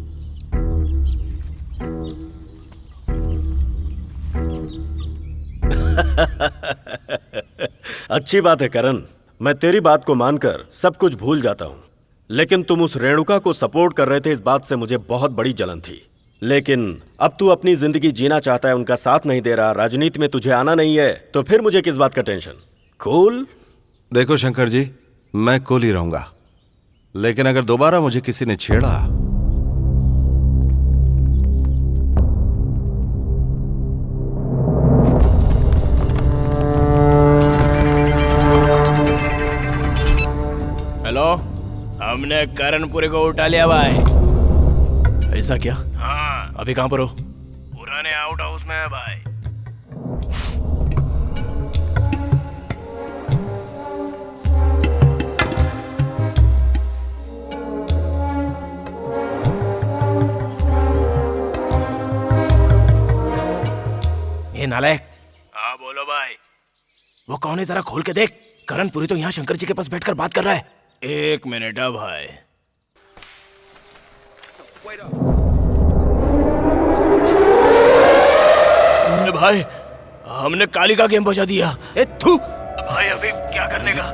अच्छी बात है करण, मैं तेरी बात को मानकर सब कुछ भूल जाता हूँ। लेकिन तुम उस रेणुका को सपोर्ट कर रहे थे, इस बात से मुझे बहुत बड़ी जलन थी। लेकिन अब तू अपनी जिंदगी जीना चाहता है, उनका साथ नहीं दे रहा, राजनीति में तुझे आना नहीं है, तो फिर मुझे किस बात का टेंशन? कूल। देखो शंकर जी, मैं कूल ही रहूंगा, लेकिन अगर दोबारा मुझे किसी ने छेड़ा हेलो, हमने करणपुरी को उठा लिया भाई। ऐसा क्या? हाँ। अभी कहाँ पर हो? पुराने आउट हाउस में है भाई। ये नालायक। हाँ बोलो भाई। वो कौन है, जरा खोल के देख। करणपुरी तो यहाँ शंकर जी के पास बैठकर बात कर रहा है। एक मिनट है भाई। भाई हमने काली का गेम बजा दिया। ए थू भाई, अभी क्या करने का?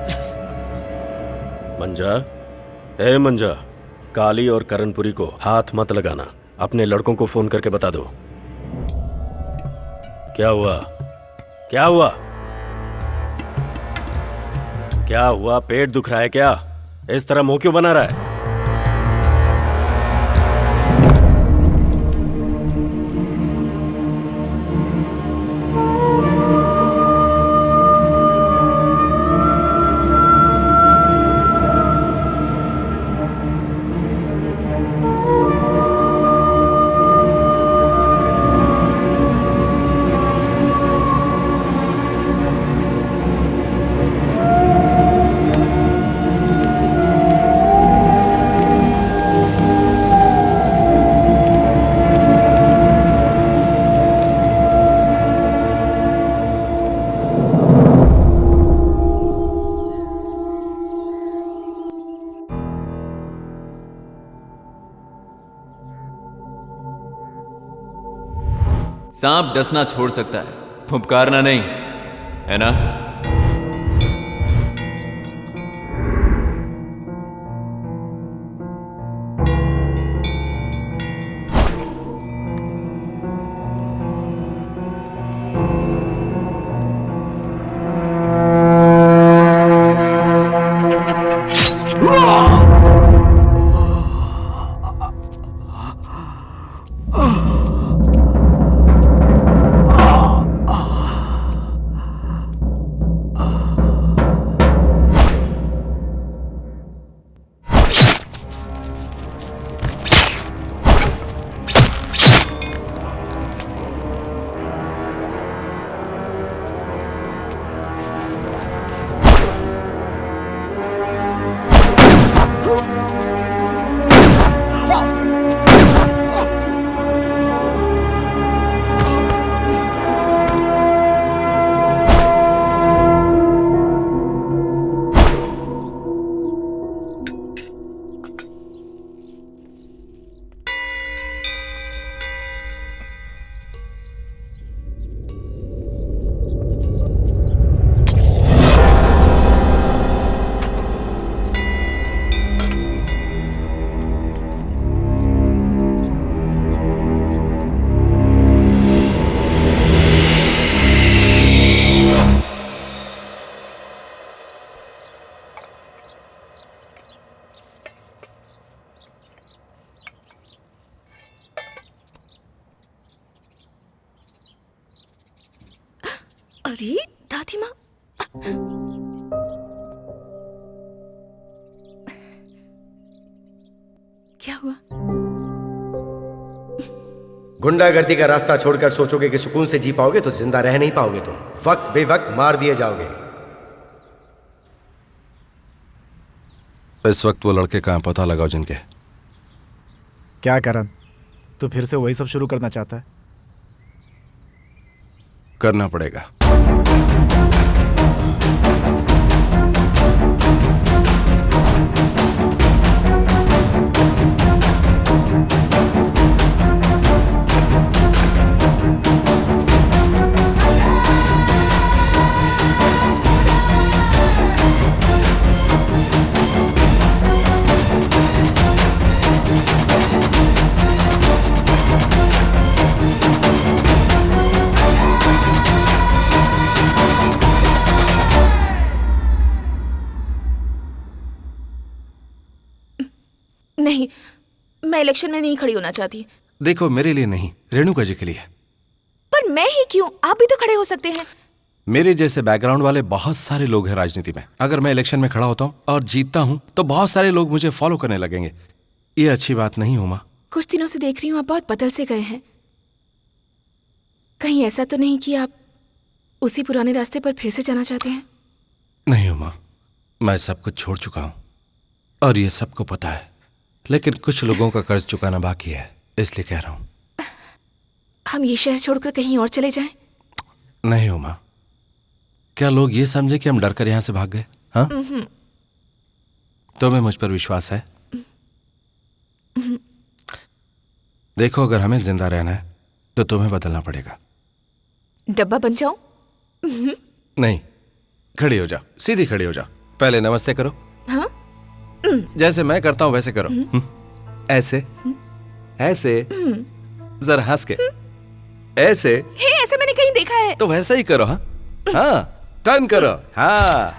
मंजा, ए मंजा, काली और करणपुरी को हाथ मत लगाना। अपने लड़कों को फोन करके बता दो। क्या हुआ? क्या हुआ? क्या हुआ? पेट दुख रहा है क्या? इस तरह मुंह क्यों बना रहा है? सांप डसना छोड़ सकता है, फुफकारना नहीं, है ना? अरे दादी माँ, क्या हुआ? गुंडागर्दी का रास्ता छोड़कर सोचोगे कि सुकून से जी पाओगे तो जिंदा रह नहीं पाओगे। तुम वक्त बेवक्त मार दिए जाओगे। इस वक्त वो लड़के कहाँ, पता लगाओ जिनके। क्या करण, तू फिर से वही सब शुरू करना चाहता है? करना पड़ेगा। नहीं, मैं इलेक्शन में नहीं खड़ी होना चाहती। देखो, मेरे लिए नहीं, रेणुका जी के लिए। पर मैं ही क्यों, आप भी तो खड़े हो सकते हैं। मेरे जैसे बैकग्राउंड वाले बहुत सारे लोग हैं राजनीति में। अगर मैं इलेक्शन में खड़ा होता हूँ और जीतता हूँ तो बहुत सारे लोग मुझे फॉलो करने लगेंगे। ये अच्छी बात नहीं, उमा। कुछ दिनों से देख रही हूँ आप बहुत बदल से गए हैं। कहीं ऐसा तो नहीं कि आप उसी पुराने रास्ते पर फिर से जाना चाहते हैं? नहीं उमा, मैं सब कुछ छोड़ चुका हूँ और ये सबको पता है, लेकिन कुछ लोगों का कर्ज चुकाना बाकी है, इसलिए कह रहा हूँ। हम ये शहर छोड़कर कहीं और चले जाएं? नहीं उमा, क्या लोग ये समझे कि हम डर कर यहाँ से भाग गए? हाँ, तुम्हें मुझ पर विश्वास है? देखो, अगर हमें जिंदा रहना है तो तुम्हें बदलना पड़ेगा। डब्बा बन जाओ? नहीं, खड़ी हो जाओ, सीधी खड़ी हो जाओ। पहले नमस्ते करो। हाँ? जैसे मैं करता हूँ वैसे करो। ऐसे, ऐसे, जरा हंस के, ऐसे। हे, ऐसे मैंने कहीं देखा है। तो वैसा ही करो। हाँ हाँ, टर्न करो। हाँ,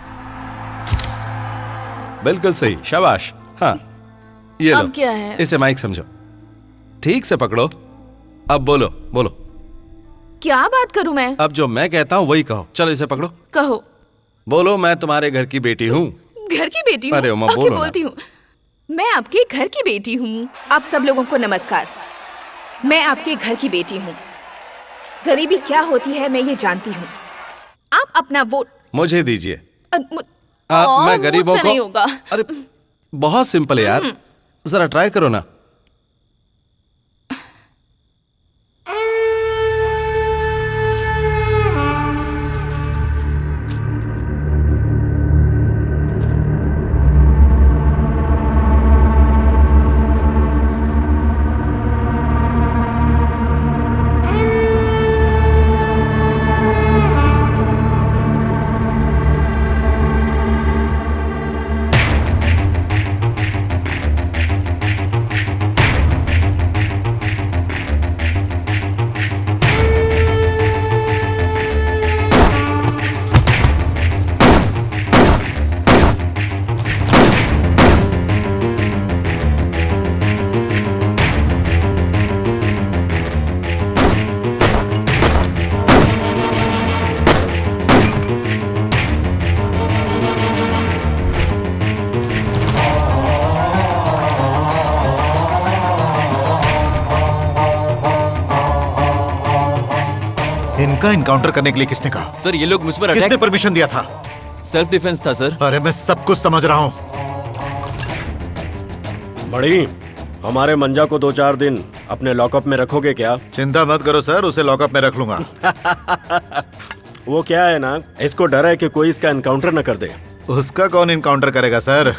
बिल्कुल सही, शाबाश। हाँ, ये लो। अब क्या है? इसे माइक समझो, ठीक से पकड़ो। अब बोलो बोलो। क्या बात करूं मैं? अब जो मैं कहता हूँ वही कहो। चलो इसे पकड़ो, कहो। बोलो, मैं तुम्हारे घर की बेटी हूँ। घर की बेटी हूँ? अरे उमा, ओके, बोलो ना। बोलती हूँ। मैं आपके घर की बेटी हूँ। आप सब लोगों को नमस्कार। मैं आपके घर की बेटी हूँ। गरीबी क्या होती है मैं ये जानती हूँ। आप अपना वोट मुझे दीजिए। मैं गरीबों को नहीं होगा। अरे बहुत सिंपल है यार, जरा ट्राई करो ना। इनका इनकाउंटर करने के लिए किसने कहा? सर ये लोग मुझ पर किसने अटैक। परमिशन दिया था? सेल्फ डिफेंस था सर। अरे मैं सब कुछ समझ रहा हूँ। बड़ी, हमारे मंजा को 2-4 दिन अपने लॉकअप में रखोगे क्या? चिंता मत करो सर, उसे लॉकअप में रख लूंगा। वो क्या है ना, इसको डर है कि कोई इसका एनकाउंटर न कर दे। उसका कौन इनकाउंटर करेगा सर?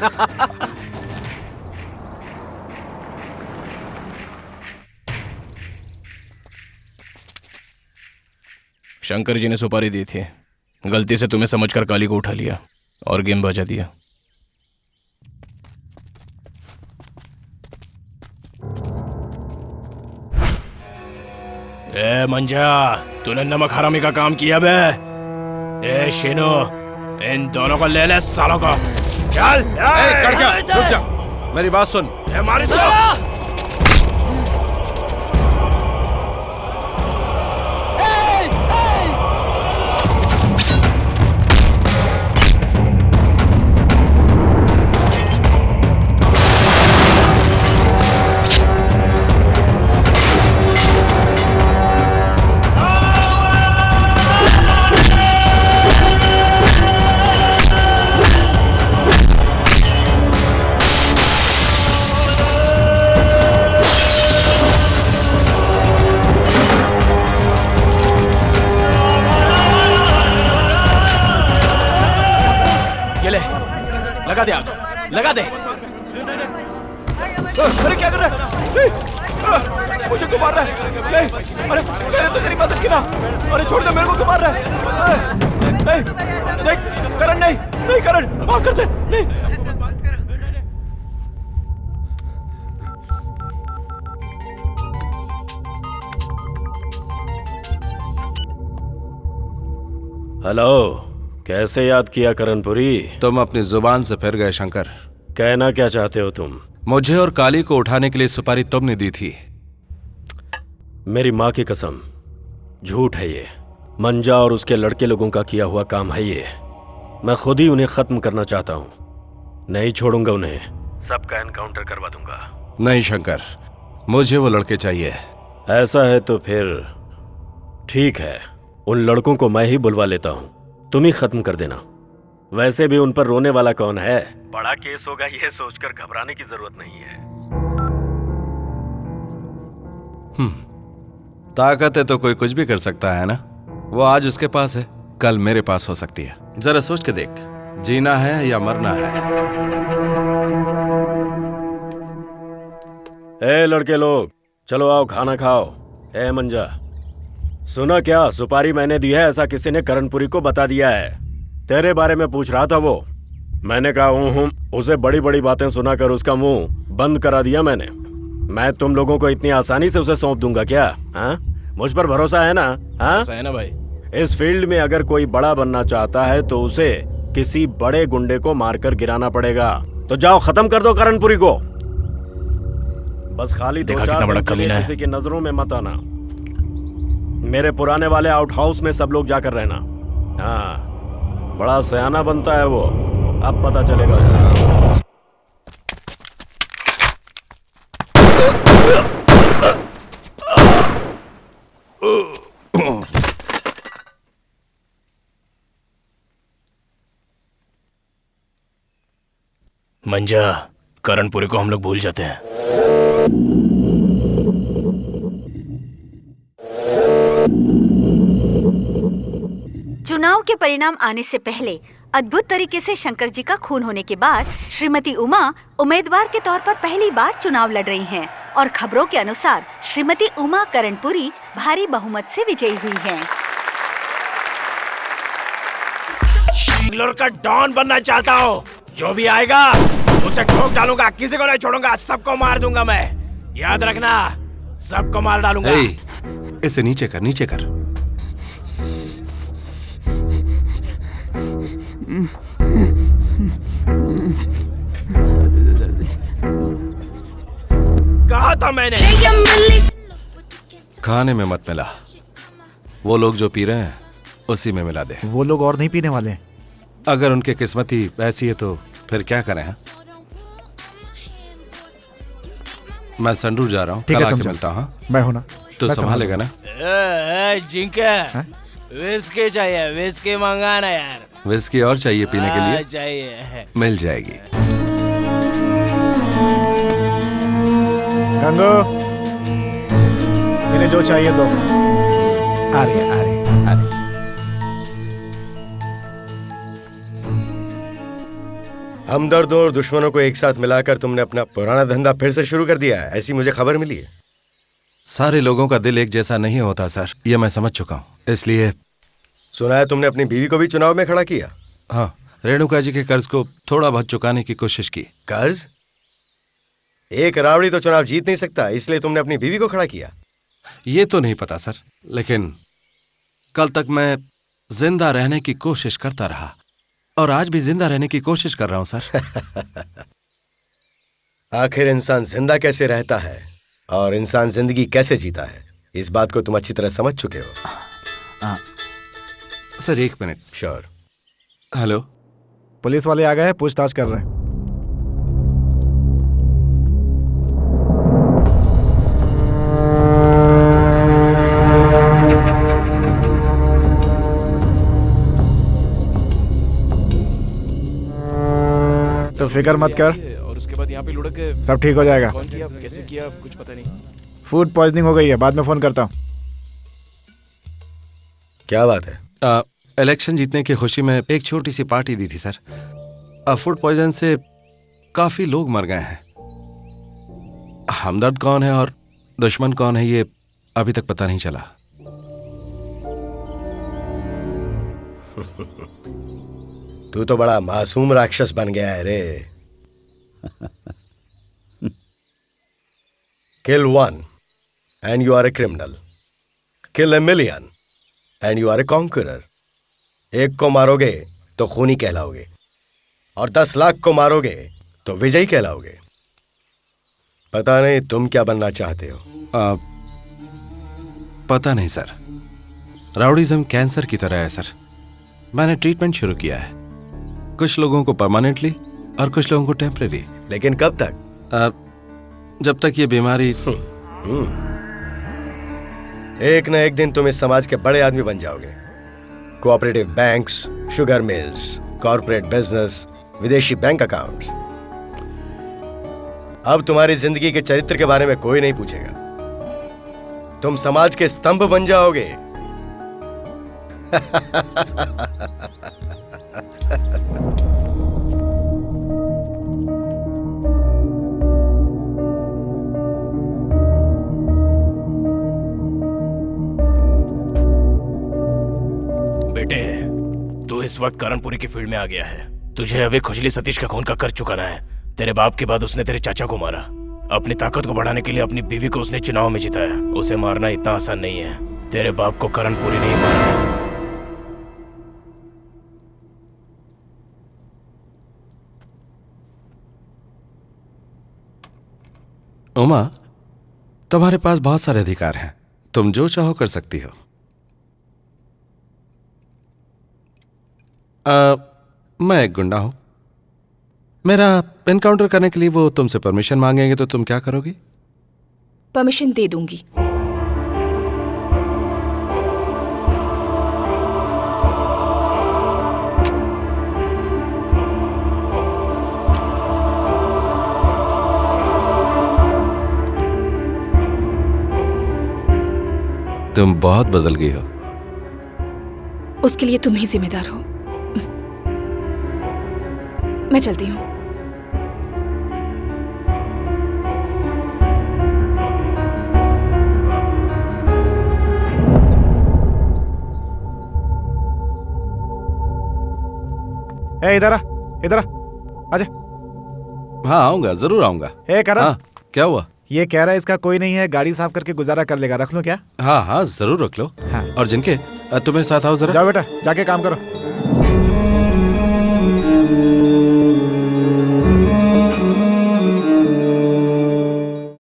शंकर जी ने सुपारी दी थी, गलती से तुम्हें समझकर काली को उठा लिया और गेम बजा दिया। ए मंजा, तूने नमक हरामी का काम किया बे। ए शिनो, इन दोनों को ले ले सालों को। चल कर क्या? रुक जा, मेरी बात सुन। मारी लगा दे आग, लगा दे। अरे क्या कर रहा है? मुझे क्यों मार रहा है? अरे मैंने तो तेरी मदद की ना। अरे छोड़ दे, मेरे को क्यों मार रहा है? देख करण, नहीं करण, माफ कर दे। नहीं हेलो, कैसे याद किया करणपुरी? तुम अपनी जुबान से फिर गए शंकर। कहना क्या चाहते हो तुम? मुझे और काली को उठाने के लिए सुपारी तुमने दी थी। मेरी माँ की कसम, झूठ है ये। मंजा और उसके लड़के लोगों का किया हुआ काम है ये। मैं खुद ही उन्हें खत्म करना चाहता हूँ। नहीं छोड़ूंगा उन्हें, सबका एनकाउंटर करवा दूंगा। नहीं शंकर, मुझे वो लड़के चाहिए। ऐसा है तो फिर ठीक है, उन लड़कों को मैं ही बुलवा लेता हूँ, तुम ही खत्म कर देना। वैसे भी उन पर रोने वाला कौन है? बड़ा केस होगा ये सोचकर घबराने की जरूरत नहीं है। ताकत है तो कोई कुछ भी कर सकता है ना। वो आज उसके पास है, कल मेरे पास हो सकती है। जरा सोच के देख, जीना है या मरना है। ए लड़के लोग, चलो आओ खाना खाओ। ए मंजा, सुना क्या? सुपारी मैंने दी है ऐसा किसी ने करणपुरी को बता दिया है। तेरे बारे में पूछ रहा था वो। मैंने कहा हूँ, उसे बड़ी बड़ी बातें सुनाकर उसका मुंह बंद करा दिया मैंने। मैं तुम लोगों को इतनी आसानी से उसे सौंप दूंगा क्या? हाँ, मुझ पर भरोसा है ना? हाँ है ना भाई। इस फील्ड में अगर कोई बड़ा बनना चाहता है तो उसे किसी बड़े गुंडे को मारकर गिराना पड़ेगा। तो जाओ खत्म कर दो करणपुरी को। बस खाली 2-4 दिन के लिए किसी की नजरों में मत आना। मेरे पुराने वाले आउट हाउस में सब लोग जाकर रहना। हाँ, बड़ा सयाना बनता है वो, अब पता चलेगा उसे। मंजा, करणपुरी को हम लोग भूल जाते हैं। चुनाव के परिणाम आने से पहले अद्भुत तरीके से शंकर जी का खून होने के बाद श्रीमती उमा उम्मीदवार के तौर पर पहली बार चुनाव लड़ रही हैं और खबरों के अनुसार श्रीमती उमा करणपुरी भारी बहुमत से विजयी हुई हैं। बैंगलोर का डॉन बनना चाहता हूँ। जो भी आएगा उसे ठोक डालूंगा, किसी को नहीं छोड़ूंगा, सबको मार दूंगा मैं। याद रखना, सबको मार डालूंगा। इसे नीचे कर, नीचे कर। कहा था मैंने। खाने में मत मिला। वो लोग जो पी रहे हैं उसी में मिला दे। वो लोग और नहीं पीने वाले। अगर उनकी किस्मत ही ऐसी है तो फिर क्या करें? हैं? मैं संडूर जा रहा हूँ, ठीक कल है, तुम आके मिलता हूँ। मैं हूं ना, तो मैं संभालेगा ना? जिंके विस्की चाहिए, विस्की मंगाना यार। विस्की और चाहिए पीने के लिए? चाहिए। मिल जाएगी। गंगू, इन्हें जो चाहिए दो। आ रही है, आ रही है, आ रही है। हमदर्दों और दुश्मनों को एक साथ मिलाकर तुमने अपना पुराना धंधा फिर से शुरू कर दिया है, ऐसी मुझे खबर मिली है। सारे लोगों का दिल एक जैसा नहीं होता सर, ये मैं समझ चुका हूँ, इसलिए। सुना है तुमने अपनी बीवी को भी चुनाव में खड़ा किया? हाँ, रेणुका जी के कर्ज को थोड़ा बहुत चुकाने की कोशिश की। कर्ज? एक रावड़ी तो चुनाव जीत नहीं सकता, इसलिए तुमने अपनी बीवी को खड़ा किया? ये तो नहीं पता सर, लेकिन कल तक मैं जिंदा रहने की कोशिश करता रहा और आज भी जिंदा रहने की कोशिश कर रहा हूं सर। आखिर इंसान जिंदा कैसे रहता है और इंसान जिंदगी कैसे जीता है, इस बात को तुम अच्छी तरह समझ चुके हो। Sir 1 minute. Sure. Hello, police वाले आ गए हैं, पूछताछ कर रहे हैं। तो फिक्र मत कर, और उसके बाद यहाँ पे लुढ़क के सब ठीक हो जाएगा। कौन किया, कैसे किया, कुछ पता नहीं। फूड पॉइजनिंग हो गई है, बाद में फोन करता हूँ। क्या बात है? इलेक्शन जीतने की खुशी में एक छोटी सी पार्टी दी थी सर। फूड पॉइजन से काफी लोग मर गए हैं। हमदर्द कौन है और दुश्मन कौन है, ये अभी तक पता नहीं चला। तू तो बड़ा मासूम राक्षस बन गया है रे। किल 1 and you are a criminal. Kill a million and you are a conqueror. 1 को मारोगे तो खूनी कहलाओगे और 10 लाख को मारोगे तो विजयी कहलाओगे। पता नहीं तुम क्या बनना चाहते हो? पता नहीं सर, राउडिज्म कैंसर की तरह है सर। मैंने ट्रीटमेंट शुरू किया है, कुछ लोगों को परमानेंटली और कुछ लोगों को टेम्परेरी। लेकिन कब तक? जब तक ये बीमारी। एक न एक दिन तुम इस समाज के बड़े आदमी बन जाओगे। Cooperative banks, sugar mills, corporate business, विदेशी बैंक अकाउंट्स। अब तुम्हारी जिंदगी के चरित्र के बारे में कोई नहीं पूछेगा। तुम समाज के स्तंभ बन जाओगे। बेटे, तू इस वक्त करणपुरी की फील्ड में आ गया है। तुझे अभी खुजली सतीश का खून का कर्ज चुकाना है। तेरे बाप के बाद उसने तेरे चाचा को मारा। अपनी ताकत को बढ़ाने के लिए अपनी बीवी को उसने चुनाव में जिताया। उसे मारना इतना आसान नहीं है। तेरे बाप को करणपुरी नहीं मारा। उमा, तुम्हारे पास बहुत सारे अधिकार हैं, तुम जो चाहो कर सकती हो। मैं एक गुंडा हूं, मेरा एनकाउंटर करने के लिए वो तुमसे परमिशन मांगेंगे तो तुम क्या करोगी? परमिशन दे दूंगी। तुम बहुत बदल गई हो। उसके लिए तुम ही जिम्मेदार हो। मैं चलती हूँ। इधर आ, इधर आ, आजा। हाँ आऊंगा, जरूर आऊंगा। करण। हाँ, क्या हुआ? ये कह रहा है इसका कोई नहीं है, गाड़ी साफ करके गुजारा कर लेगा, रख लो क्या? हाँ हाँ जरूर रख लो। हाँ। और जिनके तुम मेरे साथ आओ जरा। जाओ बेटा, जाके काम करो।